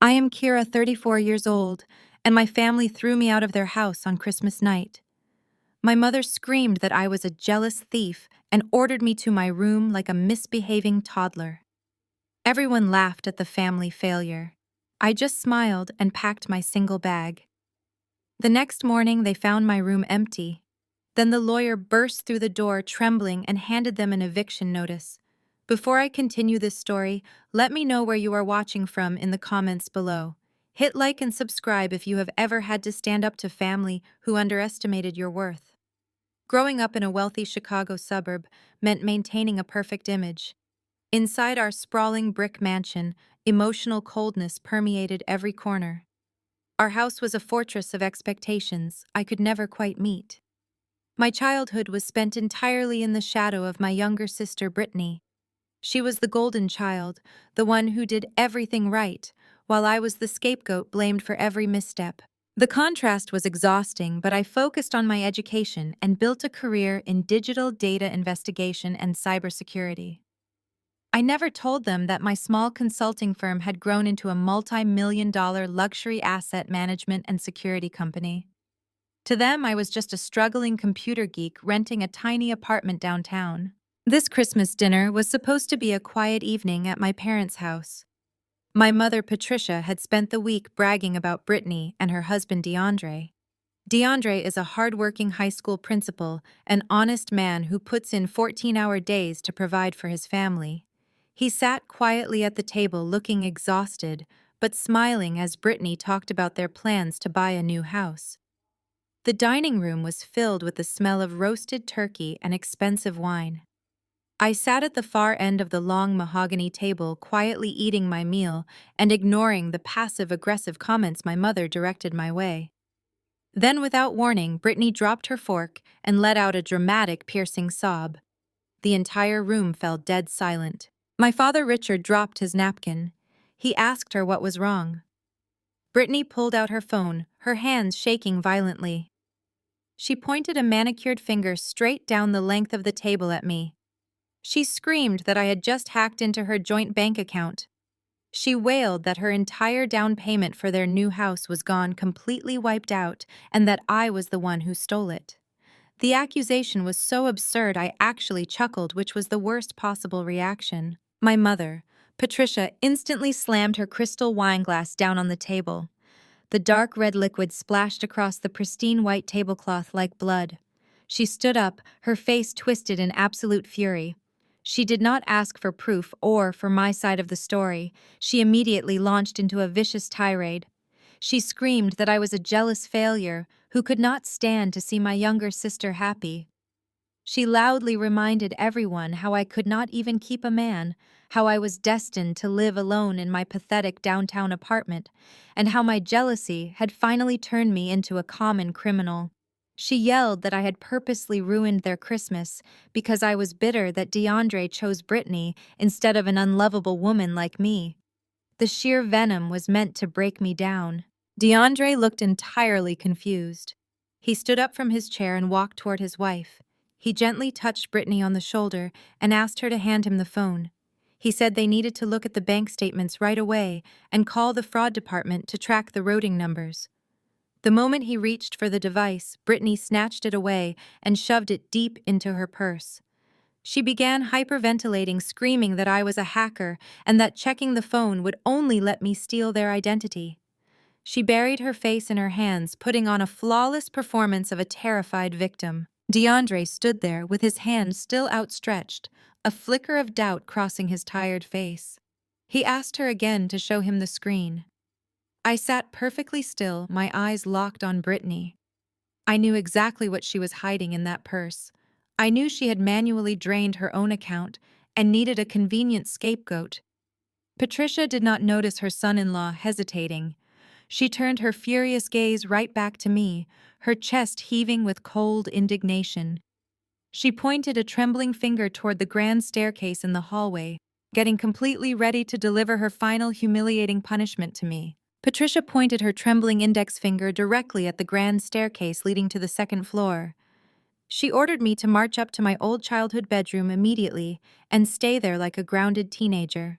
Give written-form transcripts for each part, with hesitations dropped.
I am Kira, 34 years old, and my family threw me out of their house on Christmas night. My mother screamed that I was a jealous thief and ordered me to my room like a misbehaving toddler. Everyone laughed at the family failure. I just smiled and packed my single bag. The next morning, they found my room empty. Then the lawyer burst through the door, trembling, and handed them an eviction notice. Before I continue this story, let me know where you are watching from in the comments below. Hit like and subscribe if you have ever had to stand up to family who underestimated your worth. Growing up in a wealthy Chicago suburb meant maintaining a perfect image. Inside our sprawling brick mansion, emotional coldness permeated every corner. Our house was a fortress of expectations I could never quite meet. My childhood was spent entirely in the shadow of my younger sister, Brittany. She was the golden child, the one who did everything right, while I was the scapegoat blamed for every misstep. The contrast was exhausting, but I focused on my education and built a career in digital data investigation and cybersecurity. I never told them that my small consulting firm had grown into a multi-million-dollar luxury asset management and security company. To them, I was just a struggling computer geek renting a tiny apartment downtown. This Christmas dinner was supposed to be a quiet evening at my parents' house. My mother, Patricia, had spent the week bragging about Brittany and her husband, DeAndre. DeAndre is a hardworking high school principal, an honest man who puts in 14-hour days to provide for his family. He sat quietly at the table looking exhausted, but smiling as Brittany talked about their plans to buy a new house. The dining room was filled with the smell of roasted turkey and expensive wine. I sat at the far end of the long mahogany table, quietly eating my meal and ignoring the passive-aggressive comments my mother directed my way. Then, without warning, Brittany dropped her fork and let out a dramatic, piercing sob. The entire room fell dead silent. My father, Richard, dropped his napkin. He asked her what was wrong. Brittany pulled out her phone, her hands shaking violently. She pointed a manicured finger straight down the length of the table at me. She screamed that I had just hacked into her joint bank account. She wailed that her entire down payment for their new house was gone, completely wiped out, and that I was the one who stole it. The accusation was so absurd I actually chuckled, which was the worst possible reaction. My mother, Patricia, instantly slammed her crystal wine glass down on the table. The dark red liquid splashed across the pristine white tablecloth like blood. She stood up, her face twisted in absolute fury. She did not ask for proof or for my side of the story. She immediately launched into a vicious tirade. She screamed that I was a jealous failure who could not stand to see my younger sister happy. She loudly reminded everyone how I could not even keep a man, how I was destined to live alone in my pathetic downtown apartment, and how my jealousy had finally turned me into a common criminal. She yelled that I had purposely ruined their Christmas because I was bitter that DeAndre chose Brittany instead of an unlovable woman like me. The sheer venom was meant to break me down. DeAndre looked entirely confused. He stood up from his chair and walked toward his wife. He gently touched Brittany on the shoulder and asked her to hand him the phone. He said they needed to look at the bank statements right away and call the fraud department to track the routing numbers. The moment he reached for the device, Brittany snatched it away and shoved it deep into her purse. She began hyperventilating, screaming that I was a hacker and that checking the phone would only let me steal their identity. She buried her face in her hands, putting on a flawless performance of a terrified victim. DeAndre stood there with his hand still outstretched, a flicker of doubt crossing his tired face. He asked her again to show him the screen. I sat perfectly still, my eyes locked on Brittany. I knew exactly what she was hiding in that purse. I knew she had manually drained her own account and needed a convenient scapegoat. Patricia did not notice her son-in-law hesitating. She turned her furious gaze right back to me, her chest heaving with cold indignation. She pointed a trembling finger toward the grand staircase in the hallway, getting completely ready to deliver her final humiliating punishment to me. Patricia pointed her trembling index finger directly at the grand staircase leading to the second floor. She ordered me to march up to my old childhood bedroom immediately and stay there like a grounded teenager.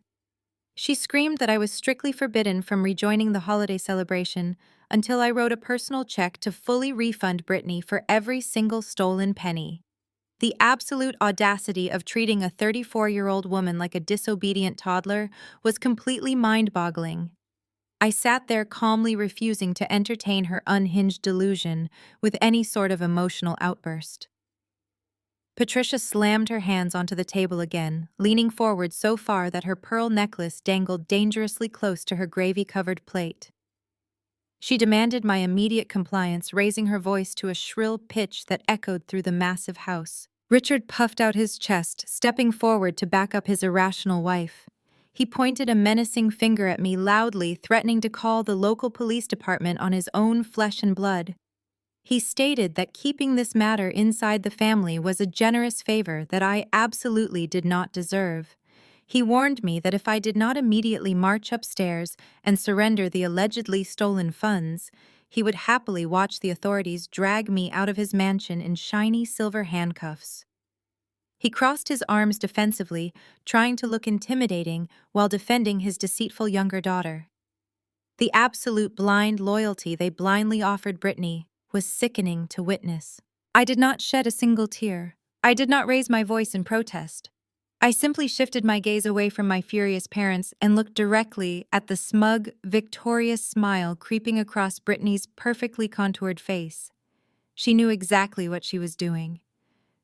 She screamed that I was strictly forbidden from rejoining the holiday celebration until I wrote a personal check to fully refund Brittany for every single stolen penny. The absolute audacity of treating a 34-year-old woman like a disobedient toddler was completely mind-boggling. I sat there calmly refusing to entertain her unhinged delusion with any sort of emotional outburst. Patricia slammed her hands onto the table again, leaning forward so far that her pearl necklace dangled dangerously close to her gravy-covered plate. She demanded my immediate compliance, raising her voice to a shrill pitch that echoed through the massive house. Richard puffed out his chest, stepping forward to back up his irrational wife. He pointed a menacing finger at me loudly, threatening to call the local police department on his own flesh and blood. He stated that keeping this matter inside the family was a generous favor that I absolutely did not deserve. He warned me that if I did not immediately march upstairs and surrender the allegedly stolen funds, he would happily watch the authorities drag me out of his mansion in shiny silver handcuffs. He crossed his arms defensively, trying to look intimidating while defending his deceitful younger daughter. The absolute blind loyalty they blindly offered Brittany was sickening to witness. I did not shed a single tear. I did not raise my voice in protest. I simply shifted my gaze away from my furious parents and looked directly at the smug, victorious smile creeping across Brittany's perfectly contoured face. She knew exactly what she was doing.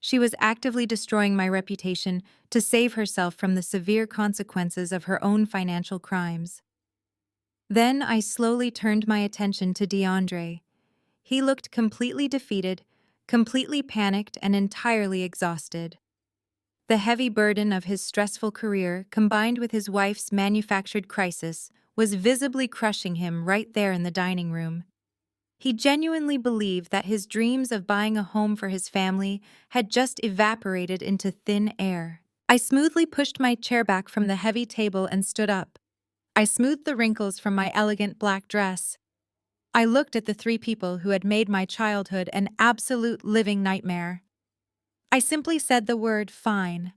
She was actively destroying my reputation to save herself from the severe consequences of her own financial crimes. Then I slowly turned my attention to DeAndre. He looked completely defeated, completely panicked, and entirely exhausted. The heavy burden of his stressful career, combined with his wife's manufactured crisis, was visibly crushing him right there in the dining room. He genuinely believed that his dreams of buying a home for his family had just evaporated into thin air. I smoothly pushed my chair back from the heavy table and stood up. I smoothed the wrinkles from my elegant black dress. I looked at the three people who had made my childhood an absolute living nightmare. I simply said the word fine.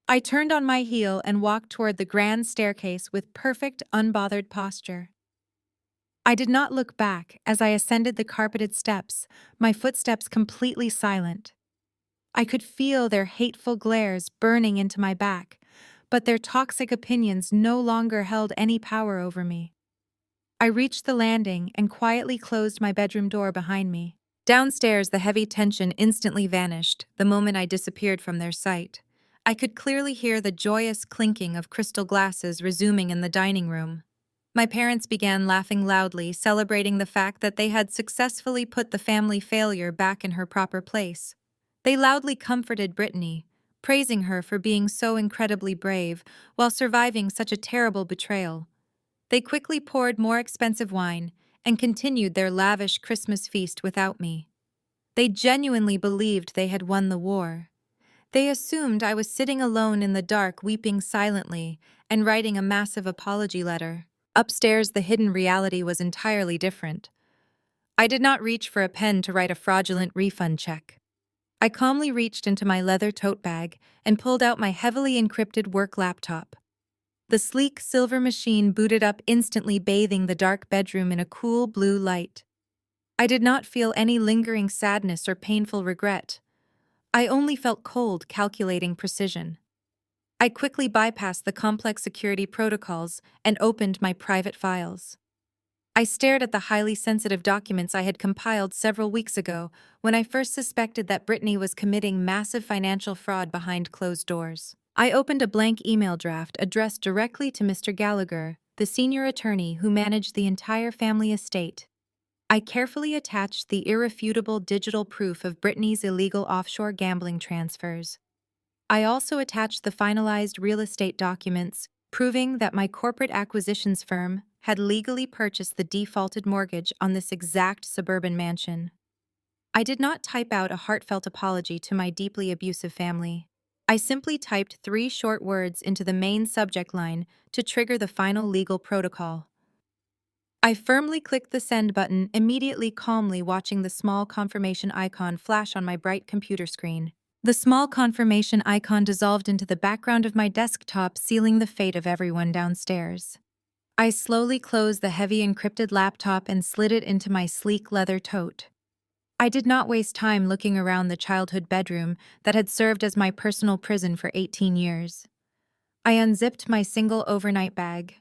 I turned on my heel and walked toward the grand staircase with perfect, unbothered posture. I did not look back as I ascended the carpeted steps, my footsteps completely silent. I could feel their hateful glares burning into my back, but their toxic opinions no longer held any power over me. I reached the landing and quietly closed my bedroom door behind me. Downstairs, the heavy tension instantly vanished the moment I disappeared from their sight. I could clearly hear the joyous clinking of crystal glasses resuming in the dining room. My parents began laughing loudly, celebrating the fact that they had successfully put the family failure back in her proper place. They loudly comforted Brittany, praising her for being so incredibly brave while surviving such a terrible betrayal. They quickly poured more expensive wine and continued their lavish Christmas feast without me. They genuinely believed they had won the war. They assumed I was sitting alone in the dark, weeping silently and writing a massive apology letter. Upstairs, the hidden reality was entirely different. I did not reach for a pen to write a fraudulent refund check. I calmly reached into my leather tote bag and pulled out my heavily encrypted work laptop. The sleek silver machine booted up instantly, bathing the dark bedroom in a cool blue light. I did not feel any lingering sadness or painful regret. I only felt cold, calculating precision. I quickly bypassed the complex security protocols and opened my private files. I stared at the highly sensitive documents I had compiled several weeks ago when I first suspected that Brittany was committing massive financial fraud behind closed doors. I opened a blank email draft addressed directly to Mr. Gallagher, the senior attorney who managed the entire family estate. I carefully attached the irrefutable digital proof of Brittany's illegal offshore gambling transfers. I also attached the finalized real estate documents proving that my corporate acquisitions firm had legally purchased the defaulted mortgage on this exact suburban mansion. I did not type out a heartfelt apology to my deeply abusive family. I simply typed 3 short words into the main subject line to trigger the final legal protocol. I firmly clicked the send button, immediately calmly watching the small confirmation icon flash on my bright computer screen. The small confirmation icon dissolved into the background of my desktop, sealing the fate of everyone downstairs. I slowly closed the heavy encrypted laptop and slid it into my sleek leather tote. I did not waste time looking around the childhood bedroom that had served as my personal prison for 18 years. I unzipped my single overnight bag.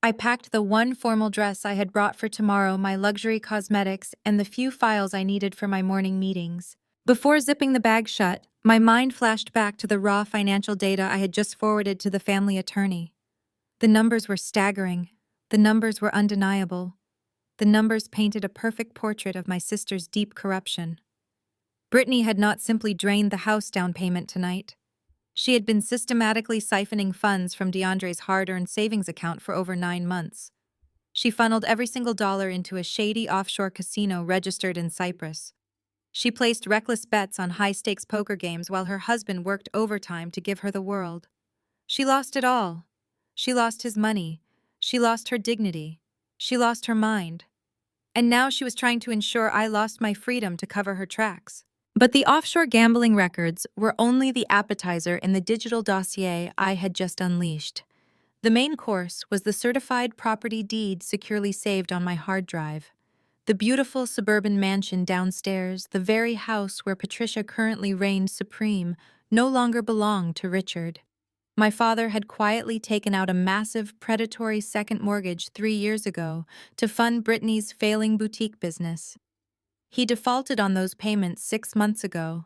I packed the one formal dress I had brought for tomorrow, my luxury cosmetics, and the few files I needed for my morning meetings. Before zipping the bag shut, my mind flashed back to the raw financial data I had just forwarded to the family attorney. The numbers were staggering. The numbers were undeniable. The numbers painted a perfect portrait of my sister's deep corruption. Brittany had not simply drained the house down payment tonight. She had been systematically siphoning funds from DeAndre's hard-earned savings account for over 9 months. She funneled every single dollar into a shady offshore casino registered in Cyprus. She placed reckless bets on high-stakes poker games while her husband worked overtime to give her the world. She lost it all. She lost his money. She lost her dignity. She lost her mind. And now she was trying to ensure I lost my freedom to cover her tracks. But the offshore gambling records were only the appetizer in the digital dossier I had just unleashed. The main course was the certified property deed securely saved on my hard drive. The beautiful suburban mansion downstairs, the very house where Patricia currently reigned supreme, no longer belonged to Richard. My father had quietly taken out a massive predatory second mortgage 3 years ago to fund Brittany's failing boutique business. He defaulted on those payments 6 months ago.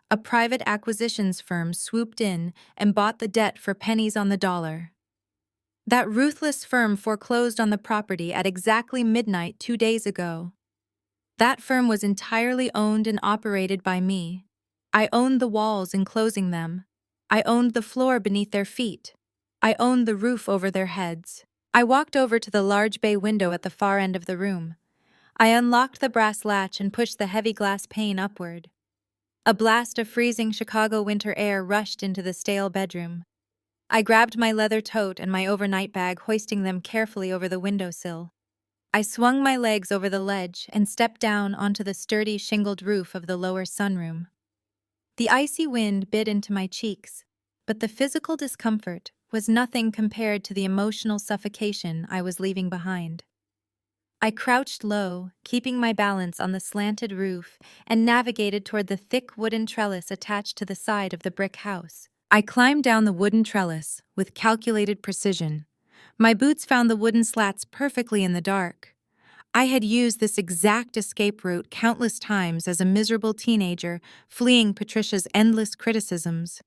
A private acquisitions firm swooped in and bought the debt for pennies on the dollar. That ruthless firm foreclosed on the property at exactly midnight 2 days ago. That firm was entirely owned and operated by me. I owned the walls enclosing them. I owned the floor beneath their feet. I owned the roof over their heads. I walked over to the large bay window at the far end of the room. I unlocked the brass latch and pushed the heavy glass pane upward. A blast of freezing Chicago winter air rushed into the stale bedroom. I grabbed my leather tote and my overnight bag, hoisting them carefully over the windowsill. I swung my legs over the ledge and stepped down onto the sturdy shingled roof of the lower sunroom. The icy wind bit into my cheeks, but the physical discomfort was nothing compared to the emotional suffocation I was leaving behind. I crouched low, keeping my balance on the slanted roof, and navigated toward the thick wooden trellis attached to the side of the brick house. I climbed down the wooden trellis with calculated precision. My boots found the wooden slats perfectly in the dark. I had used this exact escape route countless times as a miserable teenager, fleeing Patricia's endless criticisms.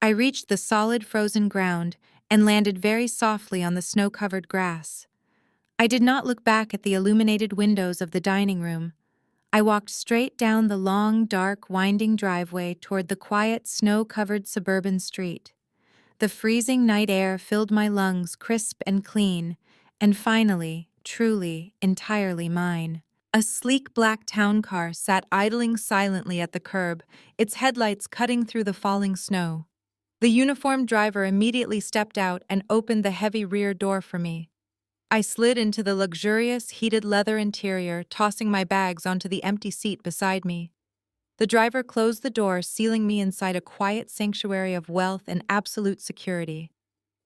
I reached the solid frozen ground and landed very softly on the snow-covered grass. I did not look back at the illuminated windows of the dining room. I walked straight down the long, dark, winding driveway toward the quiet, snow-covered suburban street. The freezing night air filled my lungs crisp and clean, and finally, truly, entirely mine. A sleek black town car sat idling silently at the curb, its headlights cutting through the falling snow. The uniformed driver immediately stepped out and opened the heavy rear door for me. I slid into the luxurious, heated leather interior, tossing my bags onto the empty seat beside me. The driver closed the door, sealing me inside a quiet sanctuary of wealth and absolute security.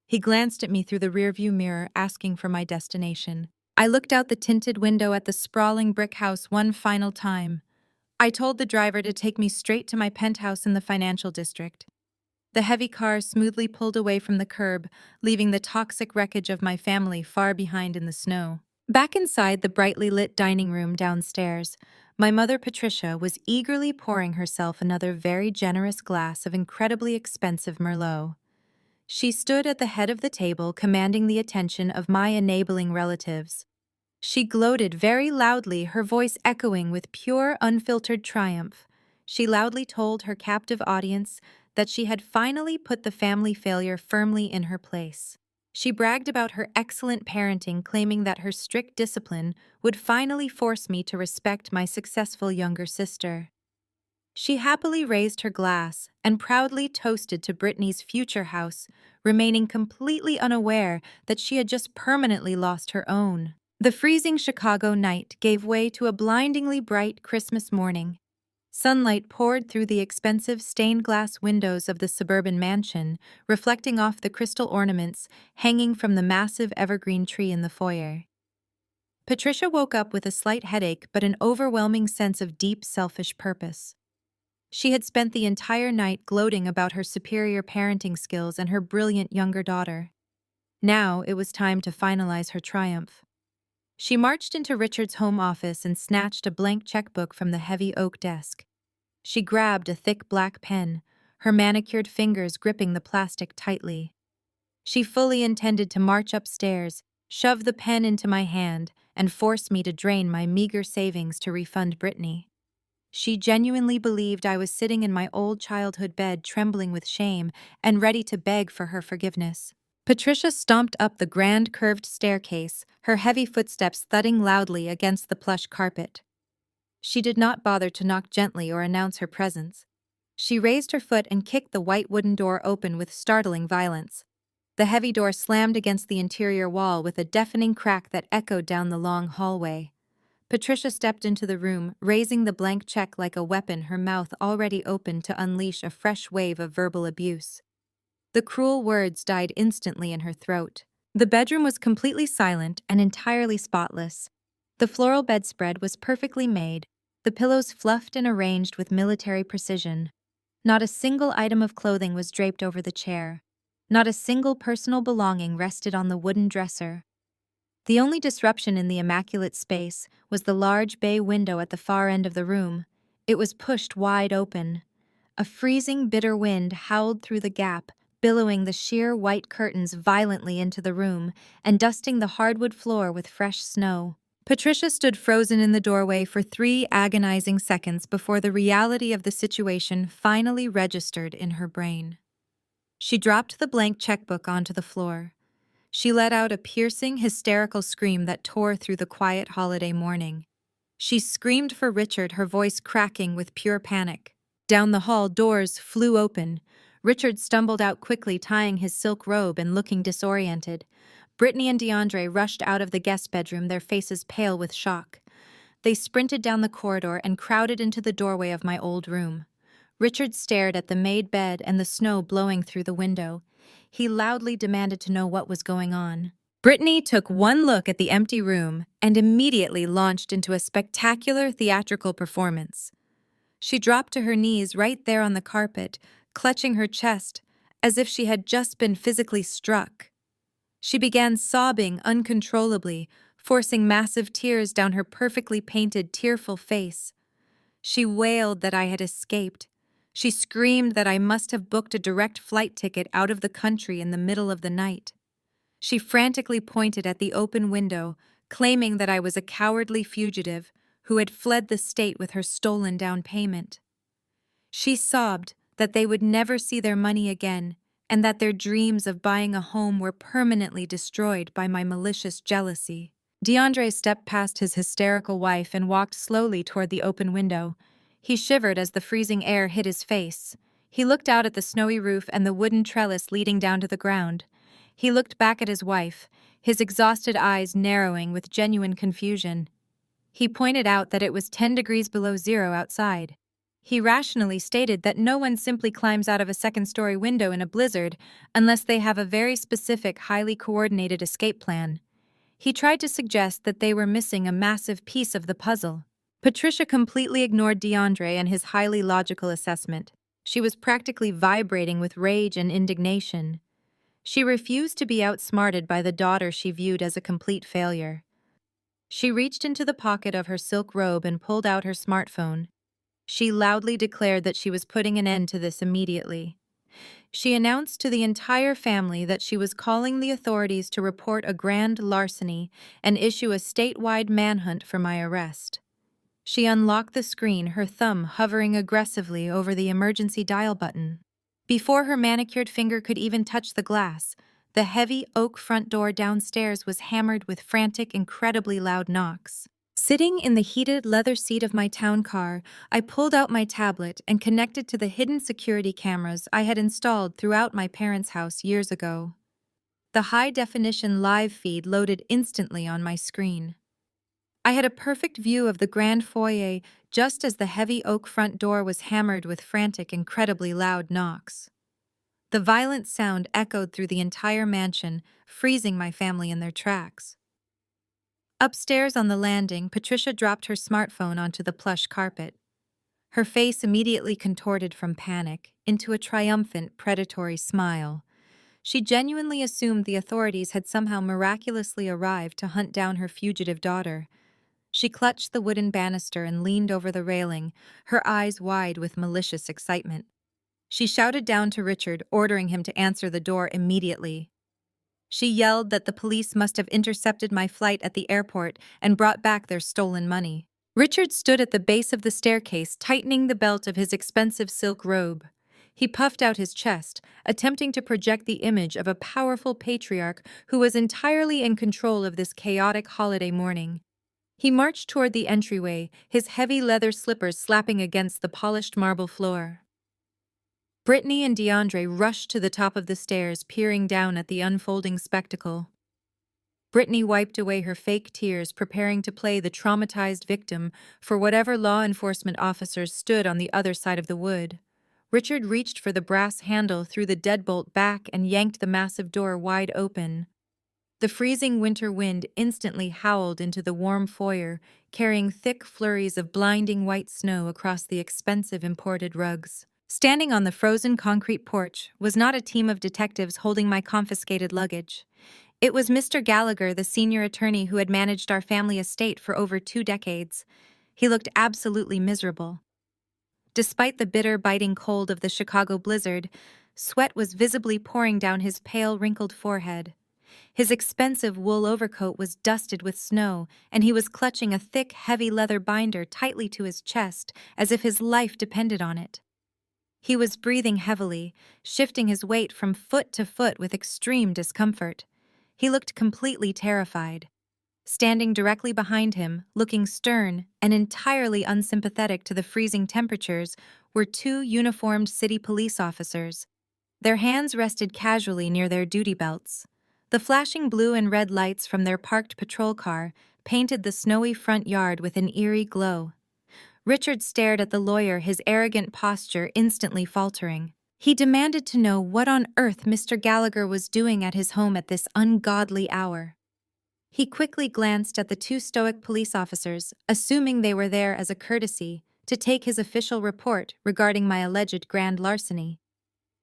He glanced at me through the rearview mirror, asking for my destination. I looked out the tinted window at the sprawling brick house one final time. I told the driver to take me straight to my penthouse in the financial district. The heavy car smoothly pulled away from the curb, leaving the toxic wreckage of my family far behind in the snow. Back inside the brightly lit dining room downstairs, my mother Patricia was eagerly pouring herself another very generous glass of incredibly expensive Merlot. She stood at the head of the table, commanding the attention of my enabling relatives. She gloated very loudly, her voice echoing with pure, unfiltered triumph. She loudly told her captive audience that she had finally put the family failure firmly in her place. She bragged about her excellent parenting, claiming that her strict discipline would finally force me to respect my successful younger sister. She happily raised her glass and proudly toasted to Brittany's future house, remaining completely unaware that she had just permanently lost her own. The freezing Chicago night gave way to a blindingly bright Christmas morning. Sunlight poured through the expensive stained glass windows of the suburban mansion, reflecting off the crystal ornaments hanging from the massive evergreen tree in the foyer. Patricia woke up with a slight headache but an overwhelming sense of deep selfish purpose. She had spent the entire night gloating about her superior parenting skills and her brilliant younger daughter. Now it was time to finalize her triumph. She marched into Richard's home office and snatched a blank checkbook from the heavy oak desk. She grabbed a thick black pen, her manicured fingers gripping the plastic tightly. She fully intended to march upstairs, shove the pen into my hand, and force me to drain my meager savings to refund Brittany. She genuinely believed I was sitting in my old childhood bed trembling with shame and ready to beg for her forgiveness. Patricia stomped up the grand curved staircase, her heavy footsteps thudding loudly against the plush carpet. She did not bother to knock gently or announce her presence. She raised her foot and kicked the white wooden door open with startling violence. The heavy door slammed against the interior wall with a deafening crack that echoed down the long hallway. Patricia stepped into the room, raising the blank check like a weapon, her mouth already open to unleash a fresh wave of verbal abuse. The cruel words died instantly in her throat. The bedroom was completely silent and entirely spotless. The floral bedspread was perfectly made, the pillows fluffed and arranged with military precision. Not a single item of clothing was draped over the chair. Not a single personal belonging rested on the wooden dresser. The only disruption in the immaculate space was the large bay window at the far end of the room. It was pushed wide open. A freezing, bitter wind howled through the gap, billowing the sheer white curtains violently into the room and dusting the hardwood floor with fresh snow. Patricia stood frozen in the doorway for 3 agonizing seconds before the reality of the situation finally registered in her brain. She dropped the blank checkbook onto the floor. She let out a piercing, hysterical scream that tore through the quiet holiday morning. She screamed for Richard, her voice cracking with pure panic. Down the hall, doors flew open. Richard stumbled out quickly, tying his silk robe and looking disoriented. Brittany and DeAndre rushed out of the guest bedroom, their faces pale with shock. They sprinted down the corridor and crowded into the doorway of my old room. Richard stared at the made bed and the snow blowing through the window. He loudly demanded to know what was going on. Brittany took one look at the empty room and immediately launched into a spectacular theatrical performance. She dropped to her knees right there on the carpet, clutching her chest as if she had just been physically struck. She began sobbing uncontrollably, forcing massive tears down her perfectly painted, tearful face. She wailed that I had escaped. She screamed that I must have booked a direct flight ticket out of the country in the middle of the night. She frantically pointed at the open window, claiming that I was a cowardly fugitive who had fled the state with her stolen down payment. She sobbed that they would never see their money again and that their dreams of buying a home were permanently destroyed by my malicious jealousy. DeAndre stepped past his hysterical wife and walked slowly toward the open window. He shivered as the freezing air hit his face. He looked out at the snowy roof and the wooden trellis leading down to the ground. He looked back at his wife, his exhausted eyes narrowing with genuine confusion. He pointed out that it was 10 degrees below zero outside. He rationally stated that no one simply climbs out of a second-story window in a blizzard unless they have a very specific, highly coordinated escape plan. He tried to suggest that they were missing a massive piece of the puzzle. Patricia completely ignored DeAndre and his highly logical assessment. She was practically vibrating with rage and indignation. She refused to be outsmarted by the daughter she viewed as a complete failure. She reached into the pocket of her silk robe and pulled out her smartphone. She loudly declared that she was putting an end to this immediately. She announced to the entire family that she was calling the authorities to report a grand larceny and issue a statewide manhunt for my arrest. She unlocked the screen, her thumb hovering aggressively over the emergency dial button. Before her manicured finger could even touch the glass, the heavy oak front door downstairs was hammered with frantic, incredibly loud knocks. Sitting in the heated leather seat of my town car, I pulled out my tablet and connected to the hidden security cameras I had installed throughout my parents' house years ago. The high-definition live feed loaded instantly on my screen. I had a perfect view of the grand foyer just as the heavy oak front door was hammered with frantic, incredibly loud knocks. The violent sound echoed through the entire mansion, freezing my family in their tracks. Upstairs on the landing, Patricia dropped her smartphone onto the plush carpet. Her face immediately contorted from panic into a triumphant, predatory smile. She genuinely assumed the authorities had somehow miraculously arrived to hunt down her fugitive daughter. She clutched the wooden banister and leaned over the railing, her eyes wide with malicious excitement. She shouted down to Richard, ordering him to answer the door immediately. She yelled that the police must have intercepted my flight at the airport and brought back their stolen money. Richard stood at the base of the staircase, tightening the belt of his expensive silk robe. He puffed out his chest, attempting to project the image of a powerful patriarch who was entirely in control of this chaotic holiday morning. He marched toward the entryway, his heavy leather slippers slapping against the polished marble floor. Brittany and DeAndre rushed to the top of the stairs, peering down at the unfolding spectacle. Brittany wiped away her fake tears, preparing to play the traumatized victim for whatever law enforcement officers stood on the other side of the wood. Richard reached for the brass handle, threw the deadbolt back, and yanked the massive door wide open. The freezing winter wind instantly howled into the warm foyer, carrying thick flurries of blinding white snow across the expensive imported rugs. Standing on the frozen concrete porch was not a team of detectives holding my confiscated luggage. It was Mr. Gallagher, the senior attorney who had managed our family estate for over 2 decades. He looked absolutely miserable. Despite the bitter, biting cold of the Chicago blizzard, sweat was visibly pouring down his pale, wrinkled forehead. His expensive wool overcoat was dusted with snow, and he was clutching a thick, heavy leather binder tightly to his chest, as if his life depended on it. He was breathing heavily, shifting his weight from foot to foot with extreme discomfort. He looked completely terrified. Standing directly behind him, looking stern and entirely unsympathetic to the freezing temperatures, were 2 uniformed city police officers. Their hands rested casually near their duty belts. The flashing blue and red lights from their parked patrol car painted the snowy front yard with an eerie glow. Richard stared at the lawyer, his arrogant posture instantly faltering. He demanded to know what on earth Mr. Gallagher was doing at his home at this ungodly hour. He quickly glanced at the 2 stoic police officers, assuming they were there as a courtesy, to take his official report regarding my alleged grand larceny.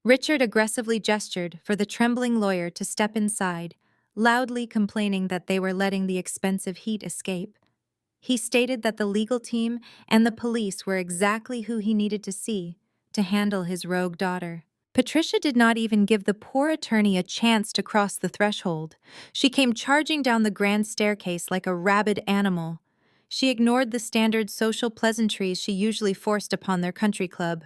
Richard aggressively gestured for the trembling lawyer to step inside, loudly complaining that they were letting the expensive heat escape. He stated that the legal team and the police were exactly who he needed to see to handle his rogue daughter. Patricia did not even give the poor attorney a chance to cross the threshold. She came charging down the grand staircase like a rabid animal. She ignored the standard social pleasantries she usually forced upon their country club.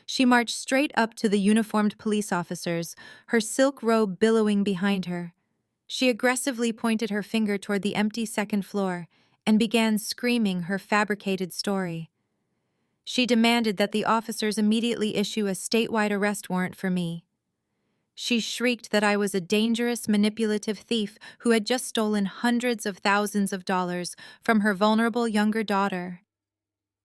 She marched straight up to the uniformed police officers, her silk robe billowing behind her. She aggressively pointed her finger toward the empty second floor and began screaming her fabricated story. She demanded that the officers immediately issue a statewide arrest warrant for me. She shrieked that I was a dangerous, manipulative thief who had just stolen hundreds of thousands of dollars from her vulnerable younger daughter.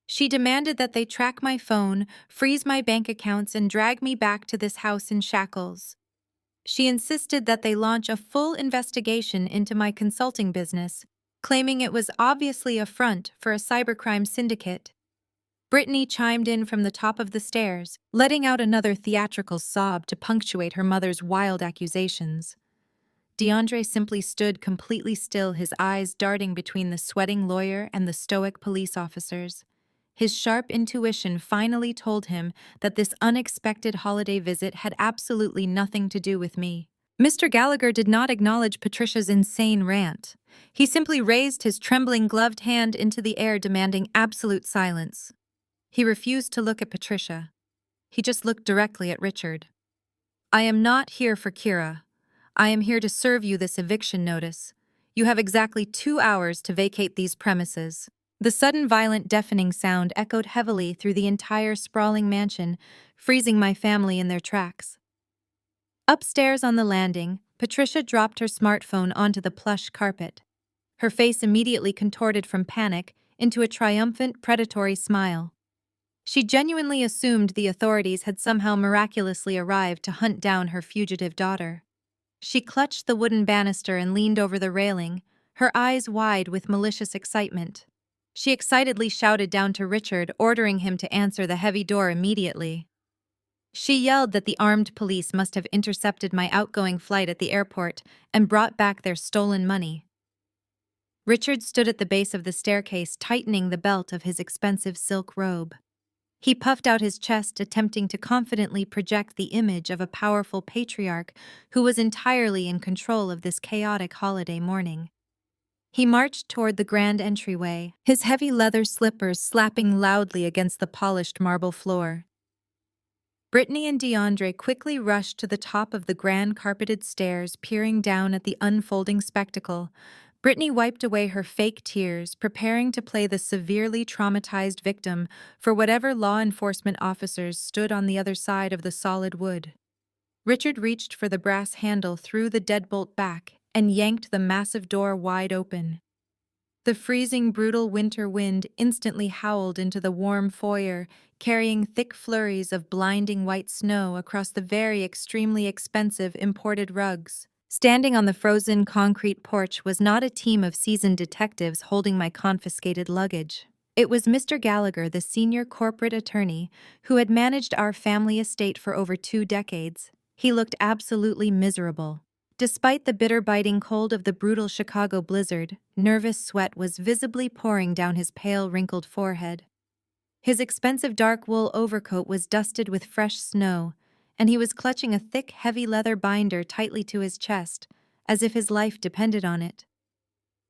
She demanded that they track my phone, freeze my bank accounts, and drag me back to this house in shackles. She insisted that they launch a full investigation into my consulting business, claiming it was obviously a front for a cybercrime syndicate. Brittany chimed in from the top of the stairs, letting out another theatrical sob to punctuate her mother's wild accusations. DeAndre simply stood completely still, his eyes darting between the sweating lawyer and the stoic police officers. His sharp intuition finally told him that this unexpected holiday visit had absolutely nothing to do with me. Mr. Gallagher did not acknowledge Patricia's insane rant. He simply raised his trembling gloved hand into the air, demanding absolute silence. He refused to look at Patricia. He just looked directly at Richard. "I am not here for Kira. I am here to serve you this eviction notice. You have exactly 2 hours to vacate these premises." The sudden violent deafening sound echoed heavily through the entire sprawling mansion, freezing my family in their tracks. Upstairs on the landing, Patricia dropped her smartphone onto the plush carpet. Her face immediately contorted from panic into a triumphant, predatory smile. She genuinely assumed the authorities had somehow miraculously arrived to hunt down her fugitive daughter. She clutched the wooden banister and leaned over the railing, her eyes wide with malicious excitement. She excitedly shouted down to Richard, ordering him to answer the heavy door immediately. She yelled that the armed police must have intercepted my outgoing flight at the airport and brought back their stolen money. Richard stood at the base of the staircase, tightening the belt of his expensive silk robe. He puffed out his chest, attempting to confidently project the image of a powerful patriarch who was entirely in control of this chaotic holiday morning. He marched toward the grand entryway, his heavy leather slippers slapping loudly against the polished marble floor. Brittany and DeAndre quickly rushed to the top of the grand carpeted stairs, peering down at the unfolding spectacle. Brittany wiped away her fake tears, preparing to play the severely traumatized victim for whatever law enforcement officers stood on the other side of the solid wood. Richard reached for the brass handle, threw the deadbolt back, and yanked the massive door wide open. The freezing, brutal winter wind instantly howled into the warm foyer, carrying thick flurries of blinding white snow across the very extremely expensive imported rugs. Standing on the frozen concrete porch was not a team of seasoned detectives holding my confiscated luggage. It was Mr. Gallagher, the senior corporate attorney, who had managed our family estate for over 2 decades. He looked absolutely miserable. Despite the bitter biting cold of the brutal Chicago blizzard, nervous sweat was visibly pouring down his pale, wrinkled forehead. His expensive dark wool overcoat was dusted with fresh snow, and he was clutching a thick, heavy leather binder tightly to his chest, as if his life depended on it.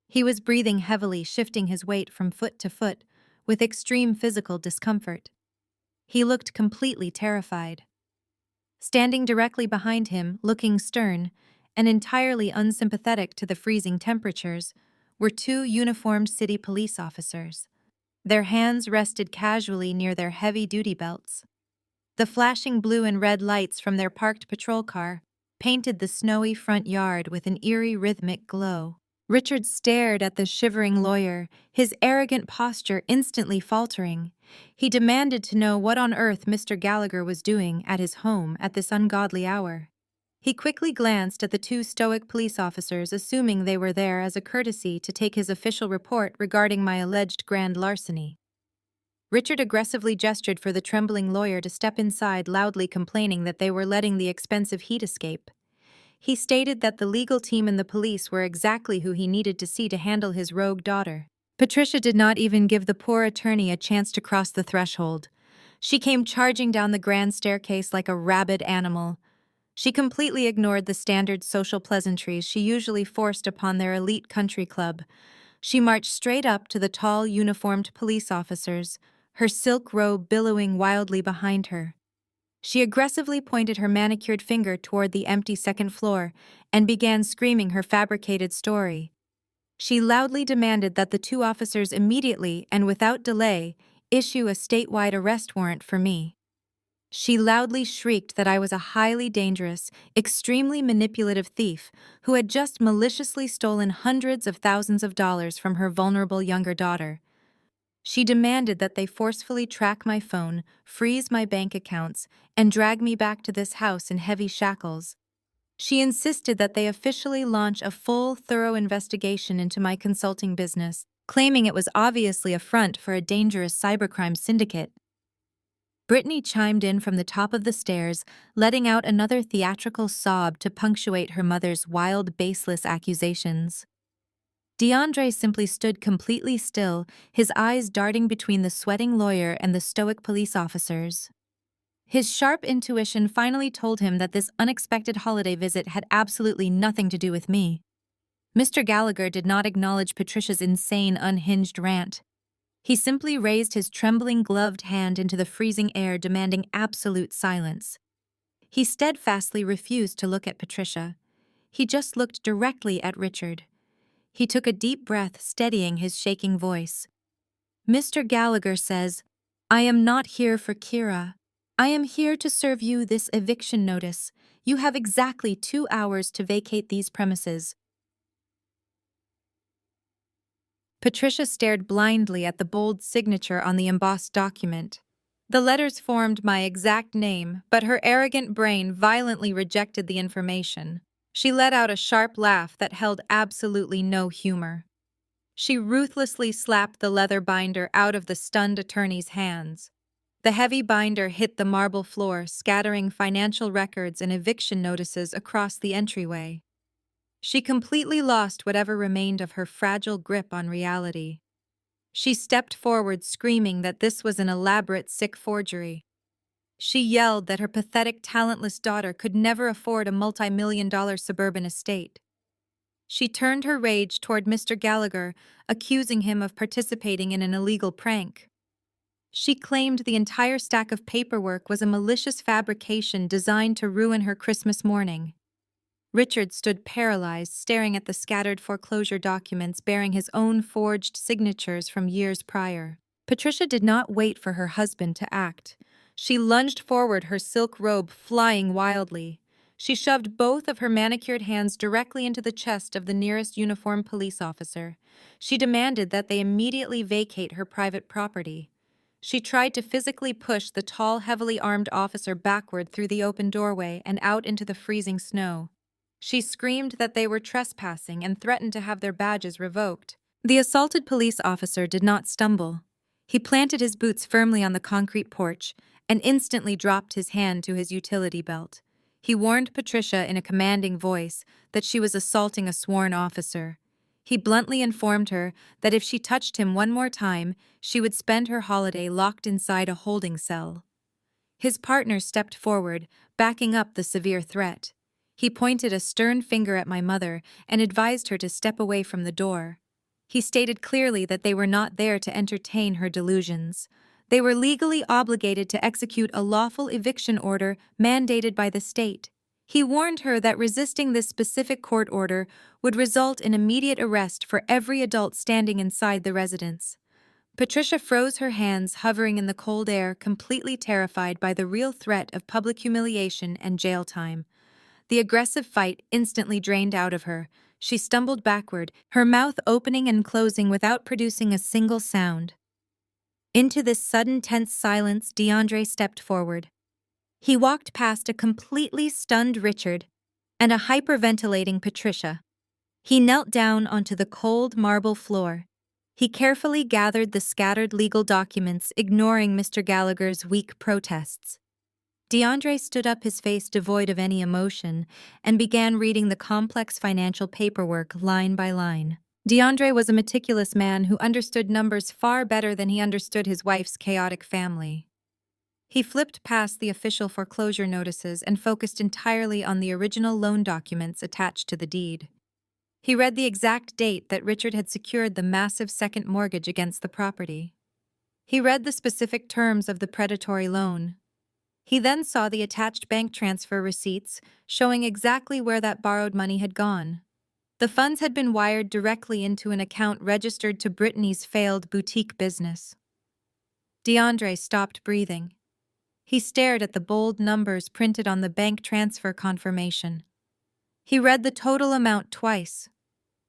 He was breathing heavily, shifting his weight from foot to foot, with extreme physical discomfort. He looked completely terrified. Standing directly behind him, looking stern, and entirely unsympathetic to the freezing temperatures, were 2 uniformed city police officers. Their hands rested casually near their heavy duty belts. The flashing blue and red lights from their parked patrol car painted the snowy front yard with an eerie rhythmic glow. Richard stared at the shivering lawyer, his arrogant posture instantly faltering. He demanded to know what on earth Mr. Gallagher was doing at his home at this ungodly hour. He quickly glanced at the 2 stoic police officers, assuming they were there as a courtesy to take his official report regarding my alleged grand larceny. Richard aggressively gestured for the trembling lawyer to step inside, loudly complaining that they were letting the expensive heat escape. He stated that the legal team and the police were exactly who he needed to see to handle his rogue daughter. Patricia did not even give the poor attorney a chance to cross the threshold. She came charging down the grand staircase like a rabid animal. She completely ignored the standard social pleasantries she usually forced upon their elite country club. She marched straight up to the tall, uniformed police officers, her silk robe billowing wildly behind her. She aggressively pointed her manicured finger toward the empty second floor and began screaming her fabricated story. She loudly demanded that the 2 officers immediately and without delay issue a statewide arrest warrant for me. She loudly shrieked that I was a highly dangerous, extremely manipulative thief who had just maliciously stolen hundreds of thousands of dollars from her vulnerable younger daughter. She demanded that they forcefully track my phone, freeze my bank accounts, and drag me back to this house in heavy shackles. She insisted that they officially launch a full, thorough investigation into my consulting business, claiming it was obviously a front for a dangerous cybercrime syndicate. Brittany chimed in from the top of the stairs, letting out another theatrical sob to punctuate her mother's wild, baseless accusations. DeAndre simply stood completely still, his eyes darting between the sweating lawyer and the stoic police officers. His sharp intuition finally told him that this unexpected holiday visit had absolutely nothing to do with me. Mr. Gallagher did not acknowledge Patricia's insane, unhinged rant. He simply raised his trembling, gloved hand into the freezing air, demanding absolute silence. He steadfastly refused to look at Patricia. He just looked directly at Richard. He took a deep breath, steadying his shaking voice. Mr. Gallagher says, "I am not here for Kira. I am here to serve you this eviction notice. You have exactly 2 hours to vacate these premises." Patricia stared blindly at the bold signature on the embossed document. The letters formed my exact name, but her arrogant brain violently rejected the information. She let out a sharp laugh that held absolutely no humor. She ruthlessly slapped the leather binder out of the stunned attorney's hands. The heavy binder hit the marble floor, scattering financial records and eviction notices across the entryway. She completely lost whatever remained of her fragile grip on reality. She stepped forward, screaming that this was an elaborate, sick forgery. She yelled that her pathetic, talentless daughter could never afford a multi-million-dollar suburban estate. She turned her rage toward Mr. Gallagher, accusing him of participating in an illegal prank. She claimed the entire stack of paperwork was a malicious fabrication designed to ruin her Christmas morning. Richard stood paralyzed, staring at the scattered foreclosure documents bearing his own forged signatures from years prior. Patricia did not wait for her husband to act. She lunged forward, her silk robe flying wildly. She shoved both of her manicured hands directly into the chest of the nearest uniformed police officer. She demanded that they immediately vacate her private property. She tried to physically push the tall, heavily armed officer backward through the open doorway and out into the freezing snow. She screamed that they were trespassing and threatened to have their badges revoked. The assaulted police officer did not stumble. He planted his boots firmly on the concrete porch and instantly dropped his hand to his utility belt. He warned Patricia in a commanding voice that she was assaulting a sworn officer. He bluntly informed her that if she touched him one more time, she would spend her holiday locked inside a holding cell. His partner stepped forward, backing up the severe threat. He pointed a stern finger at my mother and advised her to step away from the door. He stated clearly that they were not there to entertain her delusions. They were legally obligated to execute a lawful eviction order mandated by the state. He warned her that resisting this specific court order would result in immediate arrest for every adult standing inside the residence. Patricia froze, her hands hovering in the cold air, completely terrified by the real threat of public humiliation and jail time. The aggressive fight instantly drained out of her. She stumbled backward, her mouth opening and closing without producing a single sound. Into this sudden tense silence, DeAndre stepped forward. He walked past a completely stunned Richard and a hyperventilating Patricia. He knelt down onto the cold marble floor. He carefully gathered the scattered legal documents, ignoring Mr. Gallagher's weak protests. DeAndre stood up, his face devoid of any emotion, and began reading the complex financial paperwork line by line. DeAndre was a meticulous man who understood numbers far better than he understood his wife's chaotic family. He flipped past the official foreclosure notices and focused entirely on the original loan documents attached to the deed. He read the exact date that Richard had secured the massive second mortgage against the property. He read the specific terms of the predatory loan. He then saw the attached bank transfer receipts showing exactly where that borrowed money had gone. The funds had been wired directly into an account registered to Brittany's failed boutique business. DeAndre stopped breathing. He stared at the bold numbers printed on the bank transfer confirmation. He read the total amount twice.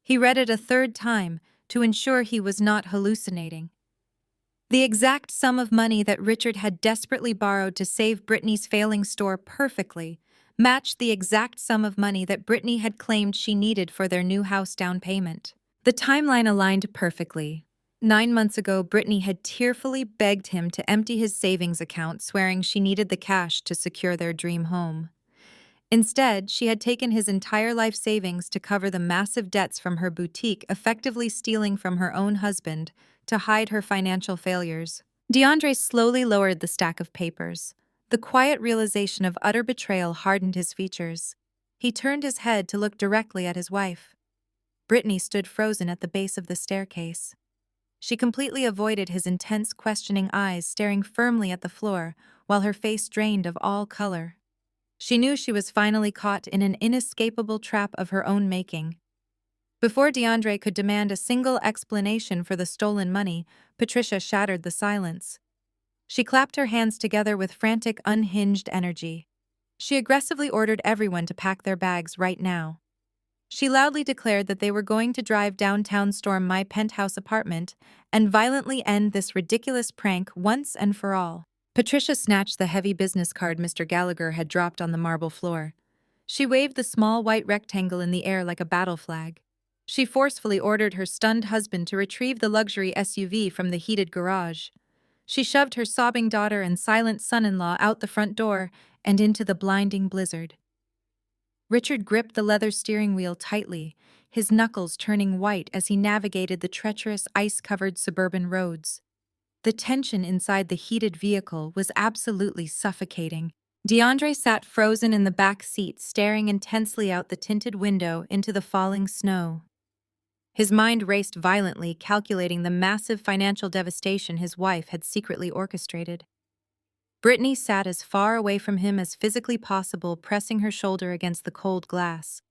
He read it a third time to ensure he was not hallucinating. The exact sum of money that Richard had desperately borrowed to save Brittany's failing store perfectly matched the exact sum of money that Brittany had claimed she needed for their new house down payment. The timeline aligned perfectly. 9 months ago, Brittany had tearfully begged him to empty his savings account, swearing she needed the cash to secure their dream home. Instead, she had taken his entire life savings to cover the massive debts from her boutique, effectively stealing from her own husband to hide her financial failures. DeAndre slowly lowered the stack of papers. The quiet realization of utter betrayal hardened his features. He turned his head to look directly at his wife. Brittany stood frozen at the base of the staircase. She completely avoided his intense, questioning eyes, staring firmly at the floor, while her face drained of all color. She knew she was finally caught in an inescapable trap of her own making. Before DeAndre could demand a single explanation for the stolen money, Patricia shattered the silence. She clapped her hands together with frantic, unhinged energy. She aggressively ordered everyone to pack their bags right now. She loudly declared that they were going to drive downtown, storm my penthouse apartment, and violently end this ridiculous prank once and for all. Patricia snatched the heavy business card Mr. Gallagher had dropped on the marble floor. She waved the small white rectangle in the air like a battle flag. She forcefully ordered her stunned husband to retrieve the luxury SUV from the heated garage. She shoved her sobbing daughter and silent son-in-law out the front door and into the blinding blizzard. Richard gripped the leather steering wheel tightly, his knuckles turning white as he navigated the treacherous ice-covered suburban roads. The tension inside the heated vehicle was absolutely suffocating. DeAndre sat frozen in the back seat, staring intensely out the tinted window into the falling snow. His mind raced violently, calculating the massive financial devastation his wife had secretly orchestrated. Brittany sat as far away from him as physically possible, pressing her shoulder against the cold glass.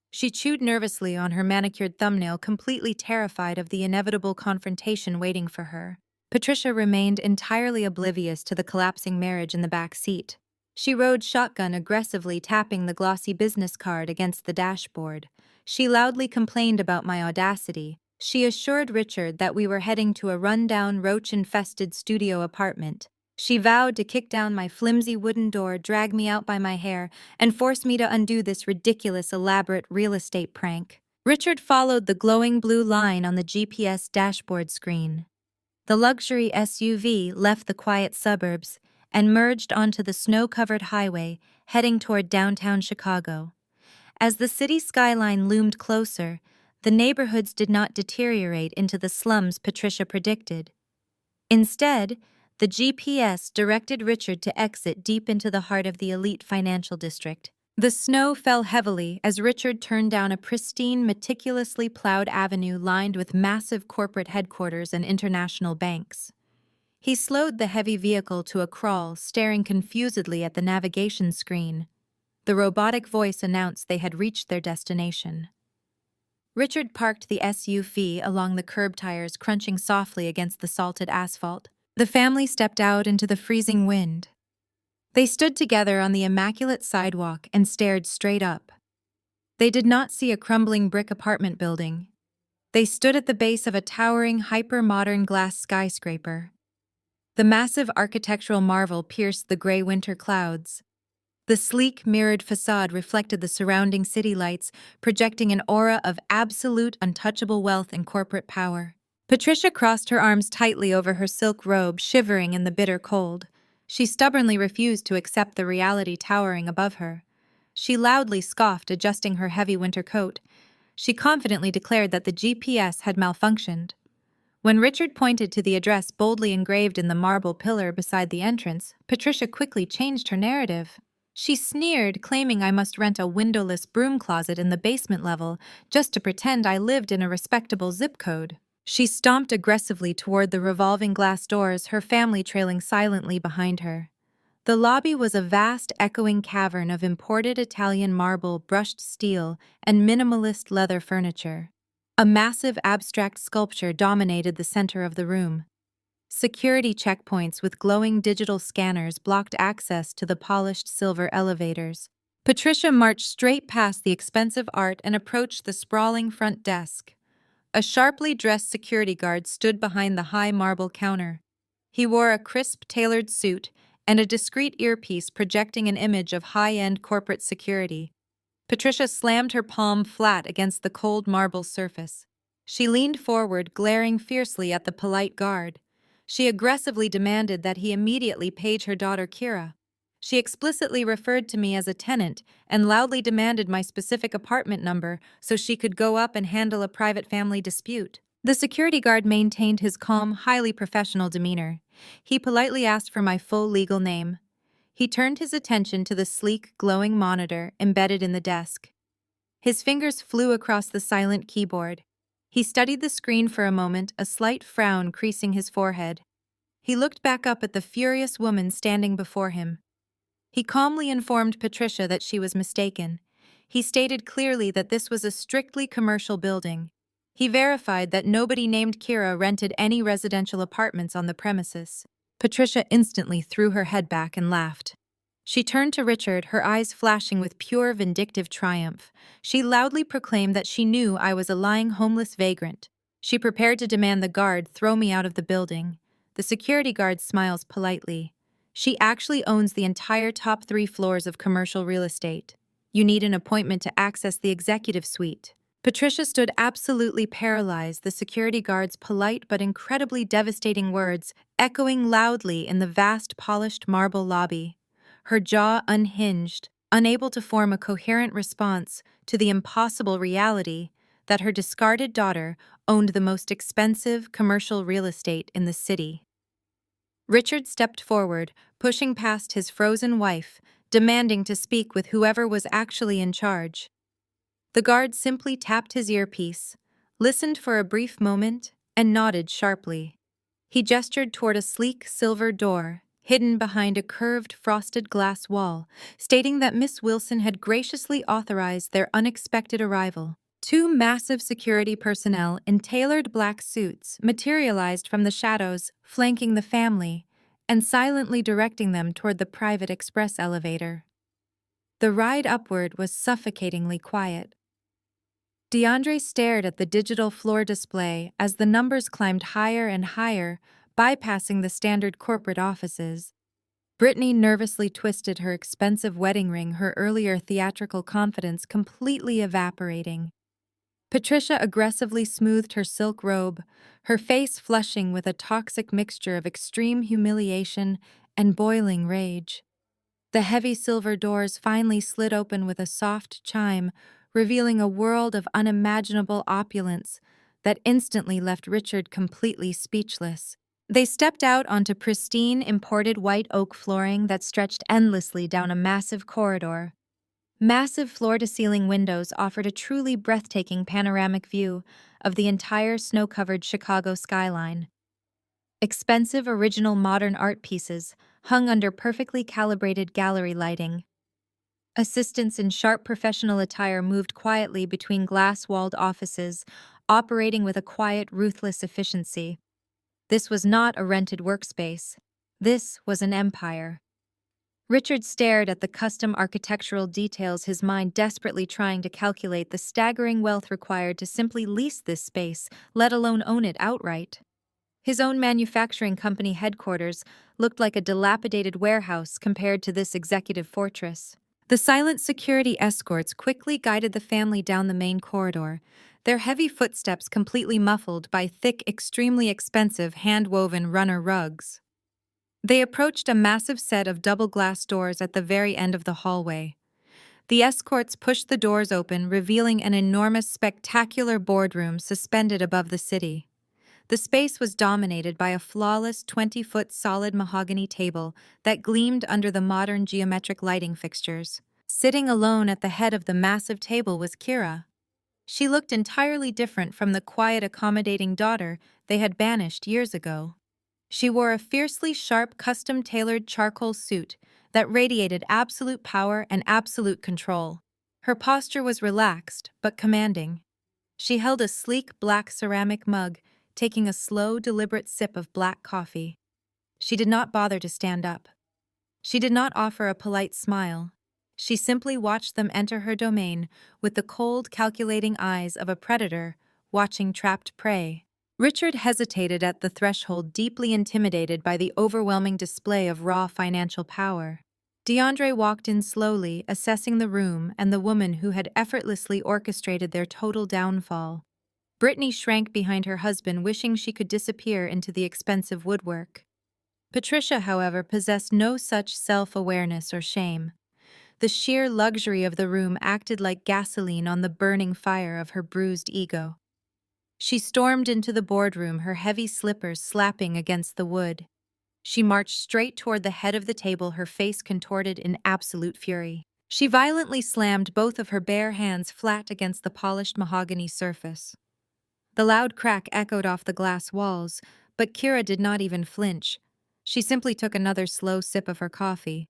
She chewed nervously on her manicured thumbnail, completely terrified of the inevitable confrontation waiting for her. Patricia remained entirely oblivious to the collapsing marriage in the back seat. She rode shotgun, aggressively tapping the glossy business card against the dashboard. She loudly complained about my audacity. She assured Richard that we were heading to a run-down, roach-infested studio apartment. She vowed to kick down my flimsy wooden door, drag me out by my hair, and force me to undo this ridiculous, elaborate real estate prank. Richard followed the glowing blue line on the GPS dashboard screen. The luxury SUV left the quiet suburbs and merged onto the snow-covered highway, heading toward downtown Chicago. As the city skyline loomed closer, the neighborhoods did not deteriorate into the slums Patricia predicted. Instead, the GPS directed Richard to exit deep into the heart of the elite financial district. The snow fell heavily as Richard turned down a pristine, meticulously plowed avenue lined with massive corporate headquarters and international banks. He slowed the heavy vehicle to a crawl, staring confusedly at the navigation screen. The robotic voice announced they had reached their destination. Richard parked the SUV along the curb, tires crunching softly against the salted asphalt. The family stepped out into the freezing wind. They stood together on the immaculate sidewalk and stared straight up. They did not see a crumbling brick apartment building. They stood at the base of a towering, hyper-modern glass skyscraper. The massive architectural marvel pierced the gray winter clouds. The sleek, mirrored facade reflected the surrounding city lights, projecting an aura of absolute, untouchable wealth and corporate power. Patricia crossed her arms tightly over her silk robe, shivering in the bitter cold. She stubbornly refused to accept the reality towering above her. She loudly scoffed, adjusting her heavy winter coat. She confidently declared that the GPS had malfunctioned. When Richard pointed to the address boldly engraved in the marble pillar beside the entrance, Patricia quickly changed her narrative. She sneered, claiming I must rent a windowless broom closet in the basement level just to pretend I lived in a respectable zip code. She stomped aggressively toward the revolving glass doors, her family trailing silently behind her. The lobby was a vast, echoing cavern of imported Italian marble, brushed steel, and minimalist leather furniture. A massive abstract sculpture dominated the center of the room. Security checkpoints with glowing digital scanners blocked access to the polished silver elevators. Patricia marched straight past the expensive art and approached the sprawling front desk. A sharply dressed security guard stood behind the high marble counter. He wore a crisp, tailored suit and a discreet earpiece projecting an image of high-end corporate security. Patricia slammed her palm flat against the cold marble surface. She leaned forward, glaring fiercely at the polite guard. She aggressively demanded that he immediately page her daughter Kira. She explicitly referred to me as a tenant and loudly demanded my specific apartment number so she could go up and handle a private family dispute. The security guard maintained his calm, highly professional demeanor. He politely asked for my full legal name. He turned his attention to the sleek, glowing monitor embedded in the desk. His fingers flew across the silent keyboard. He studied the screen for a moment, a slight frown creasing his forehead. He looked back up at the furious woman standing before him. He calmly informed Patricia that she was mistaken. He stated clearly that this was a strictly commercial building. He verified that nobody named Kira rented any residential apartments on the premises. Patricia instantly threw her head back and laughed. She turned to Richard, her eyes flashing with pure vindictive triumph. She loudly proclaimed that she knew I was a lying homeless vagrant. She prepared to demand the guard throw me out of the building. The security guard smiles politely. She actually owns the entire top 3 floors of commercial real estate. You need an appointment to access the executive suite. Patricia stood absolutely paralyzed, the security guard's polite but incredibly devastating words echoing loudly in the vast polished marble lobby. Her jaw unhinged, unable to form a coherent response to the impossible reality that her discarded daughter owned the most expensive commercial real estate in the city. Richard stepped forward, pushing past his frozen wife, demanding to speak with whoever was actually in charge. The guard simply tapped his earpiece, listened for a brief moment, and nodded sharply. He gestured toward a sleek silver door, hidden behind a curved frosted glass wall, stating that Miss Wilson had graciously authorized their unexpected arrival. 2 massive security personnel in tailored black suits materialized from the shadows, flanking the family, and silently directing them toward the private express elevator. The ride upward was suffocatingly quiet. DeAndre stared at the digital floor display as the numbers climbed higher and higher, bypassing the standard corporate offices. Brittany nervously twisted her expensive wedding ring, her earlier theatrical confidence completely evaporating. Patricia aggressively smoothed her silk robe, her face flushing with a toxic mixture of extreme humiliation and boiling rage. The heavy silver doors finally slid open with a soft chime, revealing a world of unimaginable opulence that instantly left Richard completely speechless. They stepped out onto pristine, imported white oak flooring that stretched endlessly down a massive corridor. Massive floor-to-ceiling windows offered a truly breathtaking panoramic view of the entire snow-covered Chicago skyline. Expensive original modern art pieces hung under perfectly calibrated gallery lighting. Assistants in sharp professional attire moved quietly between glass-walled offices, operating with a quiet, ruthless efficiency. This was not a rented workspace. This was an empire. Richard stared at the custom architectural details, his mind desperately trying to calculate the staggering wealth required to simply lease this space, let alone own it outright. His own manufacturing company headquarters looked like a dilapidated warehouse compared to this executive fortress. The silent security escorts quickly guided the family down the main corridor, their heavy footsteps completely muffled by thick, extremely expensive hand-woven runner rugs. They approached a massive set of double glass doors at the very end of the hallway. The escorts pushed the doors open, revealing an enormous, spectacular boardroom suspended above the city. The space was dominated by a flawless 20-foot solid mahogany table that gleamed under the modern geometric lighting fixtures. Sitting alone at the head of the massive table was Kira. She looked entirely different from the quiet, accommodating daughter they had banished years ago. She wore a fiercely sharp, custom-tailored charcoal suit that radiated absolute power and absolute control. Her posture was relaxed, but commanding. She held a sleek black ceramic mug, taking a slow, deliberate sip of black coffee. She did not bother to stand up. She did not offer a polite smile. She simply watched them enter her domain with the cold, calculating eyes of a predator watching trapped prey. Richard hesitated at the threshold, deeply intimidated by the overwhelming display of raw financial power. DeAndre walked in slowly, assessing the room and the woman who had effortlessly orchestrated their total downfall. Brittany shrank behind her husband, wishing she could disappear into the expensive woodwork. Patricia, however, possessed no such self-awareness or shame. The sheer luxury of the room acted like gasoline on the burning fire of her bruised ego. She stormed into the boardroom, her heavy slippers slapping against the wood. She marched straight toward the head of the table, her face contorted in absolute fury. She violently slammed both of her bare hands flat against the polished mahogany surface. The loud crack echoed off the glass walls, but Kira did not even flinch. She simply took another slow sip of her coffee.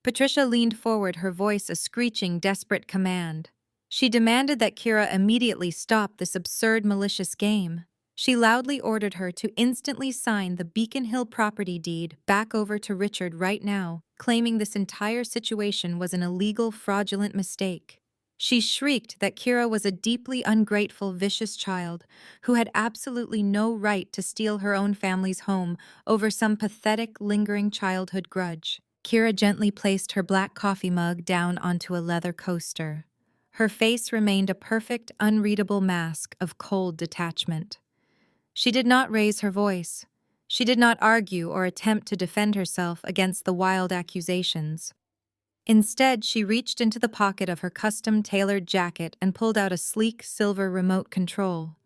Patricia leaned forward, her voice a screeching, desperate command. She demanded that Kira immediately stop this absurd, malicious game. She loudly ordered her to instantly sign the Beacon Hill property deed back over to Richard right now, claiming this entire situation was an illegal, fraudulent mistake. She shrieked that Kira was a deeply ungrateful, vicious child who had absolutely no right to steal her own family's home over some pathetic, lingering childhood grudge. Kira gently placed her black coffee mug down onto a leather coaster. Her face remained a perfect, unreadable mask of cold detachment. She did not raise her voice. She did not argue or attempt to defend herself against the wild accusations. Instead, she reached into the pocket of her custom-tailored jacket and pulled out a sleek silver remote control.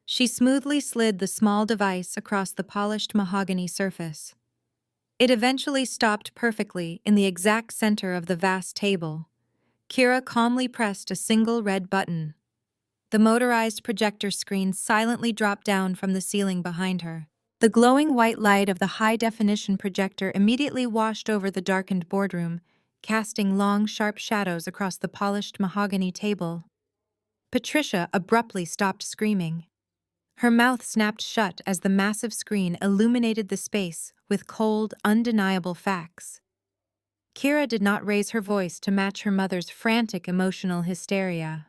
She smoothly slid the small device across the polished mahogany surface. It eventually stopped perfectly in the exact center of the vast table. Kira calmly pressed a single red button. The motorized projector screen silently dropped down from the ceiling behind her. The glowing white light of the high-definition projector immediately washed over the darkened boardroom, casting long, sharp shadows across the polished mahogany table. Patricia abruptly stopped screaming. Her mouth snapped shut as the massive screen illuminated the space with cold, undeniable facts. Kira did not raise her voice to match her mother's frantic emotional hysteria.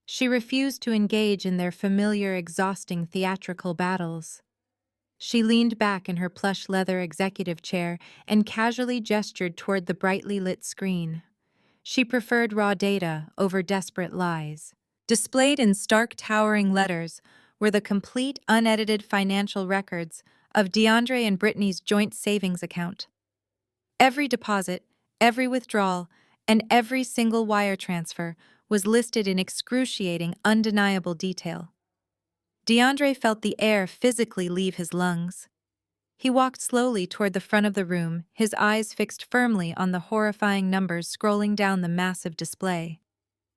She refused to engage in their familiar, exhausting theatrical battles. She leaned back in her plush leather executive chair and casually gestured toward the brightly lit screen. She preferred raw data over desperate lies. Displayed in stark, towering letters were the complete, unedited financial records of DeAndre and Brittany's joint savings account. Every deposit, every withdrawal, and every single wire transfer was listed in excruciating, undeniable detail. DeAndre felt the air physically leave his lungs. He walked slowly toward the front of the room, his eyes fixed firmly on the horrifying numbers scrolling down the massive display.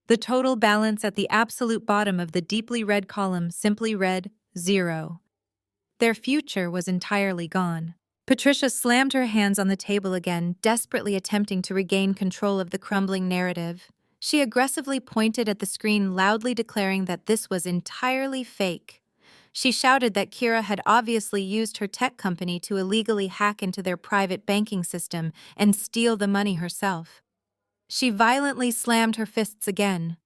The total balance at the absolute bottom of the deeply red column simply read 0. Their future was entirely gone. Patricia slammed her hands on the table again, desperately attempting to regain control of the crumbling narrative. She aggressively pointed at the screen, loudly declaring that this was entirely fake. She shouted that Kira had obviously used her tech company to illegally hack into their private banking system and steal the money herself. She violently slammed her fists again.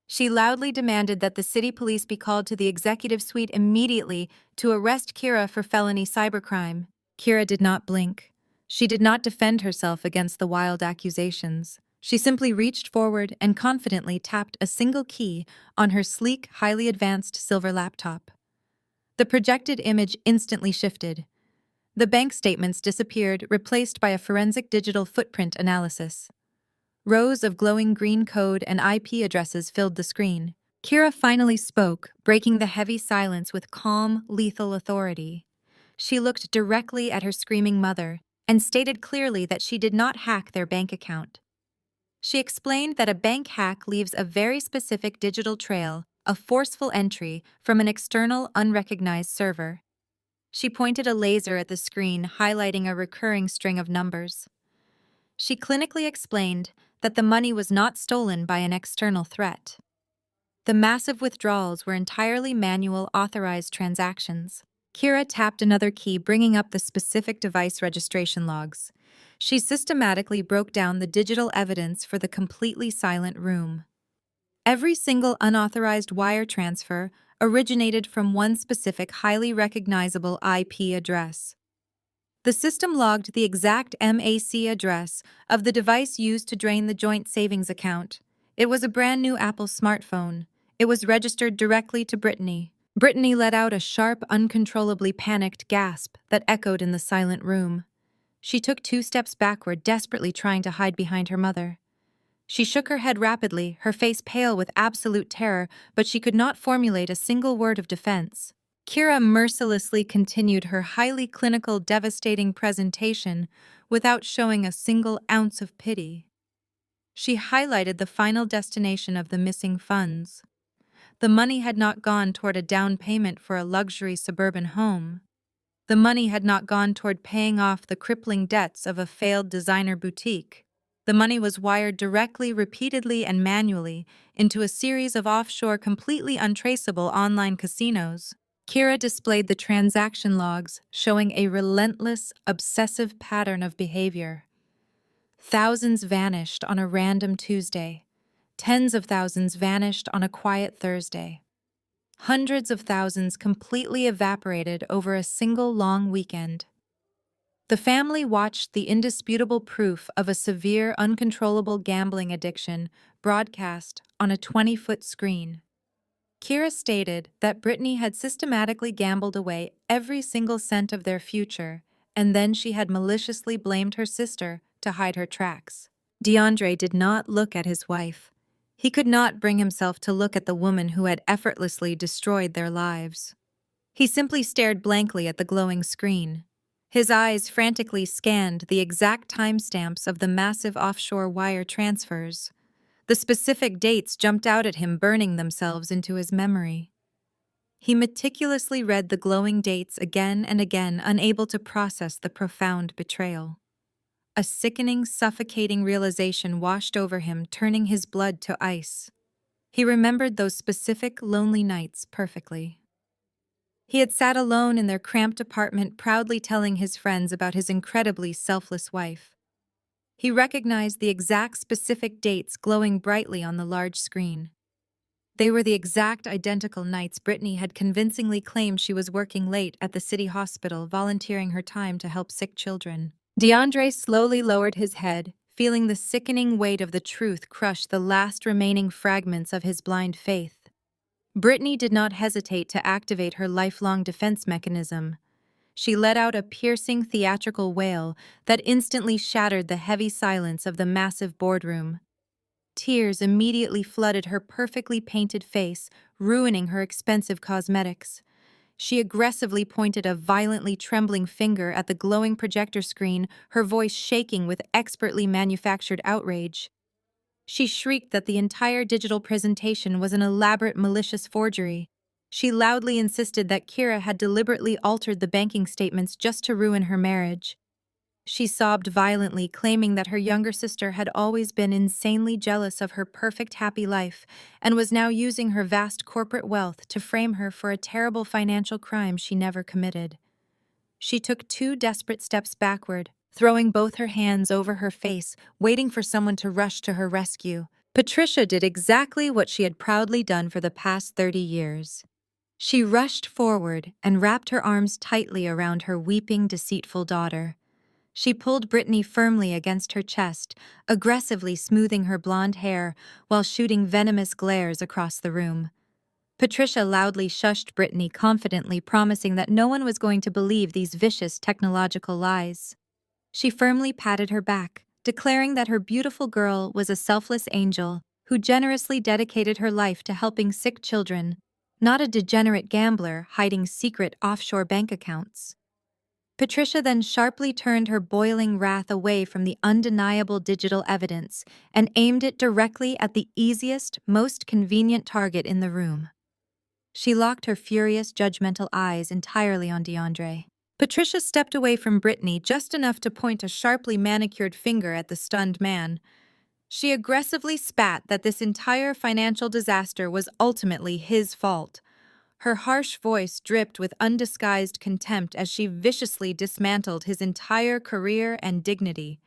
She loudly demanded that the city police be called to the executive suite immediately to arrest Kira for felony cybercrime. Kira did not blink. She did not defend herself against the wild accusations. She simply reached forward and confidently tapped a single key on her sleek, highly advanced silver laptop. The projected image instantly shifted. The bank statements disappeared, replaced by a forensic digital footprint analysis. Rows of glowing green code and IP addresses filled the screen. Kira finally spoke, breaking the heavy silence with calm, lethal authority. She looked directly at her screaming mother and stated clearly that she did not hack their bank account. She explained that a bank hack leaves a very specific digital trail, a forceful entry from an external, unrecognized server. She pointed a laser at the screen, highlighting a recurring string of numbers. She clinically explained that the money was not stolen by an external threat. The massive withdrawals were entirely manual, authorized transactions. Kira tapped another key, bringing up the specific device registration logs. She systematically broke down the digital evidence for the completely silent room. Every single unauthorized wire transfer originated from one specific, highly recognizable IP address. The system logged the exact MAC address of the device used to drain the joint savings account. It was a brand new Apple smartphone. It was registered directly to Brittany. Brittany let out a sharp, uncontrollably panicked gasp that echoed in the silent room. She took 2 steps backward, desperately trying to hide behind her mother. She shook her head rapidly, her face pale with absolute terror, but she could not formulate a single word of defense. Kira mercilessly continued her highly clinical, devastating presentation without showing a single ounce of pity. She highlighted the final destination of the missing funds. The money had not gone toward a down payment for a luxury suburban home. The money had not gone toward paying off the crippling debts of a failed designer boutique. The money was wired directly, repeatedly, and manually into a series of offshore, completely untraceable online casinos. Kira displayed the transaction logs, showing a relentless, obsessive pattern of behavior. Thousands vanished on a random Tuesday. Tens of thousands vanished on a quiet Thursday. Hundreds of thousands completely evaporated over a single long weekend. The family watched the indisputable proof of a severe, uncontrollable gambling addiction broadcast on a 20-foot screen. Kira stated that Brittany had systematically gambled away every single cent of their future, and then she had maliciously blamed her sister to hide her tracks. DeAndre did not look at his wife. He could not bring himself to look at the woman who had effortlessly destroyed their lives. He simply stared blankly at the glowing screen. His eyes frantically scanned the exact timestamps of the massive offshore wire transfers. The specific dates jumped out at him, burning themselves into his memory. He meticulously read the glowing dates again and again, unable to process the profound betrayal. A sickening, suffocating realization washed over him, turning his blood to ice. He remembered those specific, lonely nights perfectly. He had sat alone in their cramped apartment, proudly telling his friends about his incredibly selfless wife. He recognized the exact specific dates glowing brightly on the large screen. They were the exact identical nights Brittany had convincingly claimed she was working late at the city hospital, volunteering her time to help sick children. DeAndre slowly lowered his head, feeling the sickening weight of the truth crush the last remaining fragments of his blind faith. Brittany did not hesitate to activate her lifelong defense mechanism. She let out a piercing theatrical wail that instantly shattered the heavy silence of the massive boardroom. Tears immediately flooded her perfectly painted face, ruining her expensive cosmetics. She aggressively pointed a violently trembling finger at the glowing projector screen, her voice shaking with expertly manufactured outrage. She shrieked that the entire digital presentation was an elaborate malicious forgery. She loudly insisted that Kira had deliberately altered the banking statements just to ruin her marriage. She sobbed violently, claiming that her younger sister had always been insanely jealous of her perfect, happy life and was now using her vast corporate wealth to frame her for a terrible financial crime she never committed. She took 2 desperate steps backward, throwing both her hands over her face, waiting for someone to rush to her rescue. Patricia did exactly what she had proudly done for the past 30 years. She rushed forward and wrapped her arms tightly around her weeping, deceitful daughter. She pulled Brittany firmly against her chest, aggressively smoothing her blonde hair while shooting venomous glares across the room. Patricia loudly shushed Brittany, confidently promising that no one was going to believe these vicious technological lies. She firmly patted her back, declaring that her beautiful girl was a selfless angel who generously dedicated her life to helping sick children, not a degenerate gambler hiding secret offshore bank accounts. Patricia then sharply turned her boiling wrath away from the undeniable digital evidence and aimed it directly at the easiest, most convenient target in the room. She locked her furious, judgmental eyes entirely on DeAndre. Patricia stepped away from Brittany just enough to point a sharply manicured finger at the stunned man. She aggressively spat that this entire financial disaster was ultimately his fault. Her harsh voice dripped with undisguised contempt as she viciously dismantled his entire career and dignity.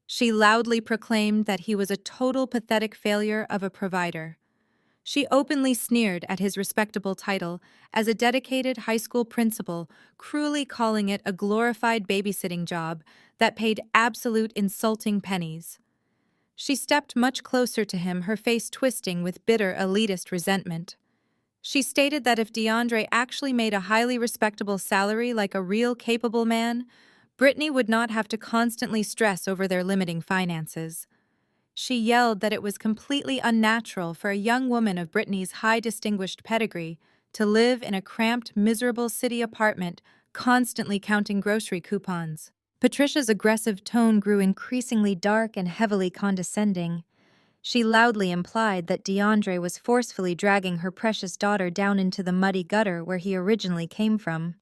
She loudly proclaimed that he was a total pathetic failure of a provider. She openly sneered at his respectable title as a dedicated high school principal, cruelly calling it a glorified babysitting job that paid absolute insulting pennies. She stepped much closer to him, her face twisting with bitter elitist resentment. She stated that if DeAndre actually made a highly respectable salary like a real capable man, Brittany would not have to constantly stress over their limiting finances. She yelled that it was completely unnatural for a young woman of Brittany's high distinguished pedigree to live in a cramped, miserable city apartment, constantly counting grocery coupons. Patricia's aggressive tone grew increasingly dark and heavily condescending. She loudly implied that DeAndre was forcefully dragging her precious daughter down into the muddy gutter where he originally came from.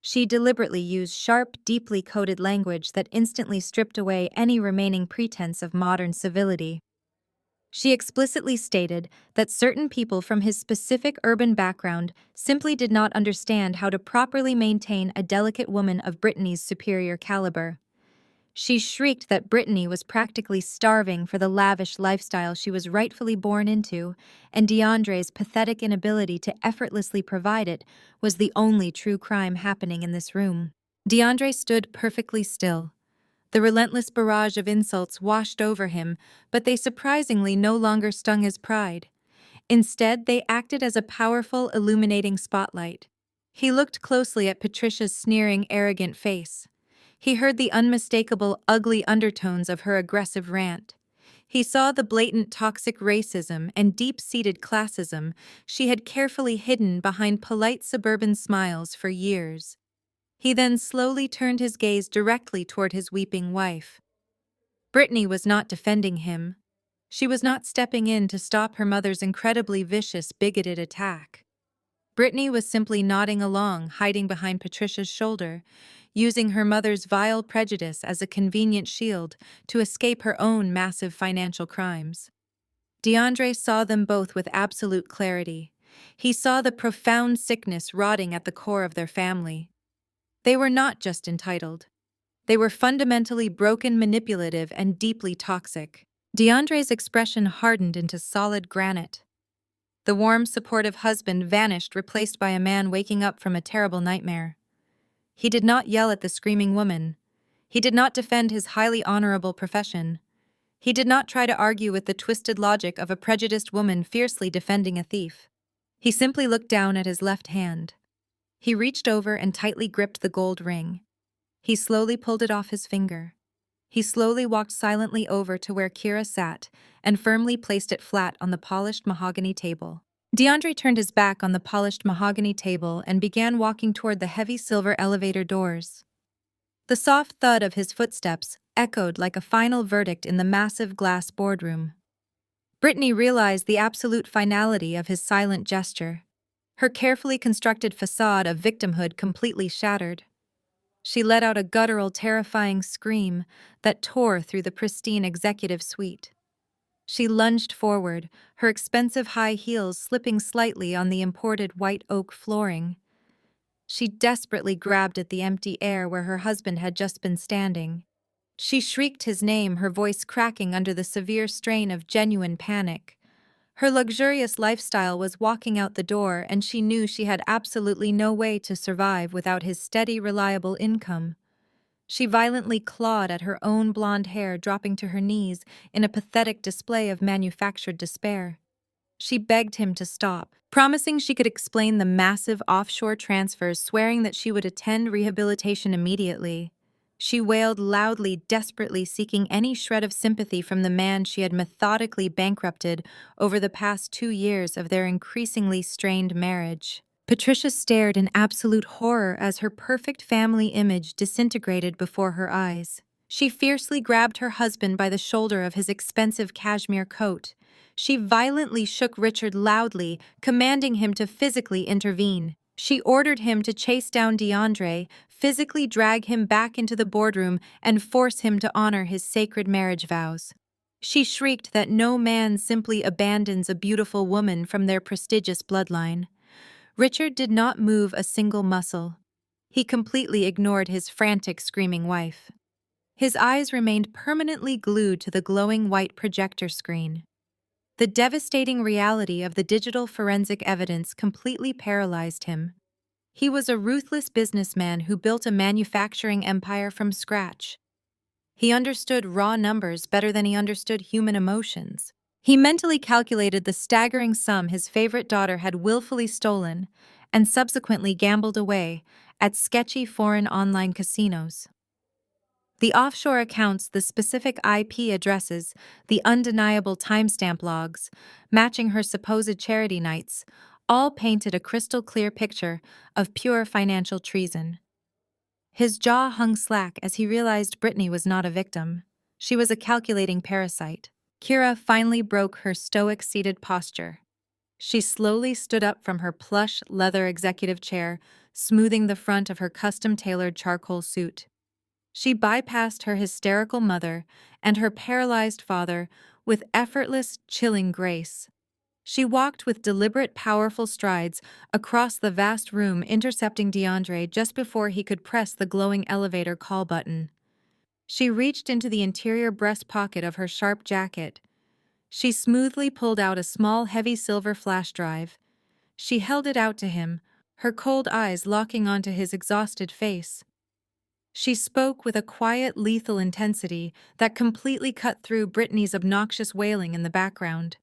She deliberately used sharp, deeply coded language that instantly stripped away any remaining pretense of modern civility. She explicitly stated that certain people from his specific urban background simply did not understand how to properly maintain a delicate woman of Brittany's superior caliber. She shrieked that Brittany was practically starving for the lavish lifestyle she was rightfully born into, and DeAndre's pathetic inability to effortlessly provide it was the only true crime happening in this room. DeAndre stood perfectly still. The relentless barrage of insults washed over him, but they surprisingly no longer stung his pride. Instead, they acted as a powerful, illuminating spotlight. He looked closely at Patricia's sneering, arrogant face. He heard the unmistakable, ugly undertones of her aggressive rant. He saw the blatant toxic racism and deep-seated classism she had carefully hidden behind polite suburban smiles for years. He then slowly turned his gaze directly toward his weeping wife. Brittany was not defending him. She was not stepping in to stop her mother's incredibly vicious, bigoted attack. Brittany was simply nodding along, hiding behind Patricia's shoulder, using her mother's vile prejudice as a convenient shield to escape her own massive financial crimes. DeAndre saw them both with absolute clarity. He saw the profound sickness rotting at the core of their family. They were not just entitled. They were fundamentally broken, manipulative, and deeply toxic. DeAndre's expression hardened into solid granite. The warm, supportive husband vanished, replaced by a man waking up from a terrible nightmare. He did not yell at the screaming woman. He did not defend his highly honorable profession. He did not try to argue with the twisted logic of a prejudiced woman fiercely defending a thief. He simply looked down at his left hand. He reached over and tightly gripped the gold ring. He slowly pulled it off his finger. He slowly walked silently over to where Kira sat and firmly placed it flat on the polished mahogany table. DeAndre turned his back on the polished mahogany table and began walking toward the heavy silver elevator doors. The soft thud of his footsteps echoed like a final verdict in the massive glass boardroom. Brittany realized the absolute finality of his silent gesture. Her carefully constructed facade of victimhood completely shattered. She let out a guttural, terrifying scream that tore through the pristine executive suite. She lunged forward, her expensive high heels slipping slightly on the imported white oak flooring. She desperately grabbed at the empty air where her husband had just been standing. She shrieked his name, her voice cracking under the severe strain of genuine panic. Her luxurious lifestyle was walking out the door, and she knew she had absolutely no way to survive without his steady, reliable income. She violently clawed at her own blonde hair, dropping to her knees in a pathetic display of manufactured despair. She begged him to stop, promising she could explain the massive offshore transfers, swearing that she would attend rehabilitation immediately. She wailed loudly, desperately seeking any shred of sympathy from the man she had methodically bankrupted over the past 2 years of their increasingly strained marriage. Patricia stared in absolute horror as her perfect family image disintegrated before her eyes. She fiercely grabbed her husband by the shoulder of his expensive cashmere coat. She violently shook Richard loudly, commanding him to physically intervene. She ordered him to chase down DeAndre, physically drag him back into the boardroom, and force him to honor his sacred marriage vows. She shrieked that no man simply abandons a beautiful woman from their prestigious bloodline. Richard did not move a single muscle. He completely ignored his frantic, screaming wife. His eyes remained permanently glued to the glowing white projector screen. The devastating reality of the digital forensic evidence completely paralyzed him. He was a ruthless businessman who built a manufacturing empire from scratch. He understood raw numbers better than he understood human emotions. He mentally calculated the staggering sum his favorite daughter had willfully stolen and subsequently gambled away at sketchy foreign online casinos. The offshore accounts, the specific IP addresses, the undeniable timestamp logs, matching her supposed charity nights, all painted a crystal-clear picture of pure financial treason. His jaw hung slack as he realized Brittany was not a victim. She was a calculating parasite. Kira finally broke her stoic-seated posture. She slowly stood up from her plush leather executive chair, smoothing the front of her custom-tailored charcoal suit. She bypassed her hysterical mother and her paralyzed father, with effortless, chilling grace. She walked with deliberate, powerful strides across the vast room, intercepting DeAndre just before he could press the glowing elevator call button. She reached into the interior breast pocket of her sharp jacket. She smoothly pulled out a small, heavy silver flash drive. She held it out to him, her cold eyes locking onto his exhausted face. She spoke with a quiet, lethal intensity that completely cut through Brittany's obnoxious wailing in the background.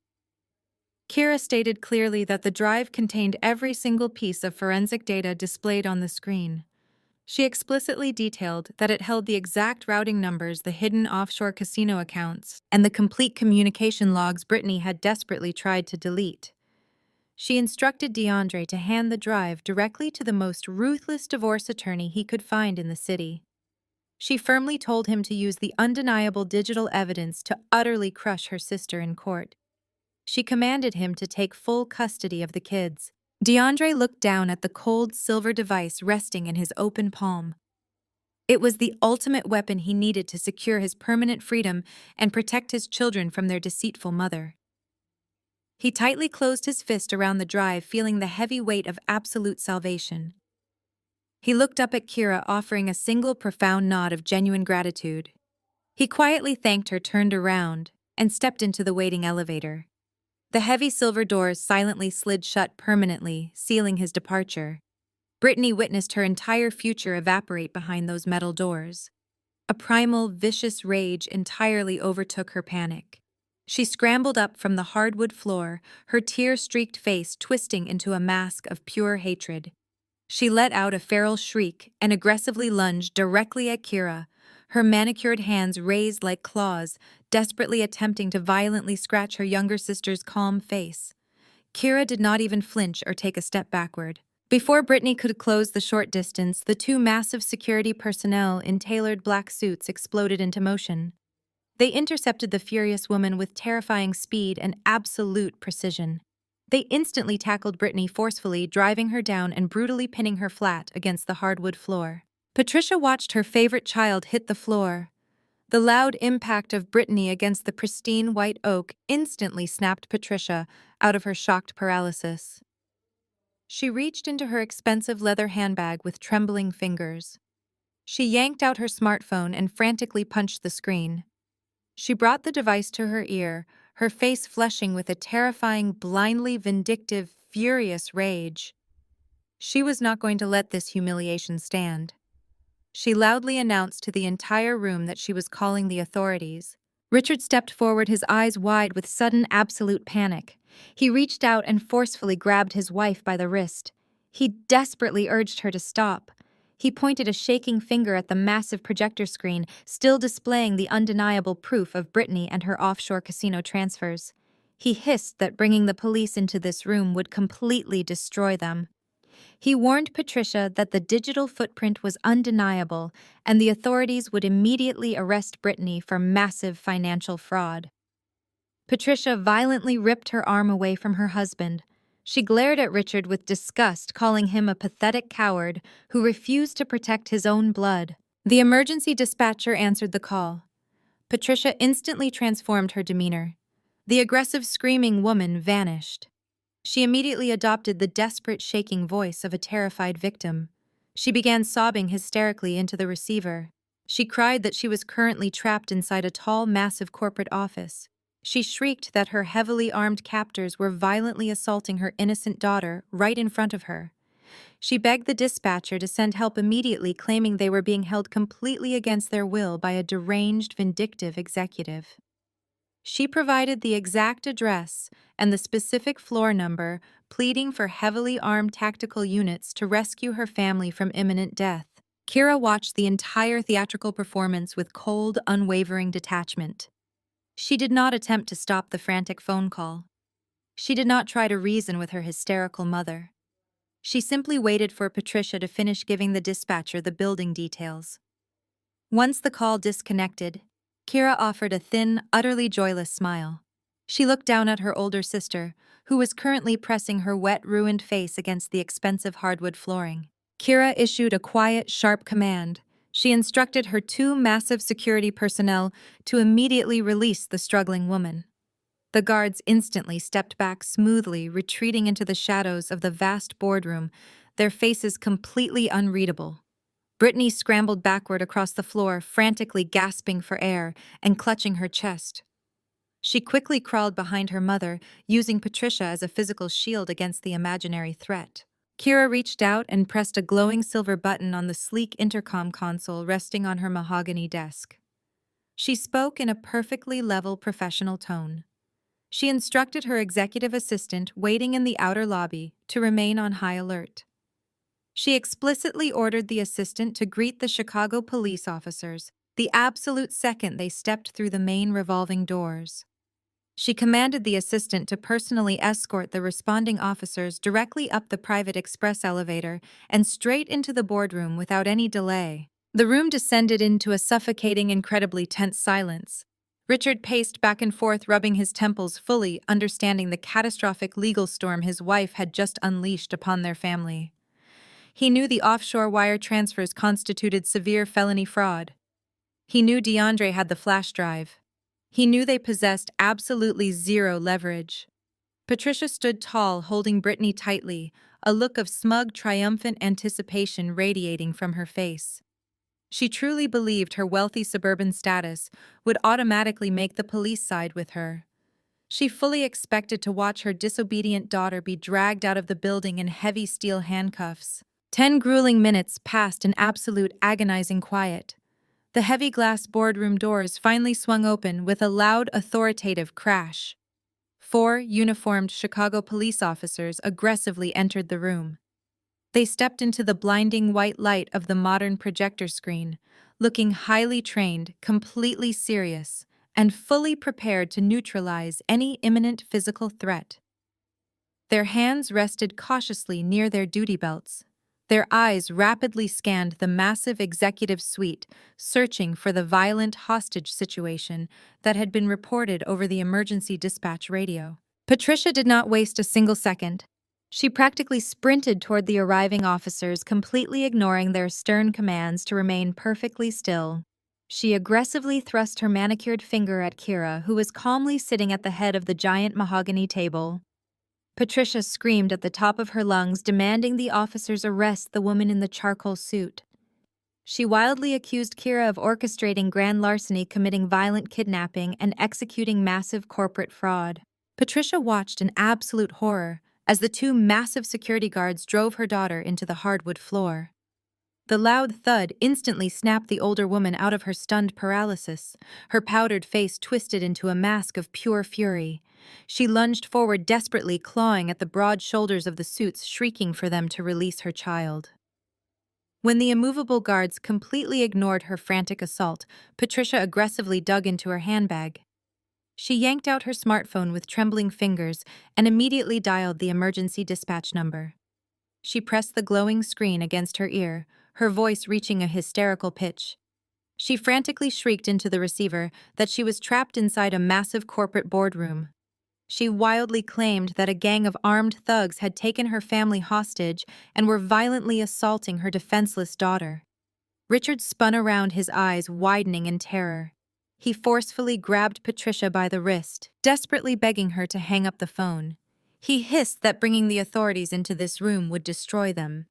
Kira stated clearly that the drive contained every single piece of forensic data displayed on the screen. She explicitly detailed that it held the exact routing numbers, the hidden offshore casino accounts, and the complete communication logs Brittany had desperately tried to delete. She instructed DeAndre to hand the drive directly to the most ruthless divorce attorney he could find in the city. She firmly told him to use the undeniable digital evidence to utterly crush her sister in court. She commanded him to take full custody of the kids. DeAndre looked down at the cold silver device resting in his open palm. It was the ultimate weapon he needed to secure his permanent freedom and protect his children from their deceitful mother. He tightly closed his fist around the drive, feeling the heavy weight of absolute salvation. He looked up at Kira, offering a single profound nod of genuine gratitude. He quietly thanked her, turned around, and stepped into the waiting elevator. The heavy silver doors silently slid shut permanently, sealing his departure. Brittany witnessed her entire future evaporate behind those metal doors. A primal, vicious rage entirely overtook her panic. She scrambled up from the hardwood floor, her tear-streaked face twisting into a mask of pure hatred. She let out a feral shriek and aggressively lunged directly at Kira, her manicured hands raised like claws, desperately attempting to violently scratch her younger sister's calm face. Kira did not even flinch or take a step backward. Before Brittany could close the short distance, the two massive security personnel in tailored black suits exploded into motion. They intercepted the furious woman with terrifying speed and absolute precision. They instantly tackled Brittany forcefully, driving her down and brutally pinning her flat against the hardwood floor. Patricia watched her favorite child hit the floor. The loud impact of Brittany against the pristine white oak instantly snapped Patricia out of her shocked paralysis. She reached into her expensive leather handbag with trembling fingers. She yanked out her smartphone and frantically punched the screen. She brought the device to her ear, her face flushing with a terrifying, blindly vindictive, furious rage. She was not going to let this humiliation stand. She loudly announced to the entire room that she was calling the authorities. Richard stepped forward, his eyes wide with sudden, absolute panic. He reached out and forcefully grabbed his wife by the wrist. He desperately urged her to stop. He pointed a shaking finger at the massive projector screen, still displaying the undeniable proof of Brittany and her offshore casino transfers. He hissed that bringing the police into this room would completely destroy them. He warned Patricia that the digital footprint was undeniable and the authorities would immediately arrest Brittany for massive financial fraud. Patricia violently ripped her arm away from her husband. She glared at Richard with disgust, calling him a pathetic coward who refused to protect his own blood. The emergency dispatcher answered the call. Patricia instantly transformed her demeanor. The aggressive, screaming woman vanished. She immediately adopted the desperate, shaking voice of a terrified victim. She began sobbing hysterically into the receiver. She cried that she was currently trapped inside a tall, massive corporate office. She shrieked that her heavily armed captors were violently assaulting her innocent daughter right in front of her. She begged the dispatcher to send help immediately, claiming they were being held completely against their will by a deranged, vindictive executive. She provided the exact address and the specific floor number, pleading for heavily armed tactical units to rescue her family from imminent death. Kira watched the entire theatrical performance with cold, unwavering detachment. She did not attempt to stop the frantic phone call. She did not try to reason with her hysterical mother. She simply waited for Patricia to finish giving the dispatcher the building details. Once the call disconnected, Kira offered a thin, utterly joyless smile. She looked down at her older sister, who was currently pressing her wet, ruined face against the expensive hardwood flooring. Kira issued a quiet, sharp command. She instructed her two massive security personnel to immediately release the struggling woman. The guards instantly stepped back smoothly, retreating into the shadows of the vast boardroom, their faces completely unreadable. Brittany scrambled backward across the floor, frantically gasping for air and clutching her chest. She quickly crawled behind her mother, using Patricia as a physical shield against the imaginary threat. Kira reached out and pressed a glowing silver button on the sleek intercom console resting on her mahogany desk. She spoke in a perfectly level professional tone. She instructed her executive assistant waiting in the outer lobby to remain on high alert. She explicitly ordered the assistant to greet the Chicago police officers the absolute second they stepped through the main revolving doors. She commanded the assistant to personally escort the responding officers directly up the private express elevator and straight into the boardroom without any delay. The room descended into a suffocating, incredibly tense silence. Richard paced back and forth, rubbing his temples, fully understanding the catastrophic legal storm his wife had just unleashed upon their family. He knew the offshore wire transfers constituted severe felony fraud. He knew DeAndre had the flash drive. He knew they possessed absolutely zero leverage. Patricia stood tall, holding Brittany tightly, a look of smug, triumphant anticipation radiating from her face. She truly believed her wealthy suburban status would automatically make the police side with her. She fully expected to watch her disobedient daughter be dragged out of the building in heavy steel handcuffs. 10 grueling minutes passed in absolute agonizing quiet. The heavy glass boardroom doors finally swung open with a loud, authoritative crash. 4 uniformed Chicago police officers aggressively entered the room. They stepped into the blinding white light of the modern projector screen, looking highly trained, completely serious, and fully prepared to neutralize any imminent physical threat. Their hands rested cautiously near their duty belts. Their eyes rapidly scanned the massive executive suite, searching for the violent hostage situation that had been reported over the emergency dispatch radio. Patricia did not waste a single second. She practically sprinted toward the arriving officers, completely ignoring their stern commands to remain perfectly still. She aggressively thrust her manicured finger at Kira, who was calmly sitting at the head of the giant mahogany table. Patricia screamed at the top of her lungs, demanding the officers arrest the woman in the charcoal suit. She wildly accused Kira of orchestrating grand larceny, committing violent kidnapping, and executing massive corporate fraud. Patricia watched in absolute horror as the 2 massive security guards drove her daughter into the hardwood floor. The loud thud instantly snapped the older woman out of her stunned paralysis. Her powdered face twisted into a mask of pure fury. She lunged forward desperately, clawing at the broad shoulders of the suits, shrieking for them to release her child. When the immovable guards completely ignored her frantic assault, Patricia aggressively dug into her handbag. She yanked out her smartphone with trembling fingers and immediately dialed the emergency dispatch number. She pressed the glowing screen against her ear, her voice reaching a hysterical pitch. She frantically shrieked into the receiver that she was trapped inside a massive corporate boardroom. She wildly claimed that a gang of armed thugs had taken her family hostage and were violently assaulting her defenseless daughter. Richard spun around, his eyes widening in terror. He forcefully grabbed Patricia by the wrist, desperately begging her to hang up the phone. He hissed that bringing the authorities into this room would destroy them.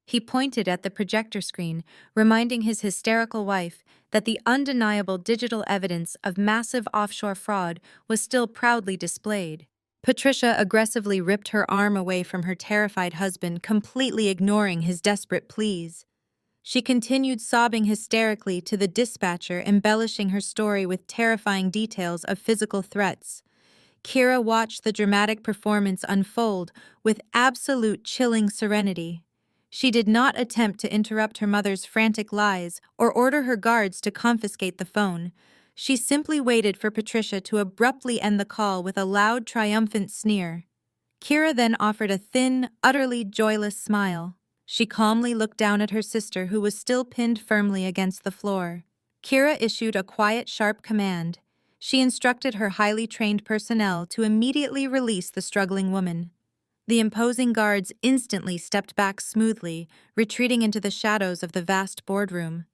He pointed at the projector screen, reminding his hysterical wife that the undeniable digital evidence of massive offshore fraud was still proudly displayed. Patricia aggressively ripped her arm away from her terrified husband, completely ignoring his desperate pleas. She continued sobbing hysterically to the dispatcher, embellishing her story with terrifying details of physical threats. Kira watched the dramatic performance unfold with absolute chilling serenity. She did not attempt to interrupt her mother's frantic lies or order her guards to confiscate the phone. She simply waited for Patricia to abruptly end the call with a loud, triumphant sneer. Kira then offered a thin, utterly joyless smile. She calmly looked down at her sister, who was still pinned firmly against the floor. Kira issued a quiet, sharp command. She instructed her highly trained personnel to immediately release the struggling woman. The imposing guards instantly stepped back smoothly, retreating into the shadows of the vast boardroom.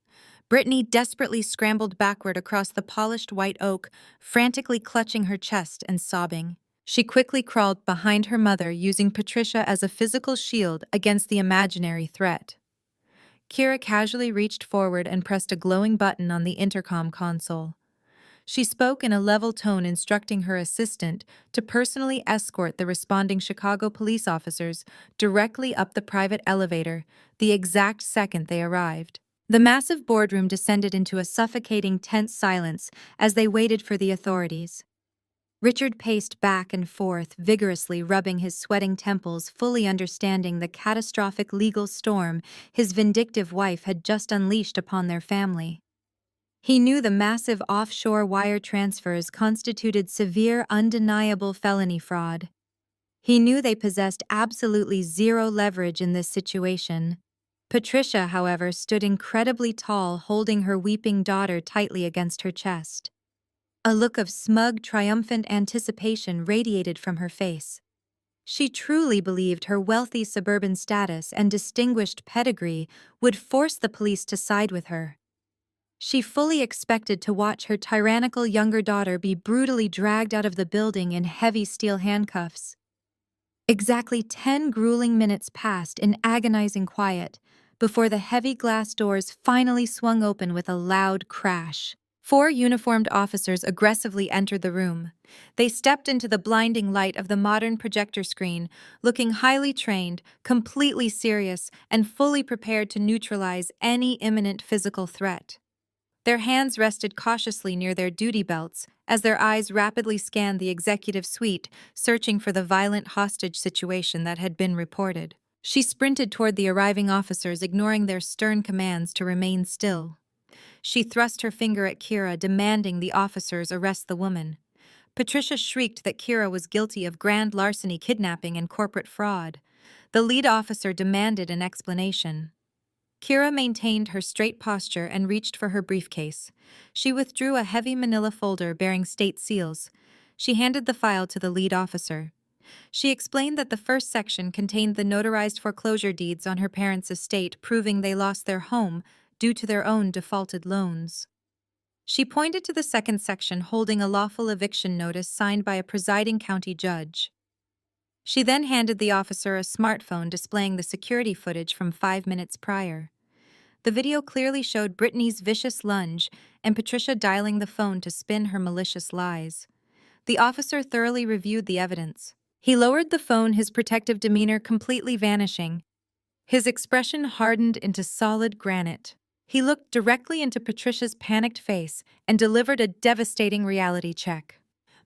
Brittany desperately scrambled backward across the polished white oak, frantically clutching her chest and sobbing. She quickly crawled behind her mother, using Patricia as a physical shield against the imaginary threat. Kira casually reached forward and pressed a glowing button on the intercom console. She spoke in a level tone, instructing her assistant to personally escort the responding Chicago police officers directly up the private elevator the exact second they arrived. The massive boardroom descended into a suffocating, tense silence as they waited for the authorities. Richard paced back and forth, vigorously rubbing his sweating temples, fully understanding the catastrophic legal storm his vindictive wife had just unleashed upon their family. He knew the massive offshore wire transfers constituted severe, undeniable felony fraud. He knew they possessed absolutely zero leverage in this situation. Patricia, however, stood incredibly tall, holding her weeping daughter tightly against her chest. A look of smug, triumphant anticipation radiated from her face. She truly believed her wealthy suburban status and distinguished pedigree would force the police to side with her. She fully expected to watch her tyrannical younger daughter be brutally dragged out of the building in heavy steel handcuffs. Exactly 10 grueling minutes passed in agonizing quiet before the heavy glass doors finally swung open with a loud crash. 4 uniformed officers aggressively entered the room. They stepped into the blinding light of the modern projector screen, looking highly trained, completely serious, and fully prepared to neutralize any imminent physical threat. Their hands rested cautiously near their duty belts as their eyes rapidly scanned the executive suite, searching for the violent hostage situation that had been reported. She sprinted toward the arriving officers, ignoring their stern commands to remain still. She thrust her finger at Kira, demanding the officers arrest the woman. Patricia shrieked that Kira was guilty of grand larceny, kidnapping, and corporate fraud. The lead officer demanded an explanation. Kira maintained her straight posture and reached for her briefcase. She withdrew a heavy manila folder bearing state seals. She handed the file to the lead officer. She explained that the first section contained the notarized foreclosure deeds on her parents' estate, proving they lost their home due to their own defaulted loans. She pointed to the second section, holding a lawful eviction notice signed by a presiding county judge. She then handed the officer a smartphone displaying the security footage from 5 minutes prior. The video clearly showed Brittany's vicious lunge and Patricia dialing the phone to spin her malicious lies. The officer thoroughly reviewed the evidence. He lowered the phone, his protective demeanor completely vanishing. His expression hardened into solid granite. He looked directly into Patricia's panicked face and delivered a devastating reality check.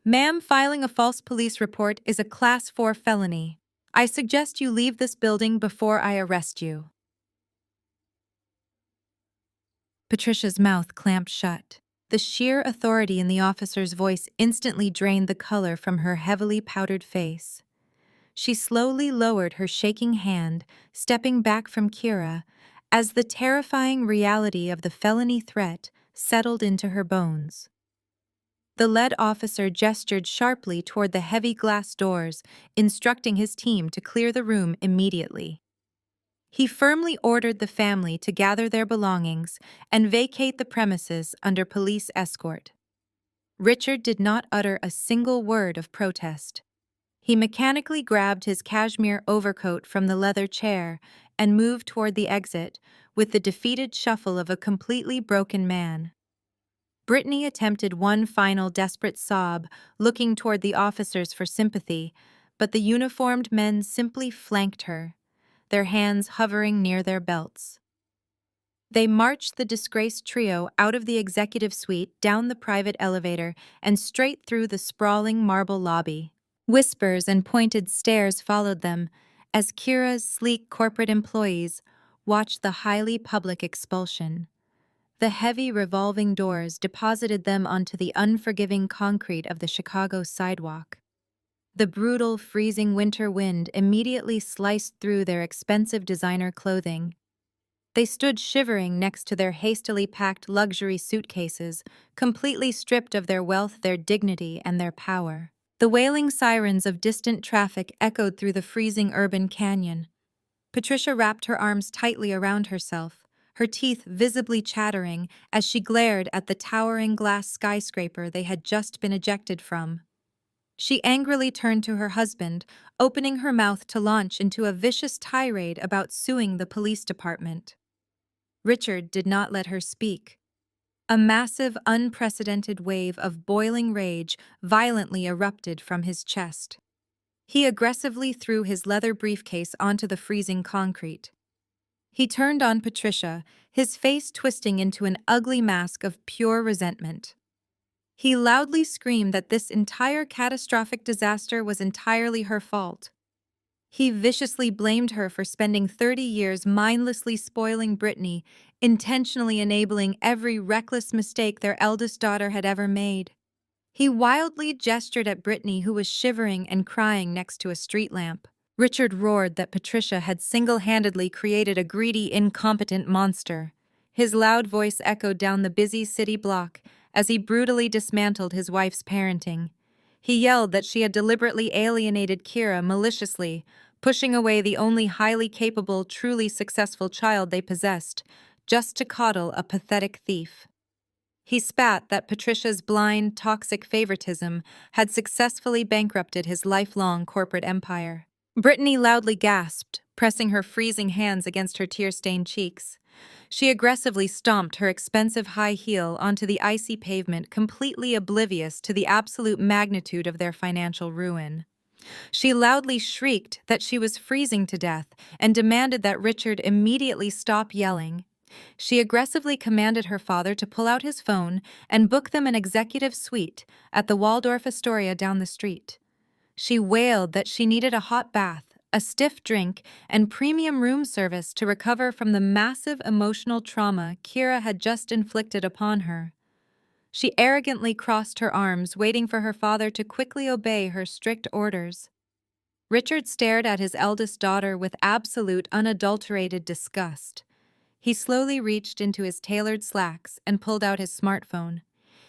"Ma'am, filing a false police report is a Class 4 felony. I suggest you leave this building before I arrest you." Patricia's mouth clamped shut. The sheer authority in the officer's voice instantly drained the color from her heavily powdered face. She slowly lowered her shaking hand, stepping back from Kira, as the terrifying reality of the felony threat settled into her bones. The lead officer gestured sharply toward the heavy glass doors, instructing his team to clear the room immediately. He firmly ordered the family to gather their belongings and vacate the premises under police escort. Richard did not utter a single word of protest. He mechanically grabbed his cashmere overcoat from the leather chair and moved toward the exit with the defeated shuffle of a completely broken man. Brittany attempted one final desperate sob, looking toward the officers for sympathy, but the uniformed men simply flanked her, their hands hovering near their belts. They marched the disgraced trio out of the executive suite, down the private elevator, and straight through the sprawling marble lobby. Whispers and pointed stares followed them as Kira's sleek corporate employees watched the highly public expulsion. The heavy revolving doors deposited them onto the unforgiving concrete of the Chicago sidewalk. The brutal, freezing winter wind immediately sliced through their expensive designer clothing. They stood shivering next to their hastily packed luxury suitcases, completely stripped of their wealth, their dignity, and their power. The wailing sirens of distant traffic echoed through the freezing urban canyon. Patricia wrapped her arms tightly around herself, her teeth visibly chattering as she glared at the towering glass skyscraper they had just been ejected from. She angrily turned to her husband, opening her mouth to launch into a vicious tirade about suing the police department. Richard did not let her speak. A massive, unprecedented wave of boiling rage violently erupted from his chest. He aggressively threw his leather briefcase onto the freezing concrete. He turned on Patricia, his face twisting into an ugly mask of pure resentment. He loudly screamed that this entire catastrophic disaster was entirely her fault. He viciously blamed her for spending 30 years mindlessly spoiling Brittany, intentionally enabling every reckless mistake their eldest daughter had ever made. He wildly gestured at Brittany, who was shivering and crying next to a street lamp. Richard roared that Patricia had single-handedly created a greedy, incompetent monster. His loud voice echoed down the busy city block as he brutally dismantled his wife's parenting. He yelled that she had deliberately alienated Kira maliciously, pushing away the only highly capable, truly successful child they possessed, just to coddle a pathetic thief. He spat that Patricia's blind, toxic favoritism had successfully bankrupted his lifelong corporate empire. Brittany loudly gasped, pressing her freezing hands against her tear-stained cheeks. She aggressively stomped her expensive high heel onto the icy pavement, completely oblivious to the absolute magnitude of their financial ruin. She loudly shrieked that she was freezing to death and demanded that Richard immediately stop yelling. She aggressively commanded her father to pull out his phone and book them an executive suite at the Waldorf Astoria down the street. She wailed that she needed a hot bath, a stiff drink, and premium room service to recover from the massive emotional trauma Kira had just inflicted upon her. She arrogantly crossed her arms, waiting for her father to quickly obey her strict orders. Richard stared at his eldest daughter with absolute, unadulterated disgust. He slowly reached into his tailored slacks and pulled out his smartphone.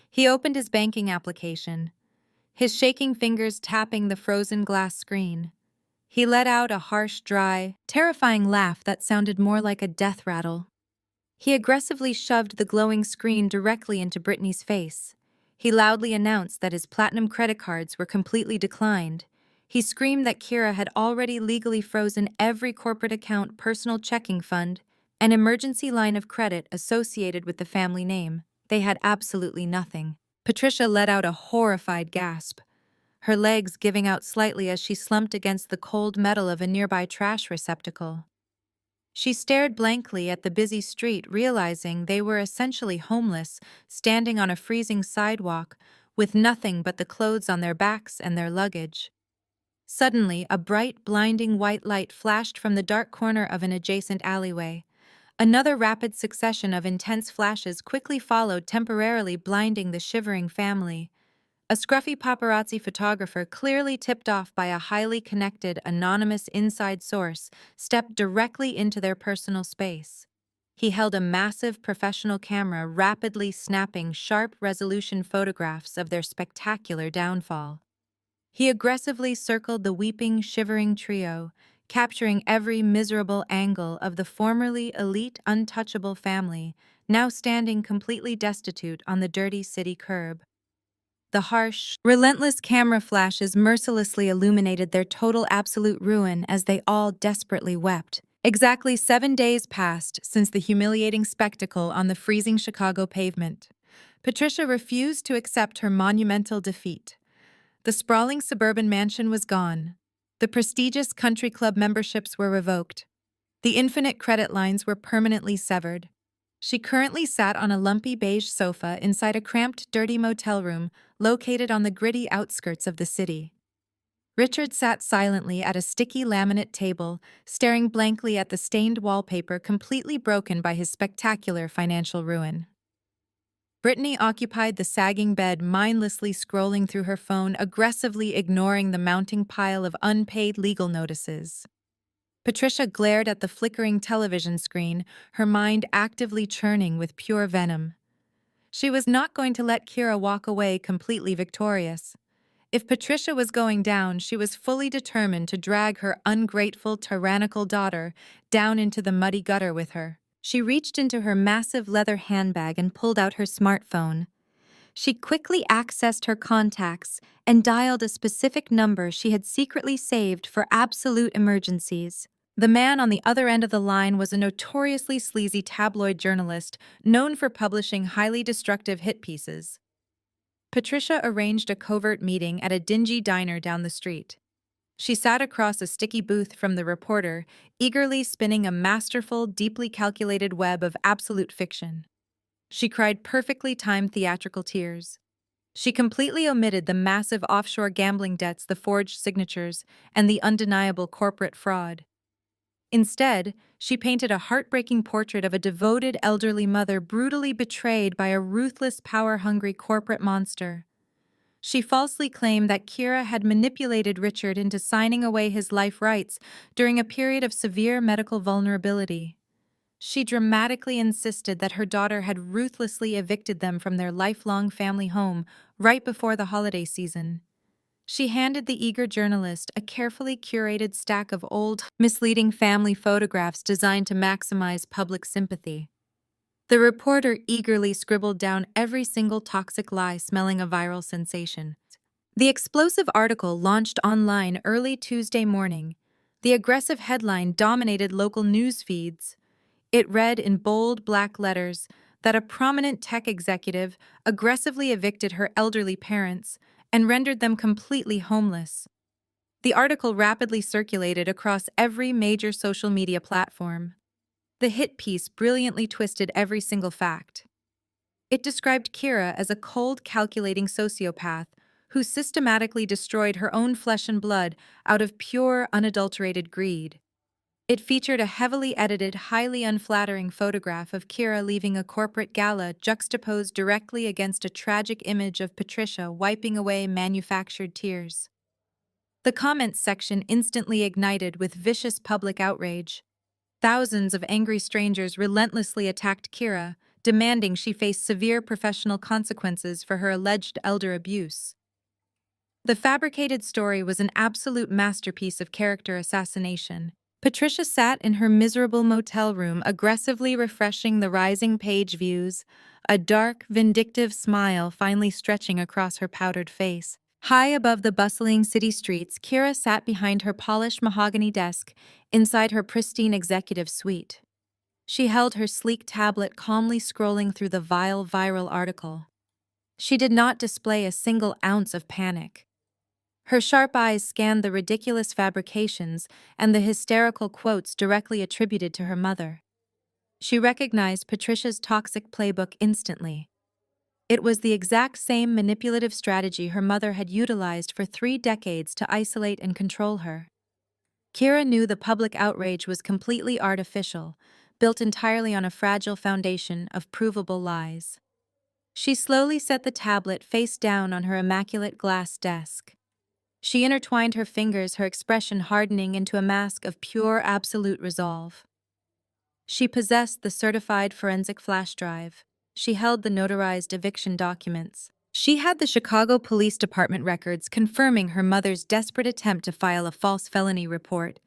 He opened his banking application, his shaking fingers tapping the frozen glass screen. He let out a harsh, dry, terrifying laugh that sounded more like a death rattle. He aggressively shoved the glowing screen directly into Brittany's face. He loudly announced that his platinum credit cards were completely declined. He screamed that Kira had already legally frozen every corporate account, personal checking fund, and emergency line of credit associated with the family name. They had absolutely nothing. Patricia let out a horrified gasp, her legs giving out slightly as she slumped against the cold metal of a nearby trash receptacle. She stared blankly at the busy street, realizing they were essentially homeless, standing on a freezing sidewalk, with nothing but the clothes on their backs and their luggage. Suddenly, a bright, blinding white light flashed from the dark corner of an adjacent alleyway. Another rapid succession of intense flashes quickly followed, temporarily blinding the shivering family. A scruffy paparazzi photographer, clearly tipped off by a highly connected, anonymous inside source, stepped directly into their personal space. He held a massive professional camera, rapidly snapping sharp-resolution photographs of their spectacular downfall. He aggressively circled the weeping, shivering trio, capturing every miserable angle of the formerly elite, untouchable family, now standing completely destitute on the dirty city curb. The harsh, relentless camera flashes mercilessly illuminated their total absolute ruin as they all desperately wept. Exactly 7 days passed since the humiliating spectacle on the freezing Chicago pavement. Patricia refused to accept her monumental defeat. The sprawling suburban mansion was gone. The prestigious country club memberships were revoked. The infinite credit lines were permanently severed. She currently sat on a lumpy beige sofa inside a cramped, dirty motel room located on the gritty outskirts of the city. Richard sat silently at a sticky laminate table, staring blankly at the stained wallpaper completely broken by his spectacular financial ruin. Brittany occupied the sagging bed, mindlessly scrolling through her phone, aggressively ignoring the mounting pile of unpaid legal notices. Patricia glared at the flickering television screen, her mind actively churning with pure venom. She was not going to let Kira walk away completely victorious. If Patricia was going down, she was fully determined to drag her ungrateful, tyrannical daughter down into the muddy gutter with her. She reached into her massive leather handbag and pulled out her smartphone. She quickly accessed her contacts and dialed a specific number she had secretly saved for absolute emergencies. The man on the other end of the line was a notoriously sleazy tabloid journalist known for publishing highly destructive hit pieces. Patricia arranged a covert meeting at a dingy diner down the street. She sat across a sticky booth from the reporter, eagerly spinning a masterful, deeply calculated web of absolute fiction. She cried perfectly timed theatrical tears. She completely omitted the massive offshore gambling debts, the forged signatures, and the undeniable corporate fraud. Instead, she painted a heartbreaking portrait of a devoted elderly mother brutally betrayed by a ruthless, power-hungry corporate monster. She falsely claimed that Kira had manipulated Richard into signing away his life rights during a period of severe medical vulnerability. She dramatically insisted that her daughter had ruthlessly evicted them from their lifelong family home right before the holiday season. She handed the eager journalist a carefully curated stack of old, misleading family photographs designed to maximize public sympathy. The reporter eagerly scribbled down every single toxic lie, smelling a viral sensation. The explosive article launched online early Tuesday morning. The aggressive headline dominated local news feeds. It read in bold black letters that a prominent tech executive aggressively evicted her elderly parents and rendered them completely homeless. The article rapidly circulated across every major social media platform. The hit piece brilliantly twisted every single fact. It described Kira as a cold, calculating sociopath who systematically destroyed her own flesh and blood out of pure, unadulterated greed. It featured a heavily edited, highly unflattering photograph of Kira leaving a corporate gala juxtaposed directly against a tragic image of Patricia wiping away manufactured tears. The comments section instantly ignited with vicious public outrage. Thousands of angry strangers relentlessly attacked Kira, demanding she face severe professional consequences for her alleged elder abuse. The fabricated story was an absolute masterpiece of character assassination. Patricia sat in her miserable motel room, aggressively refreshing the rising page views, a dark, vindictive smile finally stretching across her powdered face. High above the bustling city streets, Kira sat behind her polished mahogany desk inside her pristine executive suite. She held her sleek tablet calmly scrolling through the vile viral article. She did not display a single ounce of panic. Her sharp eyes scanned the ridiculous fabrications and the hysterical quotes directly attributed to her mother. She recognized Patricia's toxic playbook instantly. It was the exact same manipulative strategy her mother had utilized for 3 decades to isolate and control her. Kira knew the public outrage was completely artificial, built entirely on a fragile foundation of provable lies. She slowly set the tablet face down on her immaculate glass desk. She intertwined her fingers, her expression hardening into a mask of pure, absolute resolve. She possessed the certified forensic flash drive. She held the notarized eviction documents. She had the Chicago Police Department records confirming her mother's desperate attempt to file a false felony report.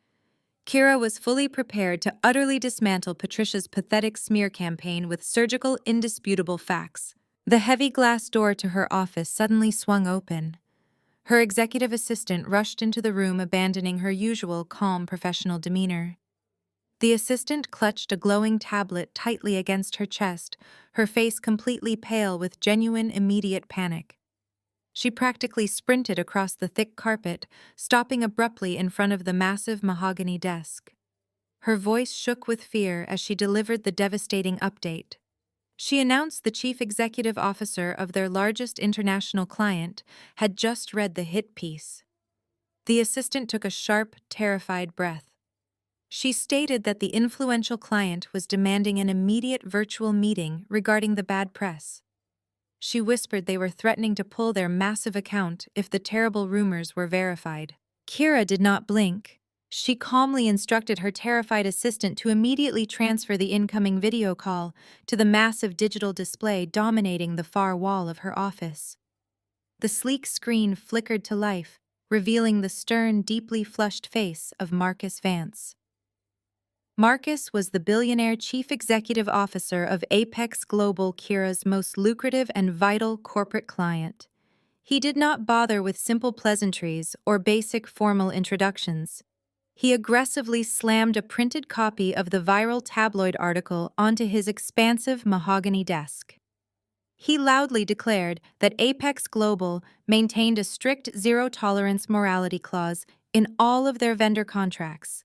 Kira was fully prepared to utterly dismantle Patricia's pathetic smear campaign with surgical, indisputable facts. The heavy glass door to her office suddenly swung open. Her executive assistant rushed into the room, abandoning her usual calm professional demeanor. The assistant clutched a glowing tablet tightly against her chest, her face completely pale with genuine immediate panic. She practically sprinted across the thick carpet, stopping abruptly in front of the massive mahogany desk. Her voice shook with fear as she delivered the devastating update. She announced the chief executive officer of their largest international client had just read the hit piece. The assistant took a sharp, terrified breath. She stated that the influential client was demanding an immediate virtual meeting regarding the bad press. She whispered they were threatening to pull their massive account if the terrible rumors were verified. Kira did not blink. She calmly instructed her terrified assistant to immediately transfer the incoming video call to the massive digital display dominating the far wall of her office. The sleek screen flickered to life, revealing the stern, deeply flushed face of Marcus Vance. Marcus was the billionaire chief executive officer of Apex Global, Kira's most lucrative and vital corporate client. He did not bother with simple pleasantries or basic formal introductions. He aggressively slammed a printed copy of the viral tabloid article onto his expansive mahogany desk. He loudly declared that Apex Global maintained a strict zero-tolerance morality clause in all of their vendor contracts.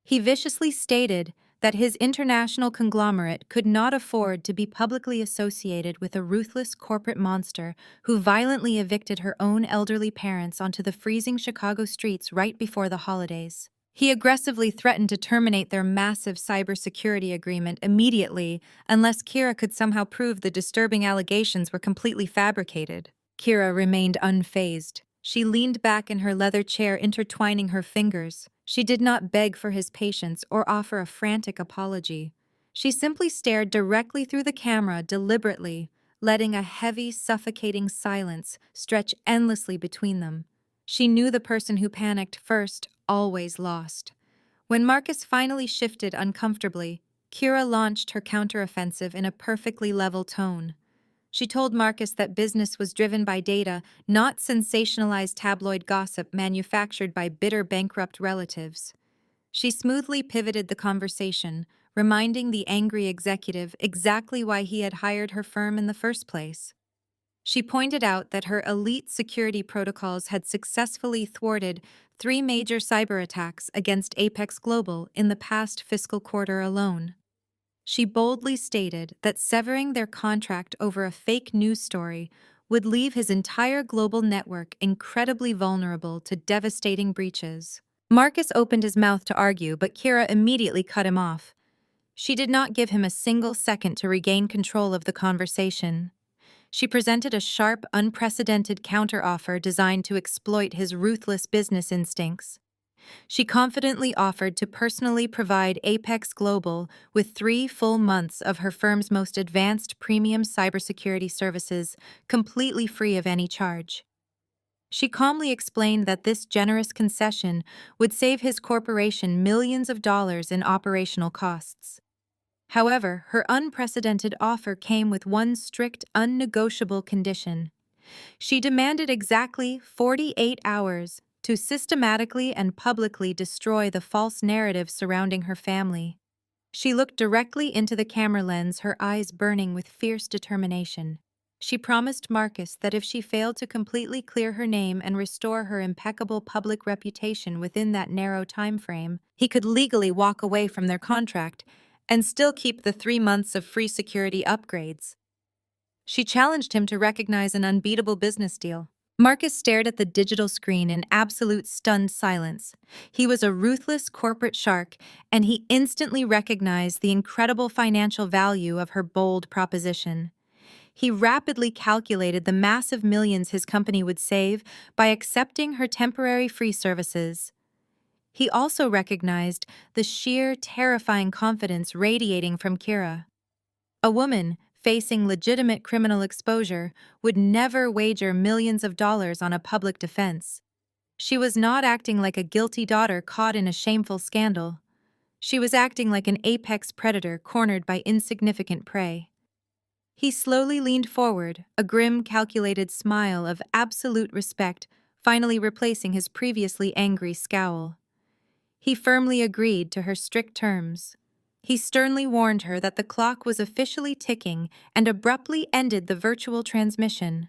He viciously stated that his international conglomerate could not afford to be publicly associated with a ruthless corporate monster who violently evicted her own elderly parents onto the freezing Chicago streets right before the holidays. He aggressively threatened to terminate their massive cybersecurity agreement immediately unless Kira could somehow prove the disturbing allegations were completely fabricated. Kira remained unfazed. She leaned back in her leather chair, intertwining her fingers. She did not beg for his patience or offer a frantic apology. She simply stared directly through the camera deliberately, letting a heavy, suffocating silence stretch endlessly between them. She knew the person who panicked first always lost. When Marcus finally shifted uncomfortably, Kira launched her counteroffensive in a perfectly level tone. She told Marcus that business was driven by data, not sensationalized tabloid gossip manufactured by bitter bankrupt relatives. She smoothly pivoted the conversation, reminding the angry executive exactly why he had hired her firm in the first place. She pointed out that her elite security protocols had successfully thwarted 3 major cyber attacks against Apex Global in the past fiscal quarter alone. She boldly stated that severing their contract over a fake news story would leave his entire global network incredibly vulnerable to devastating breaches. Marcus opened his mouth to argue, but Kira immediately cut him off. She did not give him a single second to regain control of the conversation. She presented a sharp, unprecedented counteroffer designed to exploit his ruthless business instincts. She confidently offered to personally provide Apex Global with 3 full months of her firm's most advanced premium cybersecurity services, completely free of any charge. She calmly explained that this generous concession would save his corporation millions of dollars in operational costs. However, her unprecedented offer came with one strict, unnegotiable condition. She demanded exactly 48 hours to systematically and publicly destroy the false narrative surrounding her family. She looked directly into the camera lens, her eyes burning with fierce determination. She promised Marcus that if she failed to completely clear her name and restore her impeccable public reputation within that narrow time frame, he could legally walk away from their contract and still keep the 3 months of free security upgrades. She challenged him to recognize an unbeatable business deal. Marcus stared at the digital screen in absolute stunned silence. He was a ruthless corporate shark, and he instantly recognized the incredible financial value of her bold proposition. He rapidly calculated the massive millions his company would save by accepting her temporary free services. He also recognized the sheer, terrifying confidence radiating from Kira. A woman facing legitimate criminal exposure would never wager millions of dollars on a public defense. She was not acting like a guilty daughter caught in a shameful scandal. She was acting like an apex predator cornered by insignificant prey. He slowly leaned forward, a grim, calculated smile of absolute respect finally replacing his previously angry scowl. He firmly agreed to her strict terms. He sternly warned her that the clock was officially ticking and abruptly ended the virtual transmission.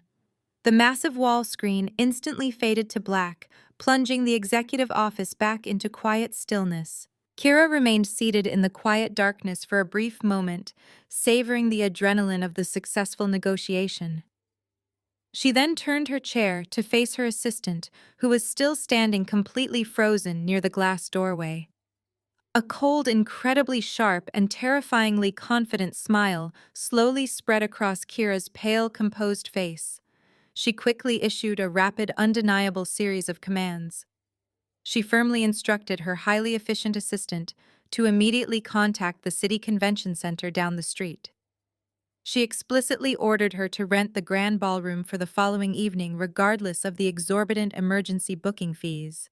The massive wall screen instantly faded to black, plunging the executive office back into quiet stillness. Kira remained seated in the quiet darkness for a brief moment, savoring the adrenaline of the successful negotiation. She then turned her chair to face her assistant, who was still standing completely frozen near the glass doorway. A cold, incredibly sharp, and terrifyingly confident smile slowly spread across Kira's pale, composed face. She quickly issued a rapid, undeniable series of commands. She firmly instructed her highly efficient assistant to immediately contact the city convention center down the street. She explicitly ordered her to rent the grand ballroom for the following evening regardless of the exorbitant emergency booking fees.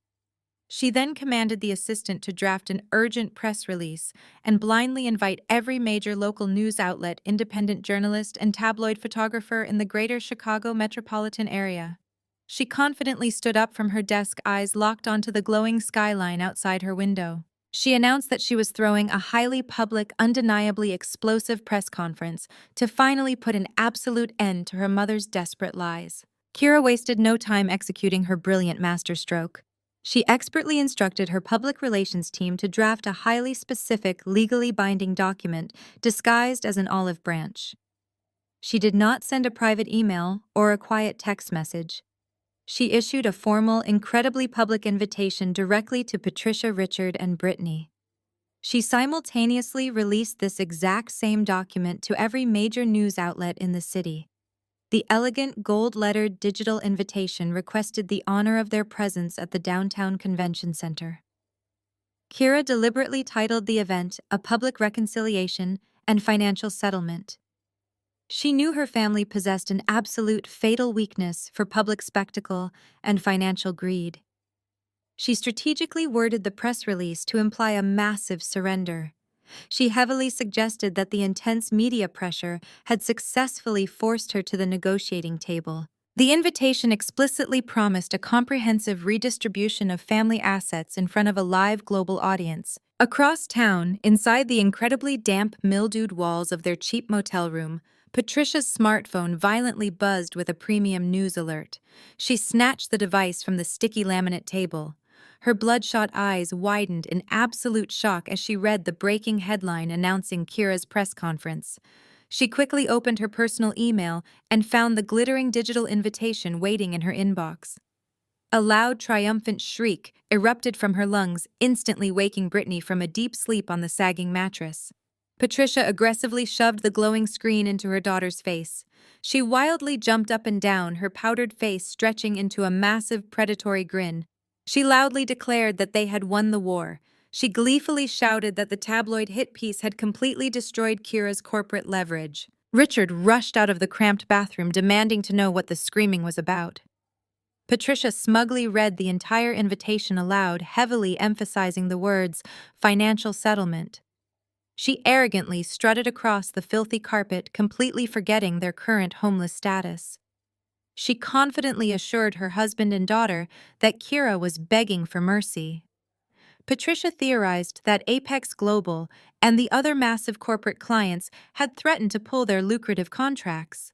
She then commanded the assistant to draft an urgent press release and blindly invite every major local news outlet, independent journalist, and tabloid photographer in the greater Chicago metropolitan area. She confidently stood up from her desk, eyes locked onto the glowing skyline outside her window. She announced that she was throwing a highly public, undeniably explosive press conference to finally put an absolute end to her mother's desperate lies. Kira wasted no time executing her brilliant masterstroke. She expertly instructed her public relations team to draft a highly specific, legally binding document disguised as an olive branch. She did not send a private email or a quiet text message. She issued a formal, incredibly public invitation directly to Patricia, Richard, and Brittany. She simultaneously released this exact same document to every major news outlet in the city. The elegant, gold-lettered digital invitation requested the honor of their presence at the downtown convention center. Kira deliberately titled the event A Public Reconciliation and Financial Settlement. She knew her family possessed an absolute fatal weakness for public spectacle and financial greed. She strategically worded the press release to imply a massive surrender. She heavily suggested that the intense media pressure had successfully forced her to the negotiating table. The invitation explicitly promised a comprehensive redistribution of family assets in front of a live global audience. Across town, inside the incredibly damp, mildewed walls of their cheap motel room, Patricia's smartphone violently buzzed with a premium news alert. She snatched the device from the sticky laminate table. Her bloodshot eyes widened in absolute shock as she read the breaking headline announcing Kira's press conference. She quickly opened her personal email and found the glittering digital invitation waiting in her inbox. A loud, triumphant shriek erupted from her lungs, instantly waking Brittany from a deep sleep on the sagging mattress. Patricia aggressively shoved the glowing screen into her daughter's face. She wildly jumped up and down, her powdered face stretching into a massive, predatory grin. She loudly declared that they had won the war. She gleefully shouted that the tabloid hit piece had completely destroyed Kira's corporate leverage. Richard rushed out of the cramped bathroom, demanding to know what the screaming was about. Patricia smugly read the entire invitation aloud, heavily emphasizing the words, financial settlement. She arrogantly strutted across the filthy carpet, completely forgetting their current homeless status. She confidently assured her husband and daughter that Kira was begging for mercy. Patricia theorized that Apex Global and the other massive corporate clients had threatened to pull their lucrative contracts.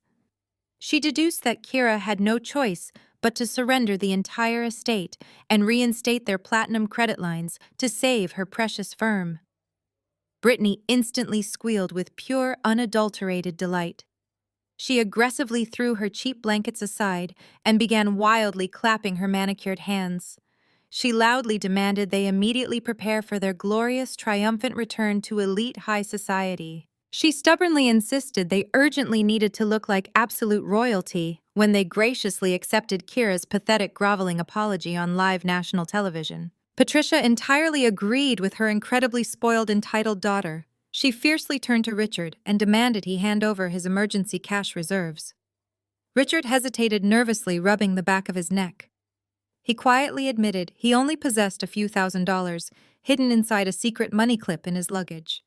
She deduced that Kira had no choice but to surrender the entire estate and reinstate their platinum credit lines to save her precious firm. Brittany instantly squealed with pure, unadulterated delight. She aggressively threw her cheap blankets aside and began wildly clapping her manicured hands. She loudly demanded they immediately prepare for their glorious, triumphant return to elite high society. She stubbornly insisted they urgently needed to look like absolute royalty when they graciously accepted Kira's pathetic groveling apology on live national television. Patricia entirely agreed with her incredibly spoiled, entitled daughter. She fiercely turned to Richard and demanded he hand over his emergency cash reserves. Richard hesitated, nervously rubbing the back of his neck. He quietly admitted he only possessed a few $1,000s hidden inside a secret money clip in his luggage.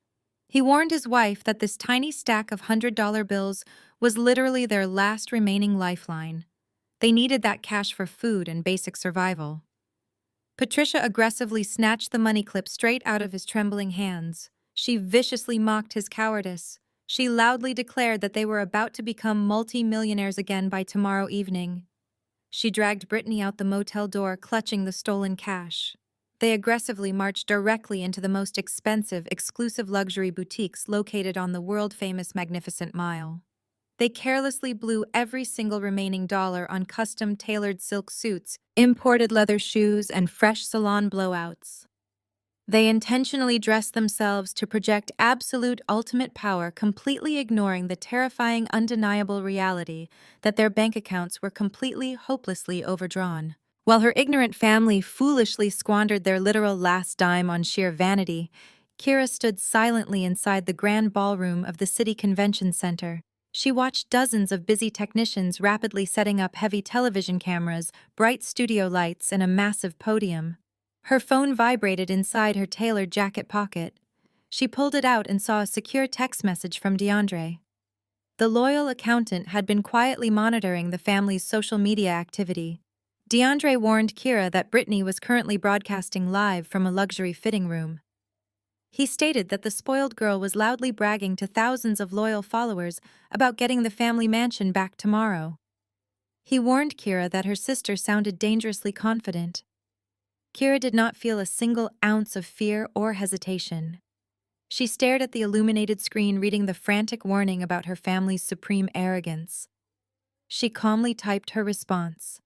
He warned his wife that this tiny stack of $100 bills was literally their last remaining lifeline. They needed that cash for food and basic survival. Patricia aggressively snatched the money clip straight out of his trembling hands. She viciously mocked his cowardice. She loudly declared that they were about to become multi-millionaires again by tomorrow evening. She dragged Brittany out the motel door, clutching the stolen cash. They aggressively marched directly into the most expensive, exclusive luxury boutiques located on the world-famous Magnificent Mile. They carelessly blew every single remaining dollar on custom-tailored silk suits, imported leather shoes, and fresh salon blowouts. They intentionally dressed themselves to project absolute ultimate power, completely ignoring the terrifying, undeniable reality that their bank accounts were completely, hopelessly overdrawn. While her ignorant family foolishly squandered their literal last dime on sheer vanity, Kira stood silently inside the grand ballroom of the city convention center. She watched dozens of busy technicians rapidly setting up heavy television cameras, bright studio lights, and a massive podium. Her phone vibrated inside her tailored jacket pocket. She pulled it out and saw a secure text message from DeAndre. The loyal accountant had been quietly monitoring the family's social media activity. DeAndre warned Kira that Brittany was currently broadcasting live from a luxury fitting room. He stated that the spoiled girl was loudly bragging to thousands of loyal followers about getting the family mansion back tomorrow. He warned Kira that her sister sounded dangerously confident. Kira did not feel a single ounce of fear or hesitation. She stared at the illuminated screen, reading the frantic warning about her family's supreme arrogance. She calmly typed her response.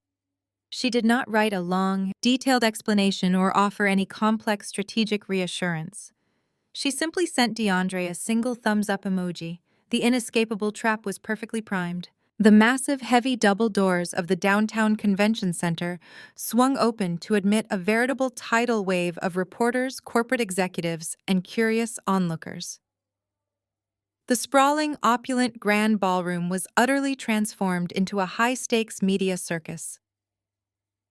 She did not write a long, detailed explanation or offer any complex strategic reassurance. She simply sent DeAndre a single thumbs-up emoji. The inescapable trap was perfectly primed. The massive, heavy double doors of the downtown convention center swung open to admit a veritable tidal wave of reporters, corporate executives, and curious onlookers. The sprawling, opulent grand ballroom was utterly transformed into a high-stakes media circus.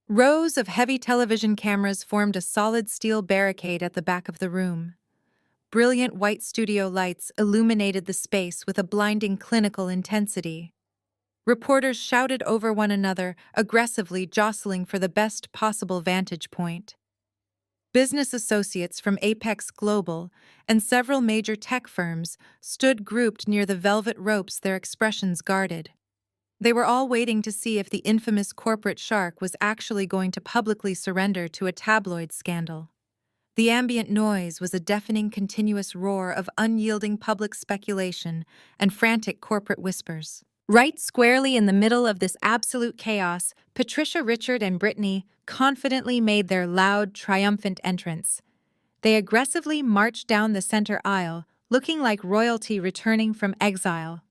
Rows of heavy television cameras formed a solid steel barricade at the back of the room. Brilliant white studio lights illuminated the space with a blinding clinical intensity. Reporters shouted over one another, aggressively jostling for the best possible vantage point. Business associates from Apex Global and several major tech firms stood grouped near the velvet ropes, their expressions guarded. They were all waiting to see if the infamous corporate shark was actually going to publicly surrender to a tabloid scandal. The ambient noise was a deafening continuous roar of unyielding public speculation and frantic corporate whispers. Right squarely in the middle of this absolute chaos, Patricia, Richard, and Brittany confidently made their loud, triumphant entrance. They aggressively marched down the center aisle, looking like royalty returning from exile.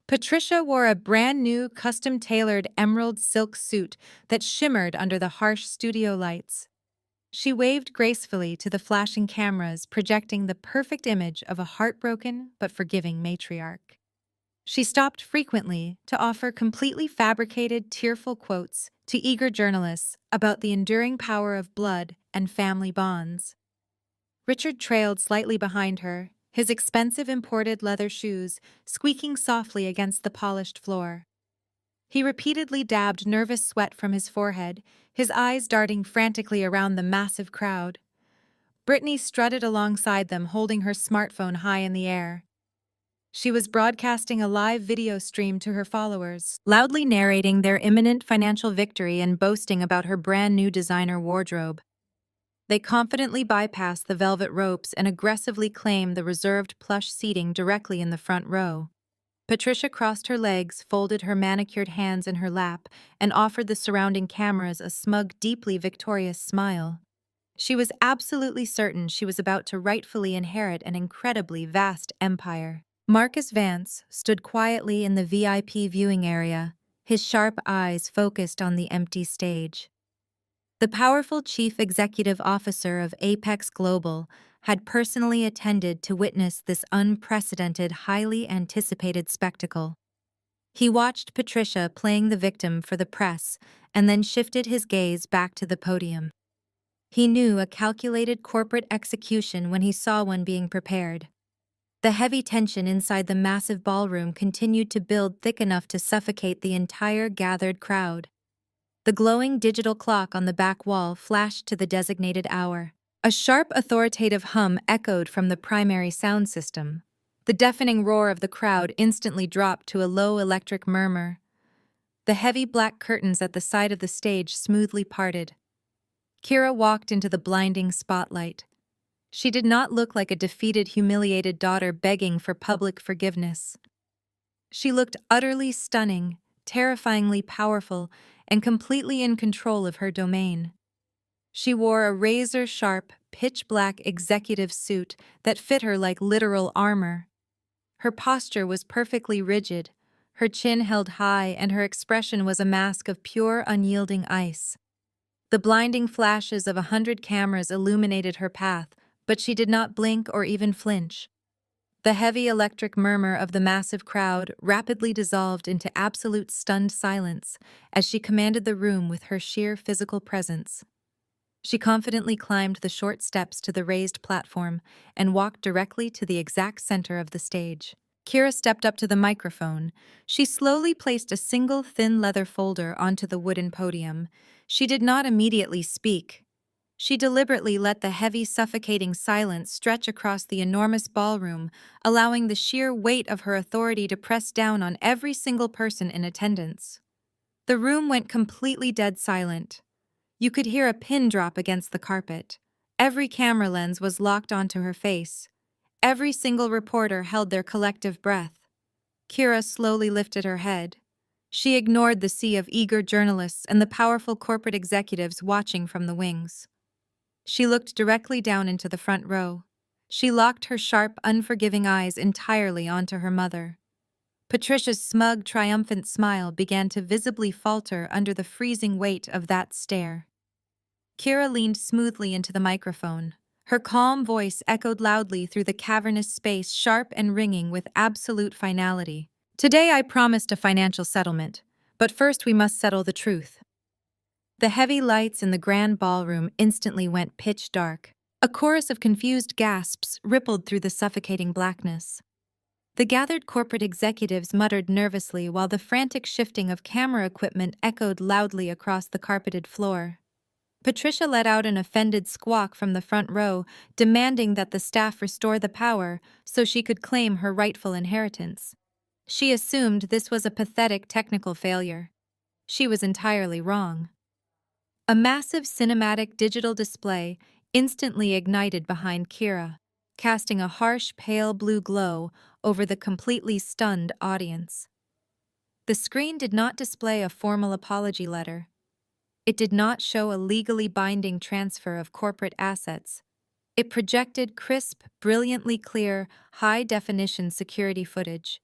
Patricia wore a brand-new, custom-tailored emerald silk suit that shimmered under the harsh studio lights. She waved gracefully to the flashing cameras, projecting the perfect image of a heartbroken but forgiving matriarch. She stopped frequently to offer completely fabricated, tearful quotes to eager journalists about the enduring power of blood and family bonds. Richard trailed slightly behind her, his expensive imported leather shoes squeaking softly against the polished floor. He repeatedly dabbed nervous sweat from his forehead, his eyes darting frantically around the massive crowd. Brittany strutted alongside them, holding her smartphone high in the air. She was broadcasting a live video stream to her followers, loudly narrating their imminent financial victory and boasting about her brand-new designer wardrobe. They confidently bypassed the velvet ropes and aggressively claimed the reserved plush seating directly in the front row. Patricia crossed her legs, folded her manicured hands in her lap, and offered the surrounding cameras a smug, deeply victorious smile. She was absolutely certain she was about to rightfully inherit an incredibly vast empire. Marcus Vance stood quietly in the VIP viewing area, his sharp eyes focused on the empty stage. The powerful chief executive officer of Apex Global had personally attended to witness this unprecedented, highly anticipated spectacle. He watched Patricia playing the victim for the press and then shifted his gaze back to the podium. He knew a calculated corporate execution when he saw one being prepared. The heavy tension inside the massive ballroom continued to build thick enough to suffocate the entire gathered crowd. The glowing digital clock on the back wall flashed to the designated hour. A sharp, authoritative hum echoed from the primary sound system. The deafening roar of the crowd instantly dropped to a low electric murmur. The heavy black curtains at the side of the stage smoothly parted. Kira walked into the blinding spotlight. She did not look like a defeated, humiliated daughter begging for public forgiveness. She looked utterly stunning, terrifyingly powerful, and completely in control of her domain. She wore a razor-sharp, pitch-black executive suit that fit her like literal armor. Her posture was perfectly rigid, her chin held high, and her expression was a mask of pure, unyielding ice. The blinding flashes of 100 cameras illuminated her path, but she did not blink or even flinch. The heavy electric murmur of the massive crowd rapidly dissolved into absolute stunned silence as she commanded the room with her sheer physical presence. She confidently climbed the short steps to the raised platform and walked directly to the exact center of the stage. Kira stepped up to the microphone. She slowly placed a single thin leather folder onto the wooden podium. She did not immediately speak. She deliberately let the heavy, suffocating silence stretch across the enormous ballroom, allowing the sheer weight of her authority to press down on every single person in attendance. The room went completely dead silent. You could hear a pin drop against the carpet. Every camera lens was locked onto her face. Every single reporter held their collective breath. Kira slowly lifted her head. She ignored the sea of eager journalists and the powerful corporate executives watching from the wings. She looked directly down into the front row. She locked her sharp, unforgiving eyes entirely onto her mother. Patricia's smug, triumphant smile began to visibly falter under the freezing weight of that stare. Kira leaned smoothly into the microphone. Her calm voice echoed loudly through the cavernous space, sharp and ringing with absolute finality. Today I promised a financial settlement, but first we must settle the truth. The heavy lights in the grand ballroom instantly went pitch dark. A chorus of confused gasps rippled through the suffocating blackness. The gathered corporate executives muttered nervously while the frantic shifting of camera equipment echoed loudly across the carpeted floor. Patricia let out an offended squawk from the front row, demanding that the staff restore the power so she could claim her rightful inheritance. She assumed this was a pathetic technical failure. She was entirely wrong. A massive cinematic digital display instantly ignited behind Kira, casting a harsh pale blue glow over the completely stunned audience. The screen did not display a formal apology letter. It did not show a legally binding transfer of corporate assets. It projected crisp, brilliantly clear, high-definition security footage.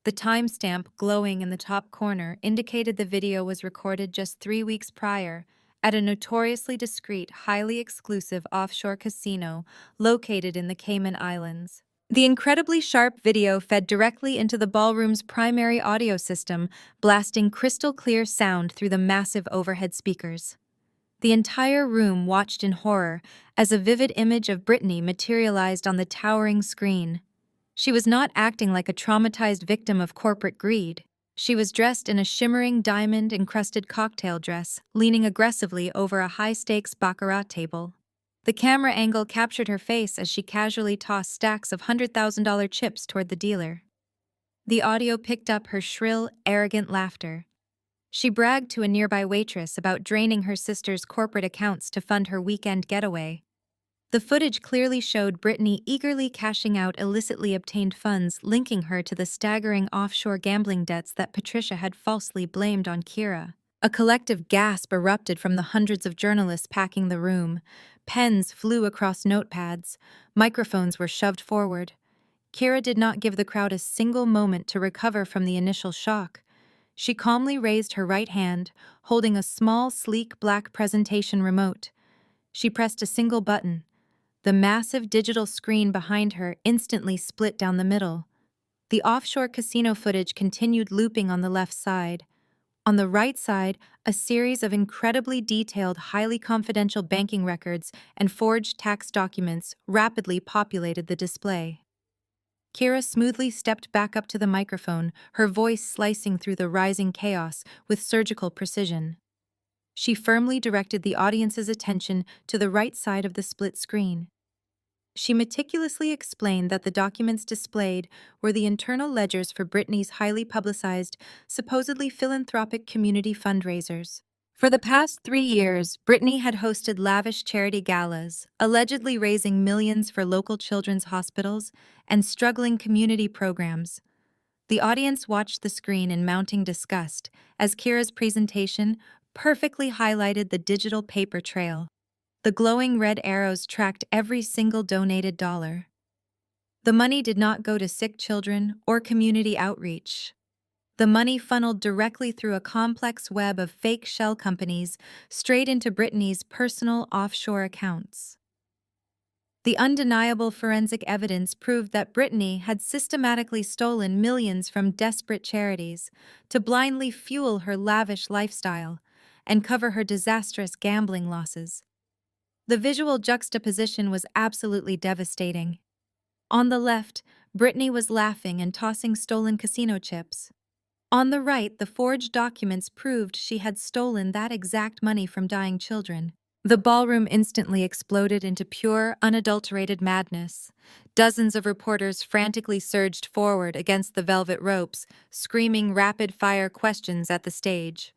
The timestamp glowing in the top corner indicated the video was recorded just 3 weeks prior at a notoriously discreet, highly exclusive offshore casino located in the Cayman Islands. The incredibly sharp video fed directly into the ballroom's primary audio system, blasting crystal-clear sound through the massive overhead speakers. The entire room watched in horror as a vivid image of Brittany materialized on the towering screen. She was not acting like a traumatized victim of corporate greed. She was dressed in a shimmering diamond-encrusted cocktail dress, leaning aggressively over a high-stakes baccarat table. The camera angle captured her face as she casually tossed stacks of $100,000 chips toward the dealer. The audio picked up her shrill, arrogant laughter. She bragged to a nearby waitress about draining her sister's corporate accounts to fund her weekend getaway. The footage clearly showed Brittany eagerly cashing out illicitly obtained funds, linking her to the staggering offshore gambling debts that Patricia had falsely blamed on Kira. A collective gasp erupted from the hundreds of journalists packing the room. Pens flew across notepads. Microphones were shoved forward. Kira did not give the crowd a single moment to recover from the initial shock. She calmly raised her right hand, holding a small, sleek black presentation remote. She pressed a single button. The massive digital screen behind her instantly split down the middle. The offshore casino footage continued looping on the left side. On the right side, a series of incredibly detailed, highly confidential banking records and forged tax documents rapidly populated the display. Kira smoothly stepped back up to the microphone, her voice slicing through the rising chaos with surgical precision. She firmly directed the audience's attention to the right side of the split screen. She meticulously explained that the documents displayed were the internal ledgers for Brittany's highly publicized, supposedly philanthropic community fundraisers. For the past 3 years, Brittany had hosted lavish charity galas, allegedly raising millions for local children's hospitals and struggling community programs. The audience watched the screen in mounting disgust as Kira's presentation perfectly highlighted the digital paper trail. The glowing red arrows tracked every single donated dollar. The money did not go to sick children or community outreach. The money funneled directly through a complex web of fake shell companies straight into Brittany's personal offshore accounts. The undeniable forensic evidence proved that Brittany had systematically stolen millions from desperate charities to blindly fuel her lavish lifestyle and cover her disastrous gambling losses. The visual juxtaposition was absolutely devastating. On the left, Brittany was laughing and tossing stolen casino chips. On the right, the forged documents proved she had stolen that exact money from dying children. The ballroom instantly exploded into pure, unadulterated madness. Dozens of reporters frantically surged forward against the velvet ropes, screaming rapid-fire questions at the stage.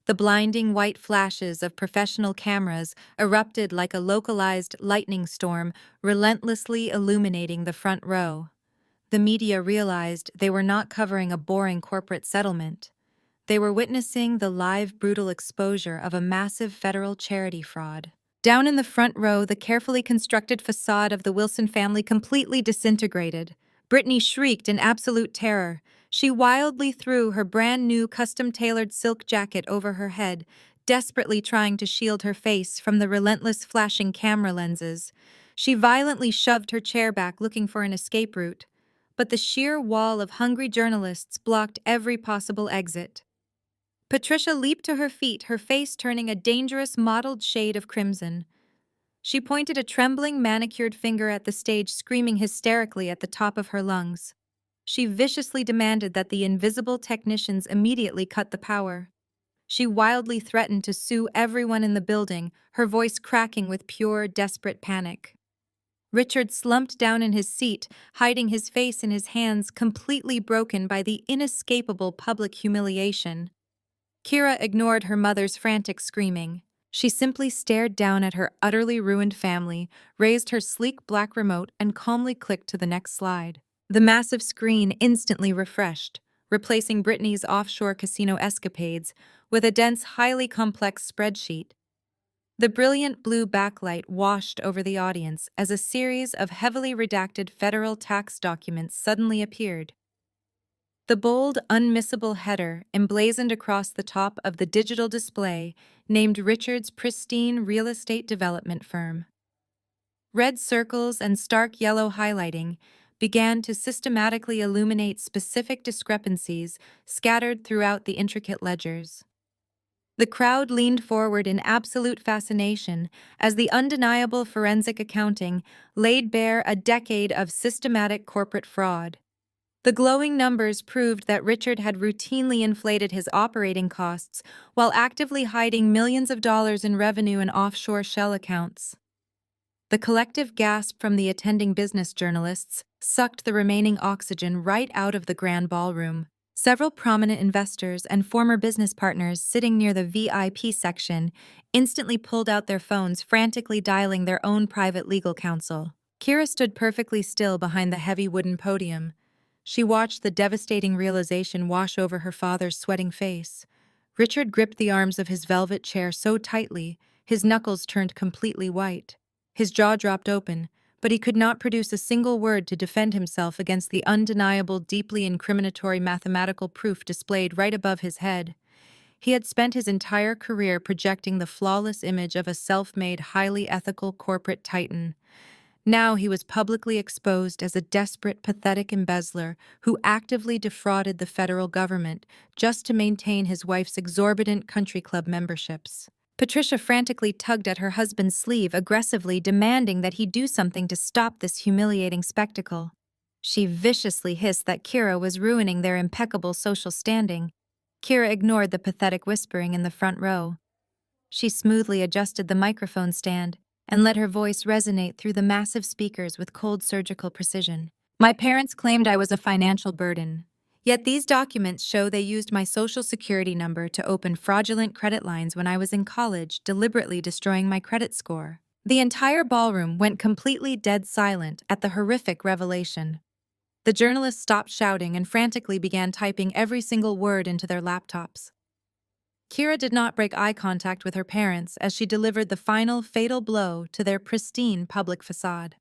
The blinding white flashes of professional cameras erupted like a localized lightning storm, relentlessly illuminating the front row. The media realized they were not covering a boring corporate settlement. They were witnessing the live, brutal exposure of a massive federal charity fraud. Down in the front row, the carefully constructed facade of the Wilson family completely disintegrated. Brittany shrieked in absolute terror. She wildly threw her brand-new custom-tailored silk jacket over her head, desperately trying to shield her face from the relentless flashing camera lenses. She violently shoved her chair back, looking for an escape route. But the sheer wall of hungry journalists blocked every possible exit. Patricia leaped to her feet, her face turning a dangerous mottled shade of crimson. She pointed a trembling, manicured finger at the stage, screaming hysterically at the top of her lungs. She viciously demanded that the invisible technicians immediately cut the power. She wildly threatened to sue everyone in the building, her voice cracking with pure, desperate panic. Richard slumped down in his seat, hiding his face in his hands, completely broken by the inescapable public humiliation. Kira ignored her mother's frantic screaming. She simply stared down at her utterly ruined family, raised her sleek black remote, and calmly clicked to the next slide. The massive screen instantly refreshed, replacing Brittany's offshore casino escapades with a dense, highly complex spreadsheet. The brilliant blue backlight washed over the audience as a series of heavily redacted federal tax documents suddenly appeared. The bold, unmissable header, emblazoned across the top of the digital display, named Richard's pristine real estate development firm. Red circles and stark yellow highlighting began to systematically illuminate specific discrepancies scattered throughout the intricate ledgers. The crowd leaned forward in absolute fascination as the undeniable forensic accounting laid bare a decade of systematic corporate fraud. The glowing numbers proved that Richard had routinely inflated his operating costs while actively hiding millions of dollars in revenue in offshore shell accounts. The collective gasp from the attending business journalists sucked the remaining oxygen right out of the grand ballroom. Several prominent investors and former business partners sitting near the VIP section instantly pulled out their phones, frantically dialing their own private legal counsel. Kira stood perfectly still behind the heavy wooden podium. She watched the devastating realization wash over her father's sweating face. Richard gripped the arms of his velvet chair so tightly, his knuckles turned completely white. His jaw dropped open, but he could not produce a single word to defend himself against the undeniable, deeply incriminatory mathematical proof displayed right above his head. He had spent his entire career projecting the flawless image of a self-made, highly ethical corporate titan. Now he was publicly exposed as a desperate, pathetic embezzler who actively defrauded the federal government just to maintain his wife's exorbitant country club memberships. Patricia frantically tugged at her husband's sleeve, aggressively demanding that he do something to stop this humiliating spectacle. She viciously hissed that Kira was ruining their impeccable social standing. Kira ignored the pathetic whispering in the front row. She smoothly adjusted the microphone stand and let her voice resonate through the massive speakers with cold surgical precision. My parents claimed I was a financial burden. Yet these documents show they used my social security number to open fraudulent credit lines when I was in college, deliberately destroying my credit score. The entire ballroom went completely dead silent at the horrific revelation. The journalists stopped shouting and frantically began typing every single word into their laptops. Kira did not break eye contact with her parents as she delivered the final fatal blow to their pristine public facade.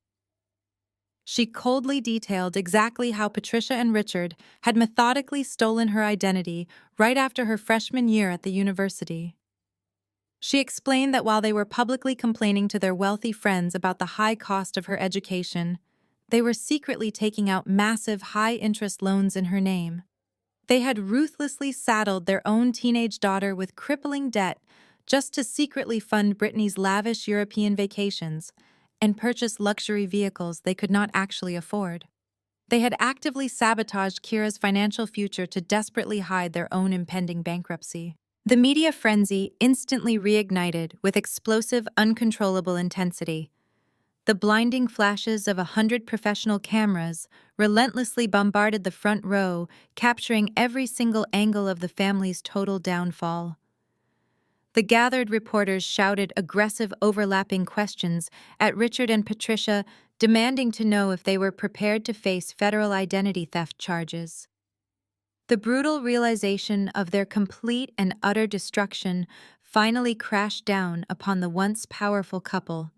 She coldly detailed exactly how Patricia and Richard had methodically stolen her identity right after her freshman year at the university. She explained that while they were publicly complaining to their wealthy friends about the high cost of her education, they were secretly taking out massive high-interest loans in her name. They had ruthlessly saddled their own teenage daughter with crippling debt just to secretly fund Brittany's lavish European vacations and purchase luxury vehicles they could not actually afford. They had actively sabotaged Kira's financial future to desperately hide their own impending bankruptcy. The media frenzy instantly reignited with explosive, uncontrollable intensity. The blinding flashes of 100 professional cameras relentlessly bombarded the front row, capturing every single angle of the family's total downfall. The gathered reporters shouted aggressive, overlapping questions at Richard and Patricia, demanding to know if they were prepared to face federal identity theft charges. The brutal realization of their complete and utter destruction finally crashed down upon the once powerful couple.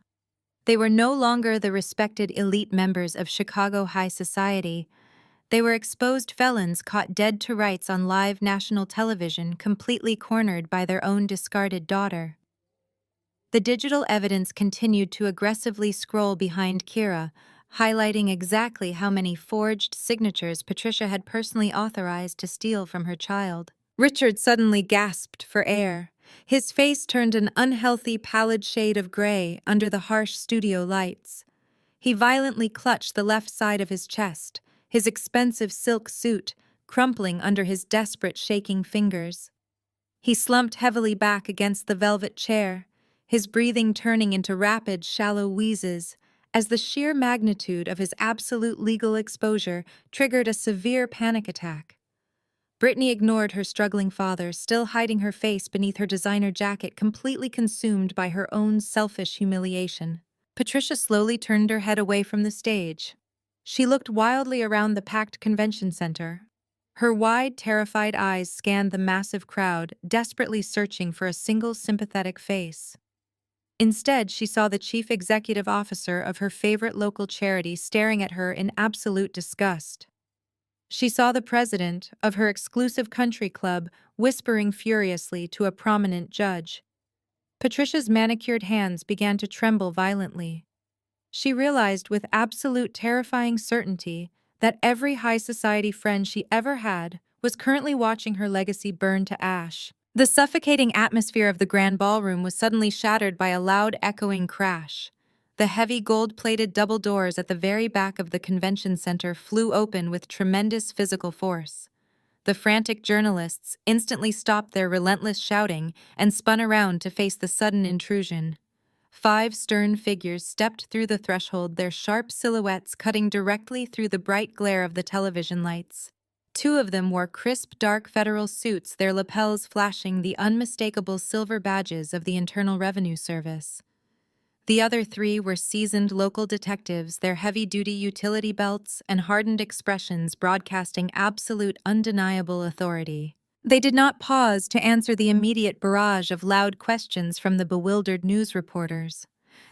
They were no longer the respected elite members of Chicago high society. They were exposed felons caught dead to rights on live national television, completely cornered by their own discarded daughter. The digital evidence continued to aggressively scroll behind Kira, highlighting exactly how many forged signatures Patricia had personally authorized to steal from her child. Richard suddenly gasped for air. His face turned an unhealthy pallid shade of gray under the harsh studio lights. He violently clutched the left side of his chest, his expensive silk suit crumpling under his desperate shaking fingers. He slumped heavily back against the velvet chair, his breathing turning into rapid, shallow wheezes, as the sheer magnitude of his absolute legal exposure triggered a severe panic attack. Brittany ignored her struggling father, still hiding her face beneath her designer jacket, completely consumed by her own selfish humiliation. Patricia slowly turned her head away from the stage. She looked wildly around the packed convention center. Her wide, terrified eyes scanned the massive crowd, desperately searching for a single sympathetic face. Instead, she saw the chief executive officer of her favorite local charity staring at her in absolute disgust. She saw the president of her exclusive country club whispering furiously to a prominent judge. Patricia's manicured hands began to tremble violently. She realized with absolute terrifying certainty that every high society friend she ever had was currently watching her legacy burn to ash. The suffocating atmosphere of the grand ballroom was suddenly shattered by a loud, echoing crash. The heavy gold-plated double doors at the very back of the convention center flew open with tremendous physical force. The frantic journalists instantly stopped their relentless shouting and spun around to face the sudden intrusion. 5 stern figures stepped through the threshold, their sharp silhouettes cutting directly through the bright glare of the television lights. 2 of them wore crisp, dark federal suits, their lapels flashing the unmistakable silver badges of the Internal Revenue Service. The other 3 were seasoned local detectives, their heavy-duty utility belts and hardened expressions broadcasting absolute, undeniable authority. They did not pause to answer the immediate barrage of loud questions from the bewildered news reporters.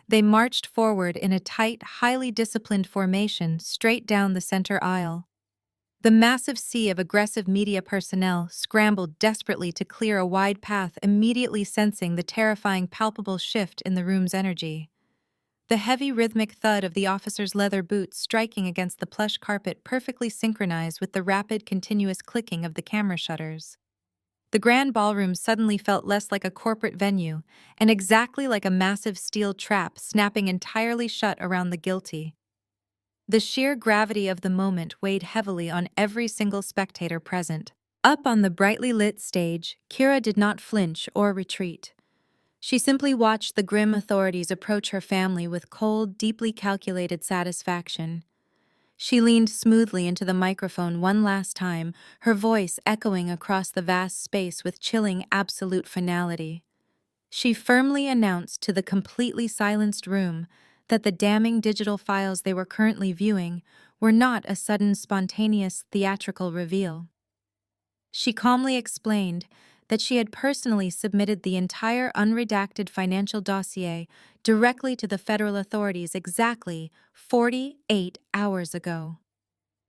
They marched forward in a tight, highly disciplined formation straight down the center aisle. The massive sea of aggressive media personnel scrambled desperately to clear a wide path, immediately sensing the terrifying, palpable shift in the room's energy. The heavy, rhythmic thud of the officer's leather boots striking against the plush carpet perfectly synchronized with the rapid, continuous clicking of the camera shutters. The grand ballroom suddenly felt less like a corporate venue and exactly like a massive steel trap snapping entirely shut around the guilty. The sheer gravity of the moment weighed heavily on every single spectator present. Up on the brightly lit stage, Kira did not flinch or retreat. She simply watched the grim authorities approach her family with cold, deeply calculated satisfaction. She leaned smoothly into the microphone one last time, her voice echoing across the vast space with chilling, absolute finality. She firmly announced to the completely silenced room that the damning digital files they were currently viewing were not a sudden, spontaneous, theatrical reveal. She calmly explained that she had personally submitted the entire unredacted financial dossier directly to the federal authorities exactly 48 hours ago.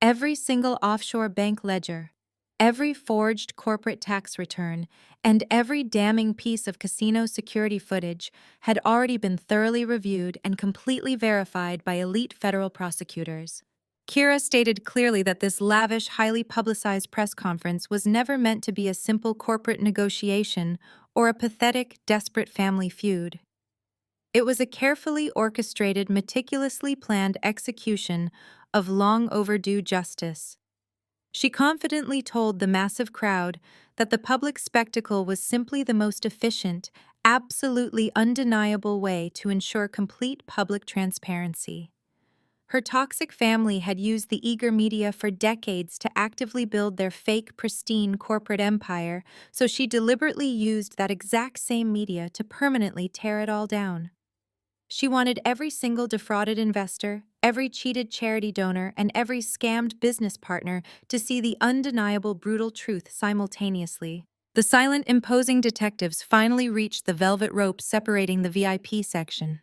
Every single offshore bank ledger, every forged corporate tax return, and every damning piece of casino security footage had already been thoroughly reviewed and completely verified by elite federal prosecutors. Kira stated clearly that this lavish, highly publicized press conference was never meant to be a simple corporate negotiation or a pathetic, desperate family feud. It was a carefully orchestrated, meticulously planned execution of long overdue justice. She confidently told the massive crowd that the public spectacle was simply the most efficient, absolutely undeniable way to ensure complete public transparency. Her toxic family had used the eager media for decades to actively build their fake, pristine corporate empire, so she deliberately used that exact same media to permanently tear it all down. She wanted every single defrauded investor, every cheated charity donor, and every scammed business partner to see the undeniable brutal truth simultaneously. The silent, imposing detectives finally reached the velvet rope separating the VIP section.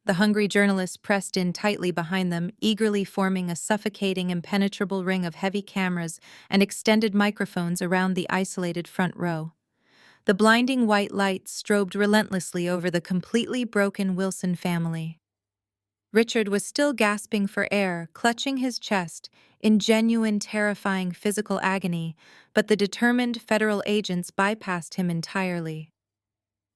The hungry journalists pressed in tightly behind them, eagerly forming a suffocating, impenetrable ring of heavy cameras and extended microphones around the isolated front row. The blinding white lights strobed relentlessly over the completely broken Wilson family. Richard was still gasping for air, clutching his chest, in genuine, terrifying physical agony, but the determined federal agents bypassed him entirely.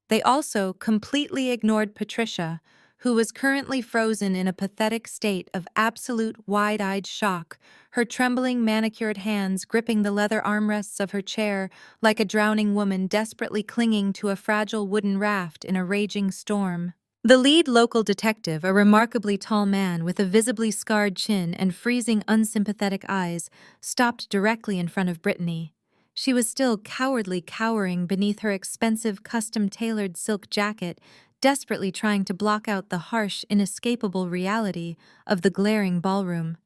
They also completely ignored Patricia, who was currently frozen in a pathetic state of absolute wide-eyed shock, her trembling manicured hands gripping the leather armrests of her chair like a drowning woman desperately clinging to a fragile wooden raft in a raging storm. The lead local detective, a remarkably tall man with a visibly scarred chin and freezing, unsympathetic eyes, stopped directly in front of Brittany. She was still cowardly cowering beneath her expensive, custom-tailored silk jacket, desperately trying to block out the harsh, inescapable reality of the glaring ballroom.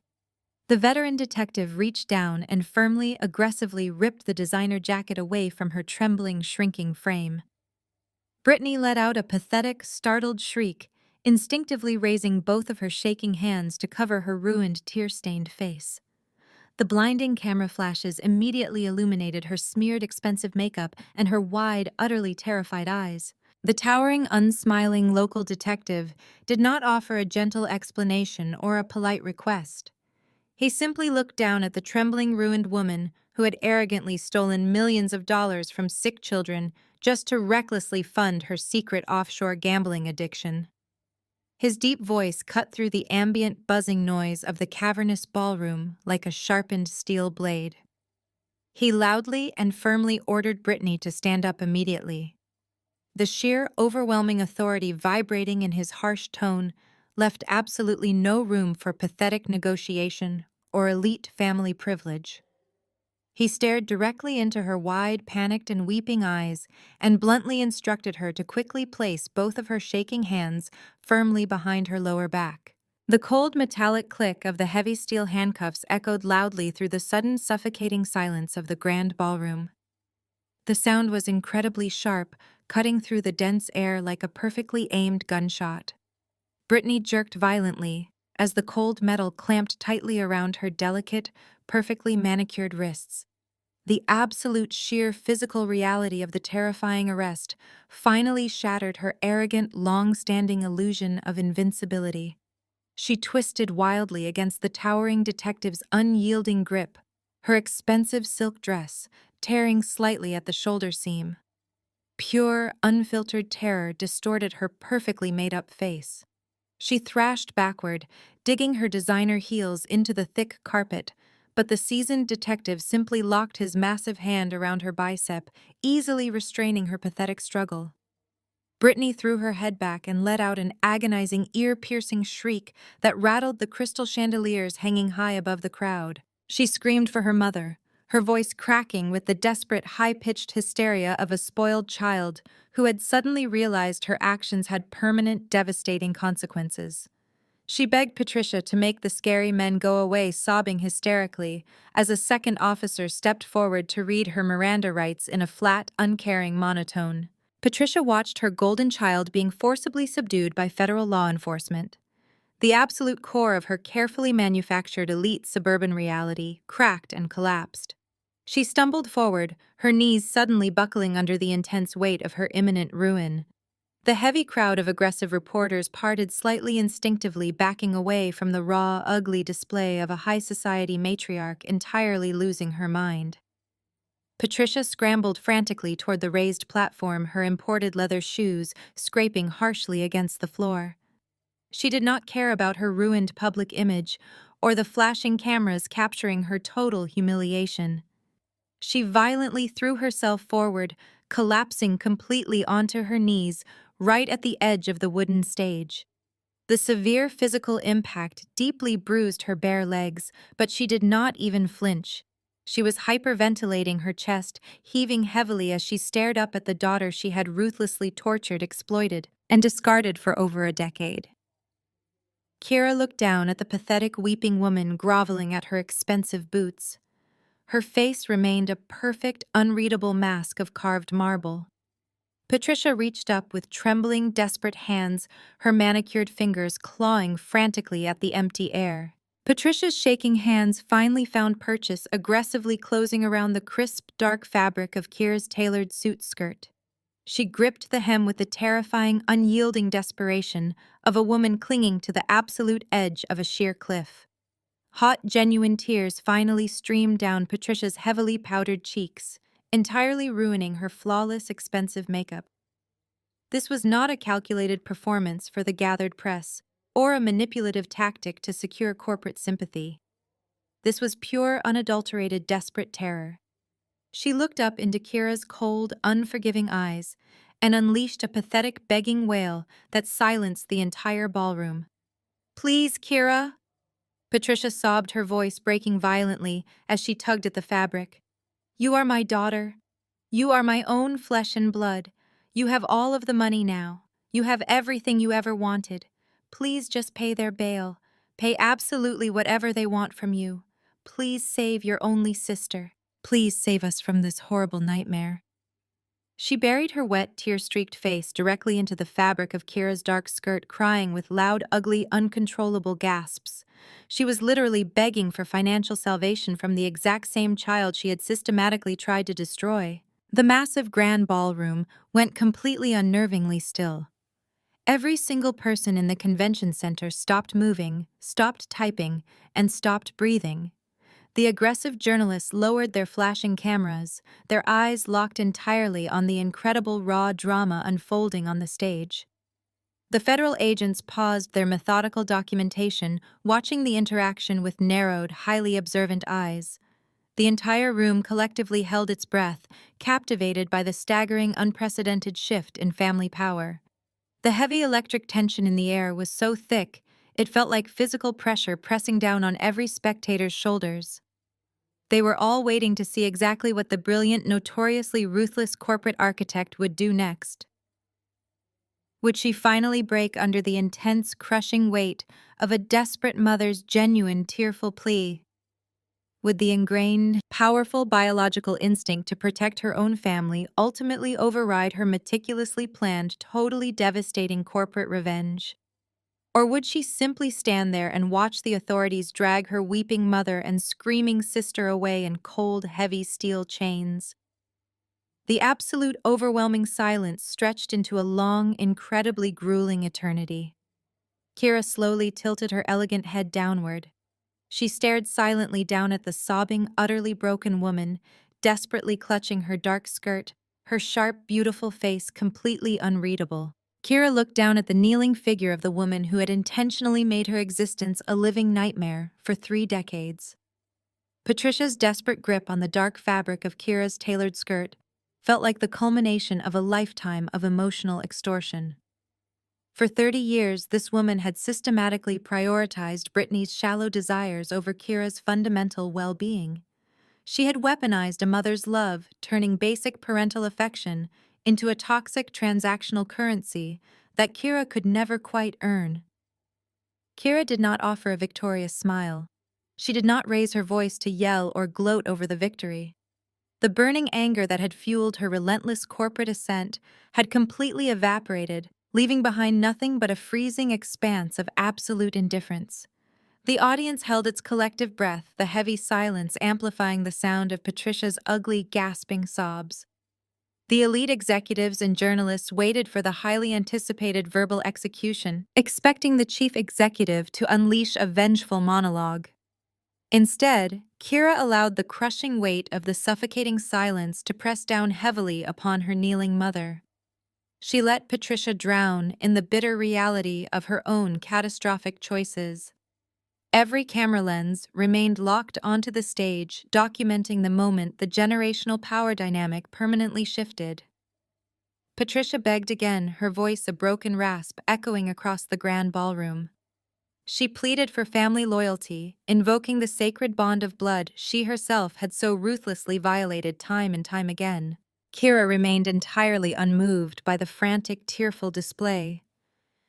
The veteran detective reached down and firmly, aggressively ripped the designer jacket away from her trembling, shrinking frame. Brittany let out a pathetic, startled shriek, instinctively raising both of her shaking hands to cover her ruined, tear-stained face. The blinding camera flashes immediately illuminated her smeared, expensive makeup and her wide, utterly terrified eyes. The towering, unsmiling local detective did not offer a gentle explanation or a polite request. He simply looked down at the trembling, ruined woman who had arrogantly stolen millions of dollars from sick children just to recklessly fund her secret offshore gambling addiction. His deep voice cut through the ambient buzzing noise of the cavernous ballroom like a sharpened steel blade. He loudly and firmly ordered Brittany to stand up immediately. The sheer, overwhelming authority vibrating in his harsh tone left absolutely no room for pathetic negotiation or elite family privilege. He stared directly into her wide, panicked and weeping eyes and bluntly instructed her to quickly place both of her shaking hands firmly behind her lower back. The cold metallic click of the heavy steel handcuffs echoed loudly through the sudden suffocating silence of the grand ballroom. The sound was incredibly sharp, cutting through the dense air like a perfectly aimed gunshot. Brittany jerked violently as the cold metal clamped tightly around her delicate, perfectly manicured wrists. The absolute sheer physical reality of the terrifying arrest finally shattered her arrogant, long-standing illusion of invincibility. She twisted wildly against the towering detective's unyielding grip, her expensive silk dress tearing slightly at the shoulder seam. Pure, unfiltered terror distorted her perfectly made-up face. She thrashed backward, digging her designer heels into the thick carpet, but the seasoned detective simply locked his massive hand around her bicep, easily restraining her pathetic struggle. Brittany threw her head back and let out an agonizing, ear-piercing shriek that rattled the crystal chandeliers hanging high above the crowd. She screamed for her mother, her voice cracking with the desperate, high-pitched hysteria of a spoiled child who had suddenly realized her actions had permanent, devastating consequences. She begged Patricia to make the scary men go away, sobbing hysterically, as a second officer stepped forward to read her Miranda rights in a flat, uncaring monotone. Patricia watched her golden child being forcibly subdued by federal law enforcement. The absolute core of her carefully manufactured elite suburban reality cracked and collapsed. She stumbled forward, her knees suddenly buckling under the intense weight of her imminent ruin. The heavy crowd of aggressive reporters parted slightly instinctively, backing away from the raw, ugly display of a high society matriarch entirely losing her mind. Patricia scrambled frantically toward the raised platform, her imported leather shoes scraping harshly against the floor. She did not care about her ruined public image or the flashing cameras capturing her total humiliation. She violently threw herself forward, collapsing completely onto her knees right at the edge of the wooden stage. The severe physical impact deeply bruised her bare legs, but she did not even flinch. She was hyperventilating, her chest heaving heavily as she stared up at the daughter she had ruthlessly tortured, exploited, and discarded for over a decade. Kira looked down at the pathetic weeping woman groveling at her expensive boots. Her face remained a perfect, unreadable mask of carved marble. Patricia reached up with trembling, desperate hands, her manicured fingers clawing frantically at the empty air. Patricia's shaking hands finally found purchase, aggressively closing around the crisp, dark fabric of Kira's tailored suit skirt. She gripped the hem with the terrifying, unyielding desperation of a woman clinging to the absolute edge of a sheer cliff. Hot, genuine tears finally streamed down Patricia's heavily powdered cheeks, entirely ruining her flawless, expensive makeup. This was not a calculated performance for the gathered press, or a manipulative tactic to secure corporate sympathy. This was pure, unadulterated, desperate terror. She looked up into Kira's cold, unforgiving eyes and unleashed a pathetic, begging wail that silenced the entire ballroom. "Please, Kira!" Patricia sobbed, her voice breaking violently as she tugged at the fabric. "You are my daughter. You are my own flesh and blood. You have all of the money now. You have everything you ever wanted. Please just pay their bail. Pay absolutely whatever they want from you. Please save your only sister. Please save us from this horrible nightmare." She buried her wet, tear-streaked face directly into the fabric of Kira's dark skirt, crying with loud, ugly, uncontrollable gasps. She was literally begging for financial salvation from the exact same child she had systematically tried to destroy. The massive grand ballroom went completely unnervingly still. Every single person in the convention center stopped moving, stopped typing, and stopped breathing. The aggressive journalists lowered their flashing cameras, their eyes locked entirely on the incredible raw drama unfolding on the stage. The federal agents paused their methodical documentation, watching the interaction with narrowed, highly observant eyes. The entire room collectively held its breath, captivated by the staggering, unprecedented shift in family power. The heavy electric tension in the air was so thick, it felt like physical pressure pressing down on every spectator's shoulders. They were all waiting to see exactly what the brilliant, notoriously ruthless corporate architect would do next. Would she finally break under the intense, crushing weight of a desperate mother's genuine, tearful plea? Would the ingrained, powerful biological instinct to protect her own family ultimately override her meticulously planned, totally devastating corporate revenge? Or would she simply stand there and watch the authorities drag her weeping mother and screaming sister away in cold, heavy steel chains? The absolute overwhelming silence stretched into a long, incredibly grueling eternity. Kira slowly tilted her elegant head downward. She stared silently down at the sobbing, utterly broken woman, desperately clutching her dark skirt, her sharp, beautiful face completely unreadable. Kira looked down at the kneeling figure of the woman who had intentionally made her existence a living nightmare for 3 decades. Patricia's desperate grip on the dark fabric of Kira's tailored skirt felt like the culmination of a lifetime of emotional extortion. For 30 years, this woman had systematically prioritized Brittany's shallow desires over Kira's fundamental well-being. She had weaponized a mother's love, turning basic parental affection into a toxic transactional currency that Kira could never quite earn. Kira did not offer a victorious smile. She did not raise her voice to yell or gloat over the victory. The burning anger that had fueled her relentless corporate ascent had completely evaporated, leaving behind nothing but a freezing expanse of absolute indifference. The audience held its collective breath, the heavy silence amplifying the sound of Patricia's ugly, gasping sobs. The elite executives and journalists waited for the highly anticipated verbal execution, expecting the chief executive to unleash a vengeful monologue. Instead, Kira allowed the crushing weight of the suffocating silence to press down heavily upon her kneeling mother. She let Patricia drown in the bitter reality of her own catastrophic choices. Every camera lens remained locked onto the stage, documenting the moment the generational power dynamic permanently shifted. Patricia begged again, her voice a broken rasp echoing across the grand ballroom. She pleaded for family loyalty, invoking the sacred bond of blood she herself had so ruthlessly violated time and time again. Kira remained entirely unmoved by the frantic, tearful display.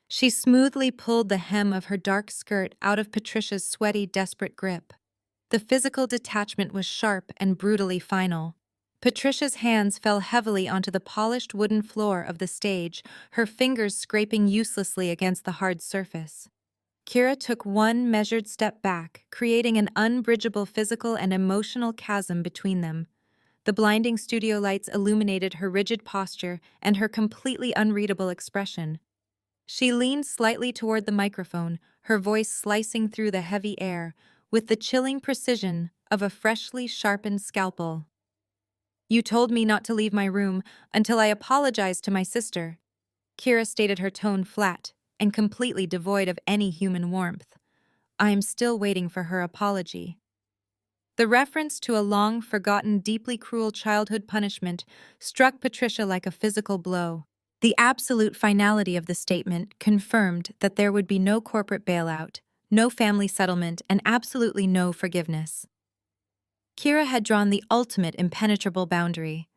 She smoothly pulled the hem of her dark skirt out of Patricia's sweaty, desperate grip. The physical detachment was sharp and brutally final. Patricia's hands fell heavily onto the polished wooden floor of the stage, her fingers scraping uselessly against the hard surface. Kira took one measured step back, creating an unbridgeable physical and emotional chasm between them. The blinding studio lights illuminated her rigid posture and her completely unreadable expression. She leaned slightly toward the microphone, her voice slicing through the heavy air, with the chilling precision of a freshly sharpened scalpel. "You told me not to leave my room until I apologized to my sister." Kira stated, her tone flat and completely devoid of any human warmth. "I am still waiting for her apology." The reference to a long-forgotten, deeply cruel childhood punishment struck Patricia like a physical blow. The absolute finality of the statement confirmed that there would be no corporate bailout, no family settlement, and absolutely no forgiveness. Kira had drawn the ultimate impenetrable boundary.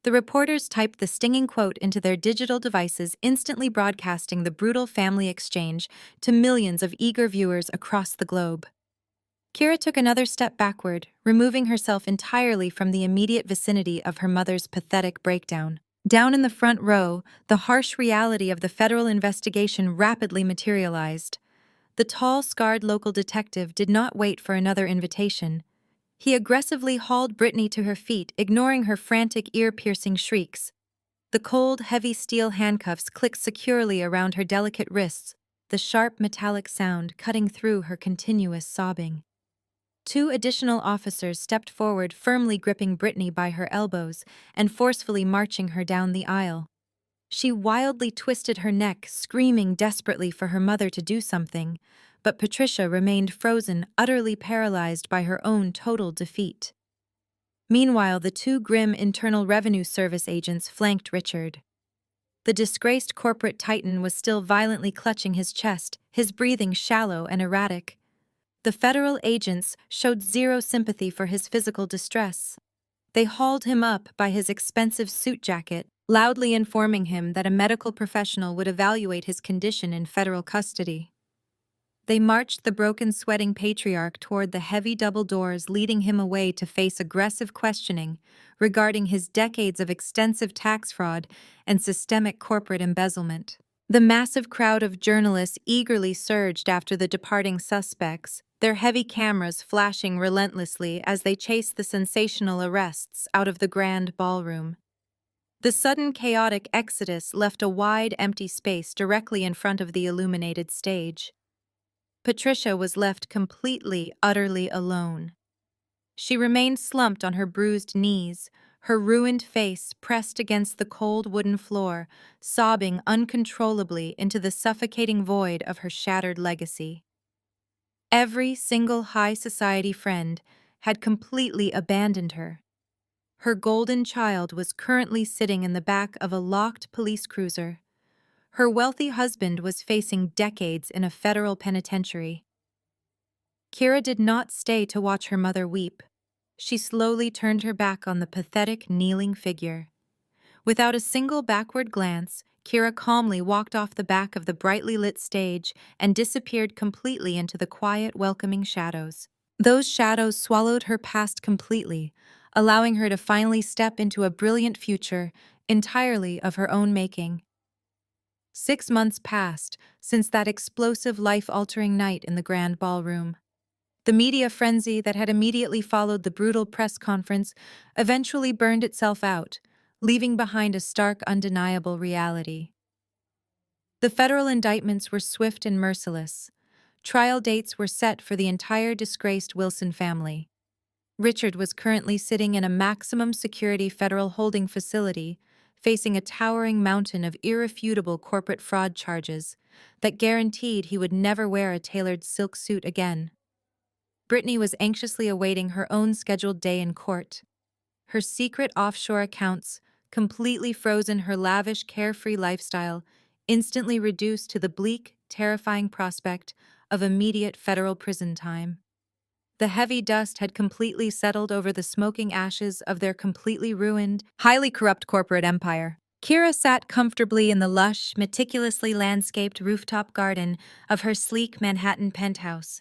The reporters typed the stinging quote into their digital devices, instantly broadcasting the brutal family exchange to millions of eager viewers across the globe. Kira took another step backward, removing herself entirely from the immediate vicinity of her mother's pathetic breakdown. Down in the front row, the harsh reality of the federal investigation rapidly materialized. The tall, scarred local detective did not wait for another invitation. He aggressively hauled Brittany to her feet, ignoring her frantic, ear-piercing shrieks. The cold, heavy steel handcuffs clicked securely around her delicate wrists, the sharp metallic sound cutting through her continuous sobbing. Two additional officers stepped forward, firmly gripping Brittany by her elbows and forcefully marching her down the aisle. She wildly twisted her neck, screaming desperately for her mother to do something, but Patricia remained frozen, utterly paralyzed by her own total defeat. Meanwhile, the two grim Internal Revenue Service agents flanked Richard. The disgraced corporate titan was still violently clutching his chest, his breathing shallow and erratic. The federal agents showed zero sympathy for his physical distress. They hauled him up by his expensive suit jacket, loudly informing him that a medical professional would evaluate his condition in federal custody. They marched the broken, sweating patriarch toward the heavy double doors, leading him away to face aggressive questioning regarding his decades of extensive tax fraud and systemic corporate embezzlement. The massive crowd of journalists eagerly surged after the departing suspects, their heavy cameras flashing relentlessly as they chased the sensational arrests out of the grand ballroom. The sudden chaotic exodus left a wide, empty space directly in front of the illuminated stage. Patricia was left completely, utterly alone. She remained slumped on her bruised knees, her ruined face pressed against the cold wooden floor, sobbing uncontrollably into the suffocating void of her shattered legacy. Every single high society friend had completely abandoned her. Her golden child was currently sitting in the back of a locked police cruiser. Her wealthy husband was facing decades in a federal penitentiary. Kira did not stay to watch her mother weep. She slowly turned her back on the pathetic, kneeling figure. Without a single backward glance, Kira calmly walked off the back of the brightly lit stage and disappeared completely into the quiet, welcoming shadows. Those shadows swallowed her past completely, allowing her to finally step into a brilliant future entirely of her own making. 6 months passed since that explosive, life-altering night in the grand ballroom. The media frenzy that had immediately followed the brutal press conference eventually burned itself out, leaving behind a stark, undeniable reality. The federal indictments were swift and merciless. Trial dates were set for the entire disgraced Wilson family. Richard was currently sitting in a maximum security federal holding facility, facing a towering mountain of irrefutable corporate fraud charges that guaranteed he would never wear a tailored silk suit again. Brittany was anxiously awaiting her own scheduled day in court. Her secret offshore accounts, completely frozen her lavish, carefree lifestyle, instantly reduced to the bleak, terrifying prospect of immediate federal prison time. The heavy dust had completely settled over the smoking ashes of their completely ruined, highly corrupt corporate empire. Kira sat comfortably in the lush, meticulously landscaped rooftop garden of her sleek Manhattan penthouse.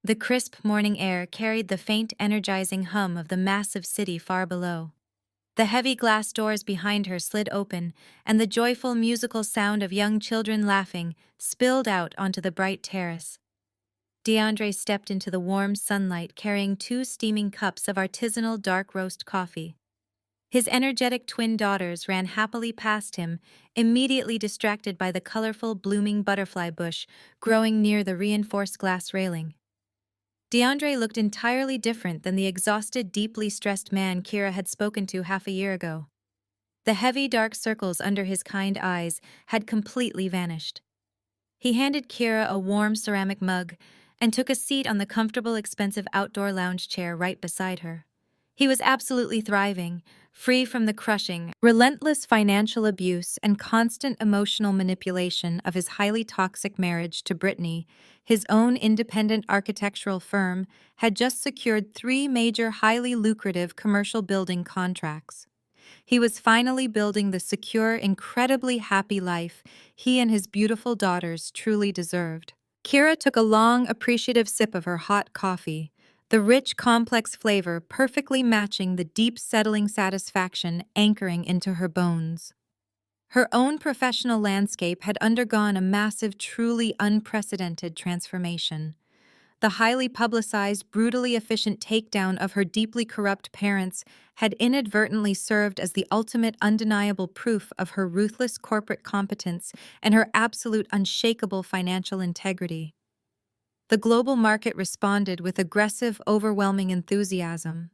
The crisp morning air carried the faint, energizing hum of the massive city far below. The heavy glass doors behind her slid open, and the joyful musical sound of young children laughing spilled out onto the bright terrace. DeAndre stepped into the warm sunlight carrying 2 steaming cups of artisanal dark roast coffee. His energetic twin daughters ran happily past him, immediately distracted by the colorful blooming butterfly bush growing near the reinforced glass railing. DeAndre looked entirely different than the exhausted, deeply stressed man Kira had spoken to half a year ago. The heavy dark circles under his kind eyes had completely vanished. He handed Kira a warm ceramic mug and took a seat on the comfortable, expensive outdoor lounge chair right beside her. He was absolutely thriving, free from the crushing, relentless financial abuse and constant emotional manipulation of his highly toxic marriage to Brittany. His own independent architectural firm had just secured 3 major, highly lucrative commercial building contracts. He was finally building the secure, incredibly happy life he and his beautiful daughters truly deserved. Kira took a long, appreciative sip of her hot coffee, the rich, complex flavor perfectly matching the deep, settling satisfaction anchoring into her bones. Her own professional landscape had undergone a massive, truly unprecedented transformation. The highly publicized, brutally efficient takedown of her deeply corrupt parents had inadvertently served as the ultimate undeniable proof of her ruthless corporate competence and her absolute unshakable financial integrity. The global market responded with aggressive, overwhelming enthusiasm.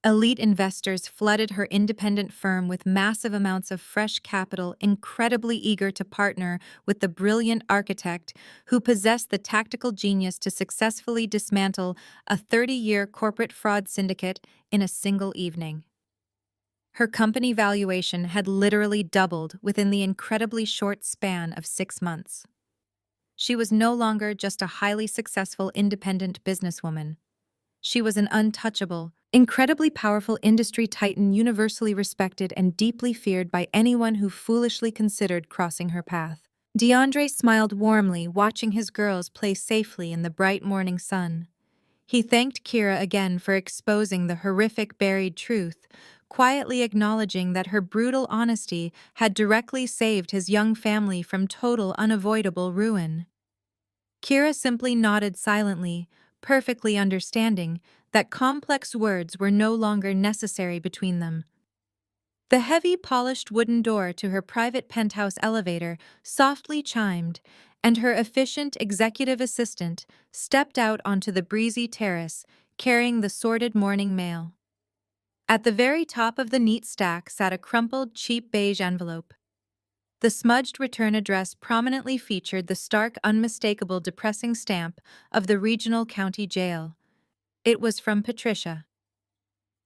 Elite investors flooded her independent firm with massive amounts of fresh capital, incredibly eager to partner with the brilliant architect who possessed the tactical genius to successfully dismantle a 30-year corporate fraud syndicate in a single evening. Her company valuation had literally doubled within the incredibly short span of 6 months. She was no longer just a highly successful independent businesswoman. She was an untouchable, incredibly powerful industry titan universally respected and deeply feared by anyone who foolishly considered crossing her path. DeAndre smiled warmly, watching his girls play safely in the bright morning sun. He thanked Kira again for exposing the horrific buried truth, quietly acknowledging that her brutal honesty had directly saved his young family from total, unavoidable ruin. Kira simply nodded silently, perfectly understanding that complex words were no longer necessary between them. The heavy, polished wooden door to her private penthouse elevator softly chimed, and her efficient executive assistant stepped out onto the breezy terrace, carrying the sorted morning mail. At the very top of the neat stack sat a crumpled, cheap beige envelope. The smudged return address prominently featured the stark, unmistakable, depressing stamp of the regional county jail. It was from Patricia.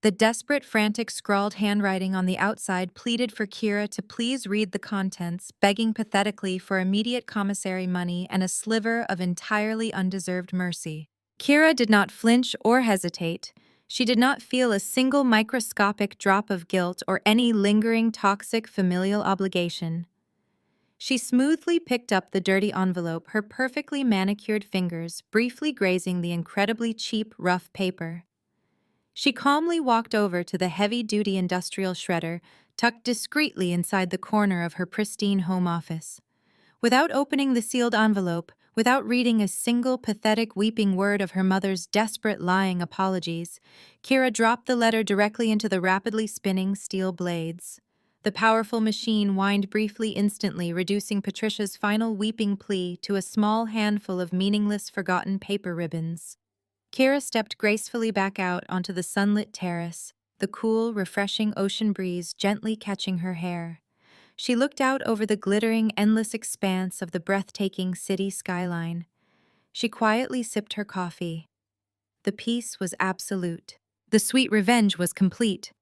The desperate, frantic, scrawled handwriting on the outside pleaded for Kira to please read the contents, begging pathetically for immediate commissary money and a sliver of entirely undeserved mercy. Kira did not flinch or hesitate. She did not feel a single microscopic drop of guilt or any lingering, toxic familial obligation. She smoothly picked up the dirty envelope, her perfectly manicured fingers briefly grazing the incredibly cheap, rough paper. She calmly walked over to the heavy-duty industrial shredder, tucked discreetly inside the corner of her pristine home office. Without opening the sealed envelope, without reading a single pathetic, weeping word of her mother's desperate, lying apologies, Kira dropped the letter directly into the rapidly spinning steel blades. The powerful machine whined briefly instantly, reducing Patricia's final weeping plea to a small handful of meaningless forgotten paper ribbons. Kira stepped gracefully back out onto the sunlit terrace, the cool, refreshing ocean breeze gently catching her hair. She looked out over the glittering, endless expanse of the breathtaking city skyline. She quietly sipped her coffee. The peace was absolute. The sweet revenge was complete.